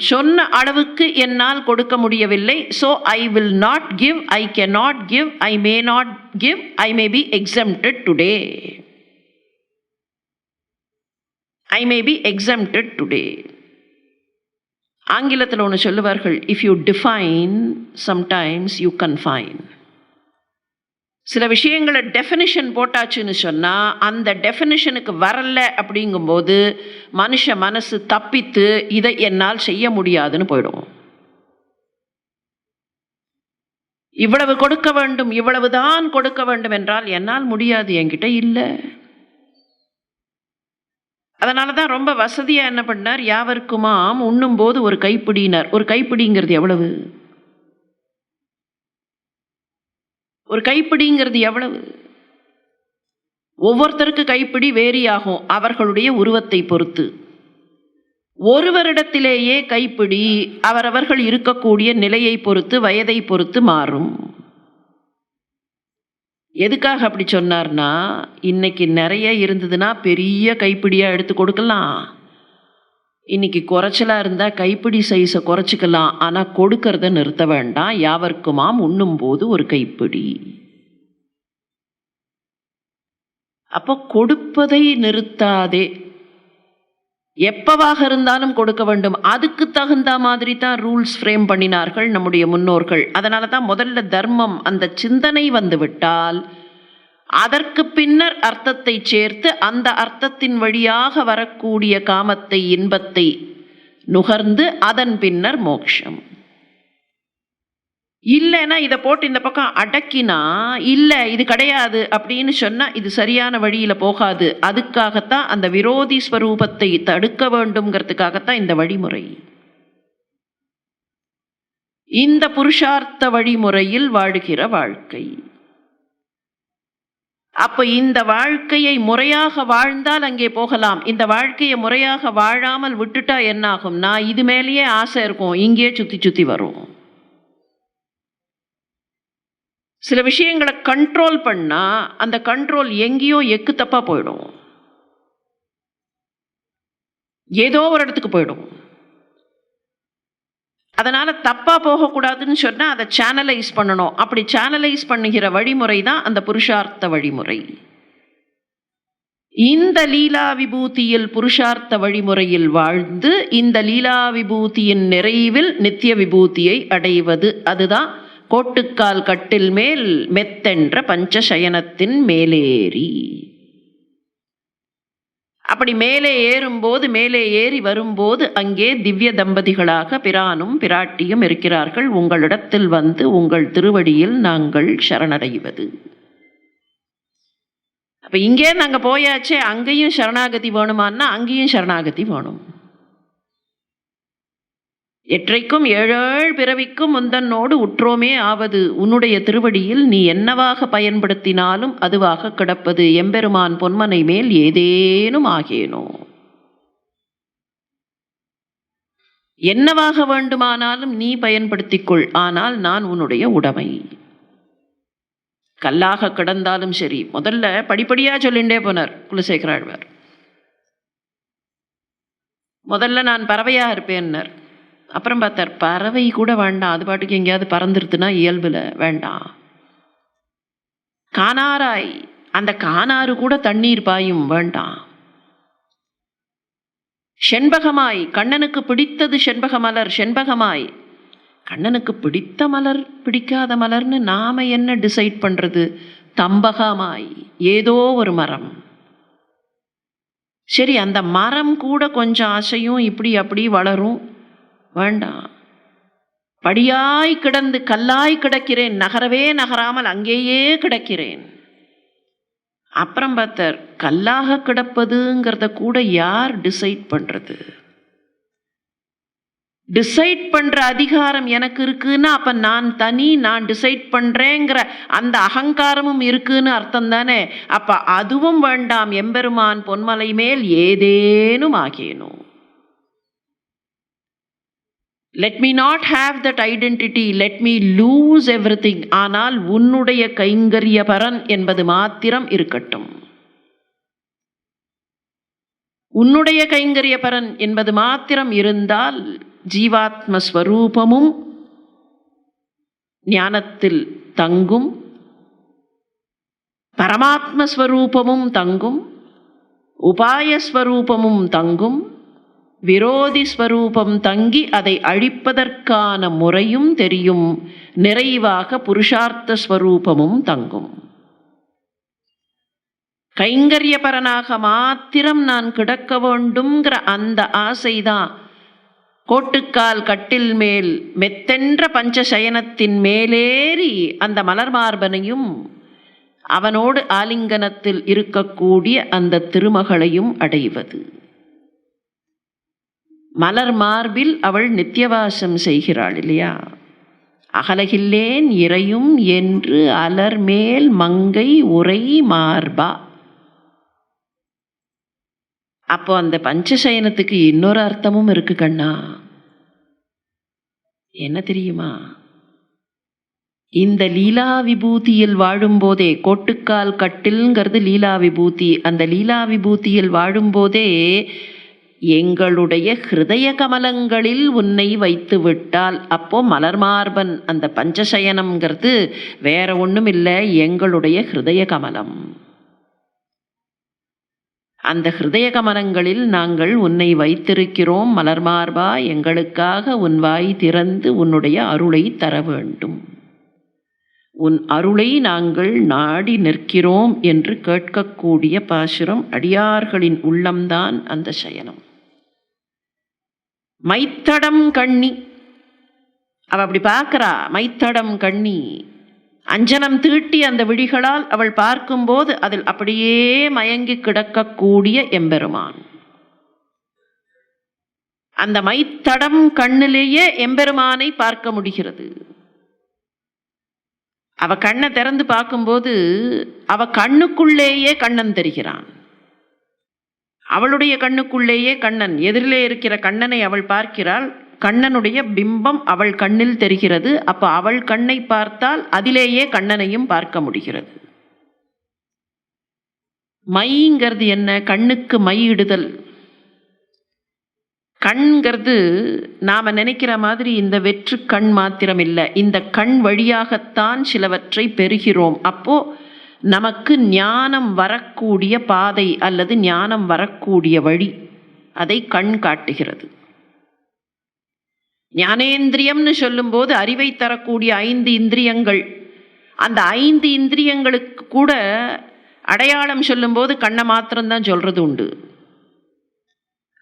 சொன்ன அளவுக்கு என்னால் கொடுக்க முடியவில்லை, so I will not give, I cannot give, I may not give, I may be exempted today. I may be exempted today. ஆங்கிலத்தில் ஒன்று சொல்லுவார்கள், if you define sometimes you confine. சில விஷயங்களை டெஃபினிஷன் போட்டாச்சுன்னு சொன்னால் அந்த டெஃபினிஷனுக்கு வரல அப்படிங்கும்போது மனுஷ மனசு தப்பித்து இதை என்னால் செய்ய முடியாதுன்னு போயிடும். இவ்வளவு கொடுக்க வேண்டும், இவ்வளவுதான் கொடுக்க வேண்டும் என்றால் என்னால் முடியாது, என்கிட்ட இல்லை. அதனால தான் ரொம்ப வசதியாக என்ன பண்ணார், யாவர்க்குமாம் உண்ணும்போது ஒரு கைப்பிடினார். ஒரு கைப்பிடிங்கிறது எவ்வளவு? ஒரு கைப்பிடிங்கிறது எவ்வளவு? ஒவ்வொருத்தருக்கு கைப்பிடி வேரி ஆகும் அவர்களுடைய உருவத்தை பொறுத்து. ஒருவரிடத்திலேயே கைப்பிடி அவரவர்கள் இருக்கக்கூடிய நிலையை பொறுத்து, வயதை பொறுத்து மாறும். எதுக்காக அப்படி சொன்னார்னா, இன்னைக்கு நிறைய இருந்ததுன்னா பெரிய கைப்பிடியாக எடுத்து கொடுக்கலாம். இன்னைக்கு குறைச்சலாக இருந்தால் கைப்பிடி சைஸை குறைச்சிக்கலாம். ஆனால் கொடுக்கறத நிறுத்த வேண்டாம். யாவர்க்குமாம் உண்ணும்போது ஒரு கைப்பிடி. அப்போ கொடுப்பதை நிறுத்தாதே. எப்பவாக இருந்தாலும் கொடுக்க வேண்டும். அதுக்கு தகுந்த மாதிரி தான் ரூல்ஸ் ஃப்ரேம் பண்ணினார்கள் நம்முடைய முன்னோர்கள். அதனால தான் முதல்ல தர்மம், அந்த சிந்தனை வந்துவிட்டால் அதற்கு பின்னர் அர்த்தத்தை சேர்த்து அந்த அர்த்தத்தின் வழியாக வரக்கூடிய காமத்தை, இன்பத்தை நுகர்ந்து அதன் பின்னர் மோட்சம். இல்லைன்னா இதை போட்டு இந்த பக்கம் அடக்கினா, இல்லை இது கிடையாது அப்படின்னு சொன்னால் இது சரியான வழியில் போகாது. அதுக்காகத்தான் அந்த விரோதி ஸ்வரூபத்தை தடுக்க வேண்டும்ங்கிறதுக்காகத்தான் இந்த வழிமுறை. இந்த புருஷார்த்த வழிமுறையில் வாழ்கிற வாழ்க்கை. அப்போ இந்த வாழ்க்கையை முறையாக வாழ்ந்தால் அங்கே போகலாம். இந்த வாழ்க்கையை முறையாக வாழாமல் விட்டுட்டா என்ன ஆகும்னா, இது மேலேயே ஆசை இருக்கும், இங்கேயே சுற்றி சுற்றி வரும். சில விஷயங்களை கண்ட்ரோல் பண்ணா அந்த கண்ட்ரோல் எங்கேயோ எக்கு தப்பா போயிடும், ஏதோ ஒரு இடத்துக்கு போயிடும். அதனால் தப்பாக போகக்கூடாதுன்னு சொன்னால் அதை சேனலைஸ் பண்ணணும். அப்படி சேனலைஸ் பண்ணுகிற வழிமுறை தான் அந்த புருஷார்த்த வழிமுறை. இந்த லீலா விபூதியில் புருஷார்த்த வழிமுறையில் வாழ்ந்து இந்த லீலா விபூதியின் நிறைவில் நித்திய விபூதியை அடைவது, அதுதான் கோட்டுக்கால் கட்டில் மேல் மெத்தென்ற பஞ்சசயனத்தின் மேலேறி. அப்படி மேலே ஏறும்போது, மேலே ஏறி வரும்போது அங்கே திவ்ய தம்பதிகளாக பிரானும் பிராட்டியும் இருக்கிறார்கள். உங்களிடத்தில் வந்து உங்கள் திருவடியில் நாங்கள் சரணடைவது. அப்போ இங்கே நாங்கள் போயாச்சே, அங்கேயும் சரணாகதி வேணுமான்னா அங்கேயும் சரணாகதி வேணும். எற்றைக்கும் ஏழேழ் பிறவிக்கும் முந்தன்னோடு உற்றோமே ஆவது உன்னுடைய திருவடியில் நீ என்னவாக பயன்படுத்தினாலும் அதுவாக கிடப்பது. எம்பெருமான் பொன்மனை மேல் ஏதேனும் ஆகேனோ, என்னவாக வேண்டுமானாலும் நீ பயன்படுத்திக்கொள், ஆனால் நான் உன்னுடைய உடைமை. கல்லாக கிடந்தாலும் சரி. முதல்ல படிப்படியா சொல்லிண்டே போனார் குலசேகராழ்வார். முதல்ல நான் பறவையா இருப்பேன்னார். அப்புறம் பார்த்தார், பறவை கூட வேண்டாம், அது பாட்டுக்கு எங்கேயாவது பறந்துருத்துனா இயல்புல வேண்டாம். கானாராய், அந்த கானாறு கூட தண்ணீர் பாயும் வேண்டாம். செண்பகமாய், கண்ணனுக்கு பிடித்தது செண்பக மலர், செண்பகமாய். கண்ணனுக்கு பிடித்த மலர் பிடிக்காத மலர்னு நாம என்ன டிசைட் பண்றது? தம்பகமாய், ஏதோ ஒரு மரம். சரி, அந்த மரம் கூட கொஞ்சம் அசையும், இப்படி அப்படி வளரும், வேண்டாம். படியாய் கிடந்து கல்லாய் கிடக்கிறேன், நகரவே நகராமல் அங்கேயே கிடக்கிறேன். அப்புறம் பார்த்தார், கல்லாக கிடப்பதுங்கிறத கூட யார் டிசைட் பண்றது? டிசைட் பண்ற அதிகாரம் எனக்கு இருக்குன்னா அப்ப நான் தனி, நான் டிசைட் பண்றேங்கிற அந்த அகங்காரமும் இருக்குன்னு அர்த்தம் தானே. அப்ப அதுவும் வேண்டாம். எம்பெருமான் பொன்மலை மேல் ஏதேனும் ஆகேனோ. Let me not have that identity, let me lose everything. ஆனால் உன்னுடைய கைங்கரிய பரன் என்பது மாத்திரம் இருக்கட்டும். உன்னுடைய கைங்கரிய பரன் என்பது மாத்திரம் இருந்தால் ஜீவாத்மஸ்வரூபமும் ஞானத்தில் தங்கும், பரமாத்மஸ்வரூபமும் தங்கும், உபாயஸ்வரூபமும் தங்கும், விரோதி ஸ்வரூபம் தங்கி அதை அழிப்பதற்கான முறையும் தெரியும். நிறைவாக புருஷார்த்த ஸ்வரூபமும் தங்கும். கைங்கரியபரனாக மாத்திரம் நான் கிடக்க வேண்டும்ங்கிற அந்த ஆசைதான் கோட்டுக்கால் கட்டில் மேல் மெத்தென்ற பஞ்சசயனத்தின் மேலேறி அந்த மலர் மார்பனையும் அவனோடு ஆலிங்கனத்தில் இருக்கக்கூடிய அந்த திருமகளையும் அடைவது. மலர் மார்பில் அவள் நித்தியவாசம் செய்கிறாள் இல்லையா? அகலகில்லேன் இறையும் என்று அலர் மேல் மங்கை உரை மார்பா. அப்போ அந்த பஞ்சசயனத்துக்கு இன்னொரு அர்த்தமும் இருக்கு கண்ணா. என்ன தெரியுமா? இந்த லீலா விபூதியில் வாழும்போதே, கோட்டுக்கால் கட்டில்ங்கிறது லீலா விபூதி, அந்த லீலா விபூதியில் வாழும்போதே எங்களுடைய ஹிருதய கமலங்களில் உன்னை வைத்து விட்டால், அப்போ மலர்மார்பன் அந்த பஞ்சசயனம்ங்கிறது வேற ஒன்றும் இல்லை, எங்களுடைய ஹிருதய கமலம். அந்த ஹிருதய கமலங்களில் நாங்கள் உன்னை வைத்திருக்கிறோம். மலர்மார்பா, எங்களுக்காக உன் வாய் திறந்து உன்னுடைய அருளை தர வேண்டும். உன் அருளை நாங்கள் நாடி நிற்கிறோம் என்று கேட்கக்கூடிய பாசுரம். அடியார்களின் உள்ளம்தான் அந்த சயனம். மைத்தடம் கண்ணி, அவ அப்படி பார்க்கிறா. மைத்தடம் கண்ணி, அஞ்சனம் தீட்டி அந்த விழிகளால் அவள் பார்க்கும்போது அதில் அப்படியே மயங்கி கிடக்கக்கூடிய எம்பெருமான். அந்த மைத்தடம் கண்ணிலேயே எம்பெருமானை பார்க்க முடிகிறது. அவ கண்ணை திறந்து பார்க்கும்போது அவ கண்ணுக்குள்ளேயே கண்ணன் தெரிகிறான். அவளுடைய கண்ணுக்குள்ளேயே கண்ணன், எதிரிலே இருக்கிற கண்ணனை அவள் பார்க்கிறாள். கண்ணனுடைய பிம்பம் அவள் கண்ணில் தெரிகிறது. அப்ப அவள் கண்ணை பார்த்தால் அதிலேயே கண்ணனையும் பார்க்க முடிகிறது. மைங்கிறது என்ன? கண்ணுக்கு மை இடுதல். கண்கிறது நாம் நினைக்கிற மாதிரி இந்த வெற்று கண் மாத்திரம் இல்லை, இந்த கண் வழியாகத்தான் சிலவற்றை பெறுகிறோம். அப்போ நமக்கு ஞானம் வரக்கூடிய பாதை அல்லது ஞானம் வரக்கூடிய வழி அதை கண் காட்டுகிறது. ஞானேந்திரியம்னு சொல்லும்போது அறிவை தரக்கூடிய 5 இந்திரியங்கள். அந்த 5 இந்திரியங்களுக்கு கூட அடையாளம் சொல்லும்போது கண்ணை மாத்திரம்தான் சொல்றது உண்டு.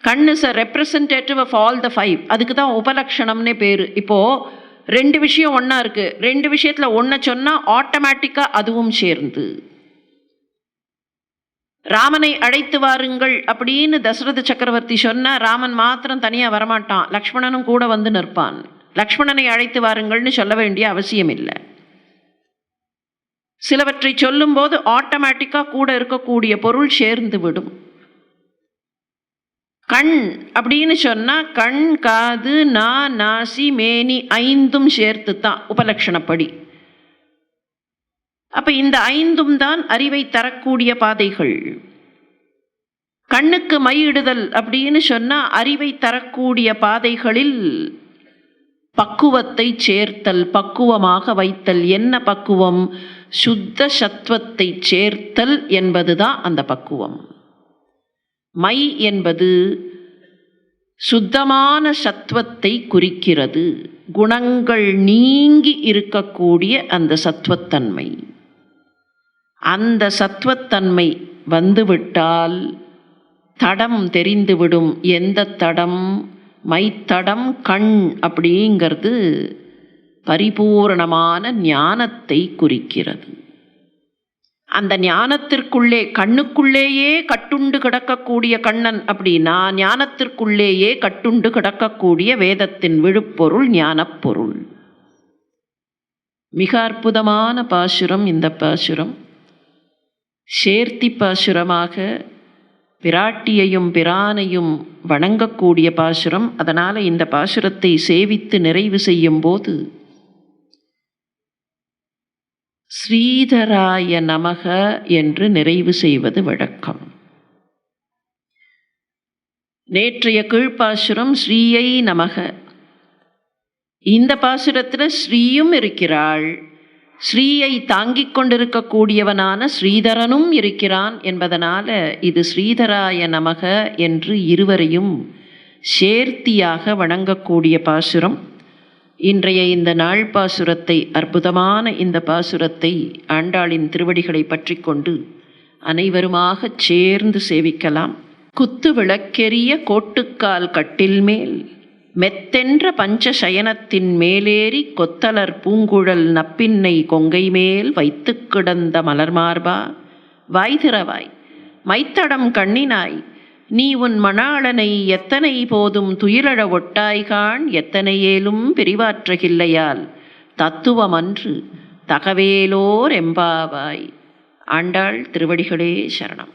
கண் is a representative of all the 5. அதுக்கு தான் உபலக்ஷணம்னே பேர். இப்போது 2 விஷயம் ஒன்றா இருக்குது, 2 விஷயத்தில் ஒன்றை சொன்னால் ஆட்டோமேட்டிக்காக அதுவும் சேர்ந்து. ராமனை அழைத்து வாருங்கள் அப்படின்னு தசரத சக்கரவர்த்தி சொன்ன, ராமன் மாத்திரம் தனியாக வரமாட்டான், லக்ஷ்மணனும் கூட வந்து நிற்பான். லக்ஷ்மணனை அழைத்து வாருங்கள்னு சொல்ல வேண்டிய அவசியம் இல்லை. சிலவற்றை சொல்லும்போது ஆட்டோமேட்டிக்காக கூட இருக்கக்கூடிய பொருள் சேர்ந்து விடும். கண் அப்படின்னு சொன்னால் கண், காது, நாசி, மேனி 5ம் சேர்த்து தான் உபலட்சணப்படி. அப்போ இந்த 5ம் தான் அறிவை தரக்கூடிய பாதைகள். கண்ணுக்கு மையிடுதல் அப்படின்னு சொன்னால் அறிவை தரக்கூடிய பாதைகளில் பக்குவத்தை சேர்த்தல், பக்குவமாக வைத்தல். என்ன பக்குவம்? சுத்த சத்துவத்தை சேர்த்தல் என்பதுதான் அந்த பக்குவம். மை என்பது சுத்தமான சத்துவத்தை குறிக்கிறது, குணங்கள் நீங்கி இருக்கக்கூடிய அந்த சத்துவத்தன்மை. அந்த சத்துவத்தன்மை வந்துவிட்டால் தடம் தெரிந்துவிடும். எந்த தடம்? மைத்தடம் கண் அப்படிங்கிறது பரிபூரணமான ஞானத்தை குறிக்கிறது. அந்த ஞானத்திற்குள்ளே, கண்ணுக்குள்ளேயே கட்டுண்டு கிடக்கக்கூடிய கண்ணன் அப்படின்னா ஞானத்திற்குள்ளேயே கட்டுண்டு கிடக்கக்கூடிய வேதத்தின் விழுப்பொருள் ஞானப்பொருள். மிக அற்புதமான பாசுரம் இந்த பாசுரம். சேர்த்தி பாசுரமாக பிராட்டியையும் பிரானையும் வணங்கக்கூடிய பாசுரம். அதனால் இந்த பாசுரத்தை சேவித்து நிறைவு செய்யும் போது ஸ்ரீதராய நமக என்று நிறைவு செய்வது வழக்கம். நேற்றைய கீழ்ப்பாசுரம் ஸ்ரீயை நமக. இந்த பாசுரத்தில் ஸ்ரீயும் இருக்கிறாள், ஸ்ரீயை தாங்கிக் கொண்டிருக்கக்கூடியவனான ஸ்ரீதரனும் இருக்கிறான் என்பதனால இது ஸ்ரீதராய நமக என்று இருவரையும் சேர்த்தியாக வணங்கக்கூடிய பாசுரம். இன்றைய இந்த நாள் பாசுரத்தை, அற்புதமான இந்த பாசுரத்தை ஆண்டாளின் திருவடிகளை பற்றி கொண்டு அனைவருமாக சேர்ந்து சேவிக்கலாம். குத்து விளக்கெரிய கோட்டுக்கால் கட்டில் மேல் மெத்தென்ற பஞ்சசயனத்தின் மேலேறி கொத்தலர் பூங்குழல் நப்பின்னை கொங்கை மேல் வைத்து கிடந்த மலர்மார்பா, வாய்திறவாய் மைத்தடம் கண்ணினாய், நீ உன் மணாளனை எத்தனை போதும் துயிலழ ஒட்டாய்கான், எத்தனையேலும் பிரிவாற்றகில்லையால் தத்துவமன்று தகவேலோர் எம்பாவாய். ஆண்டாள் திருவடிகளே சரணம்.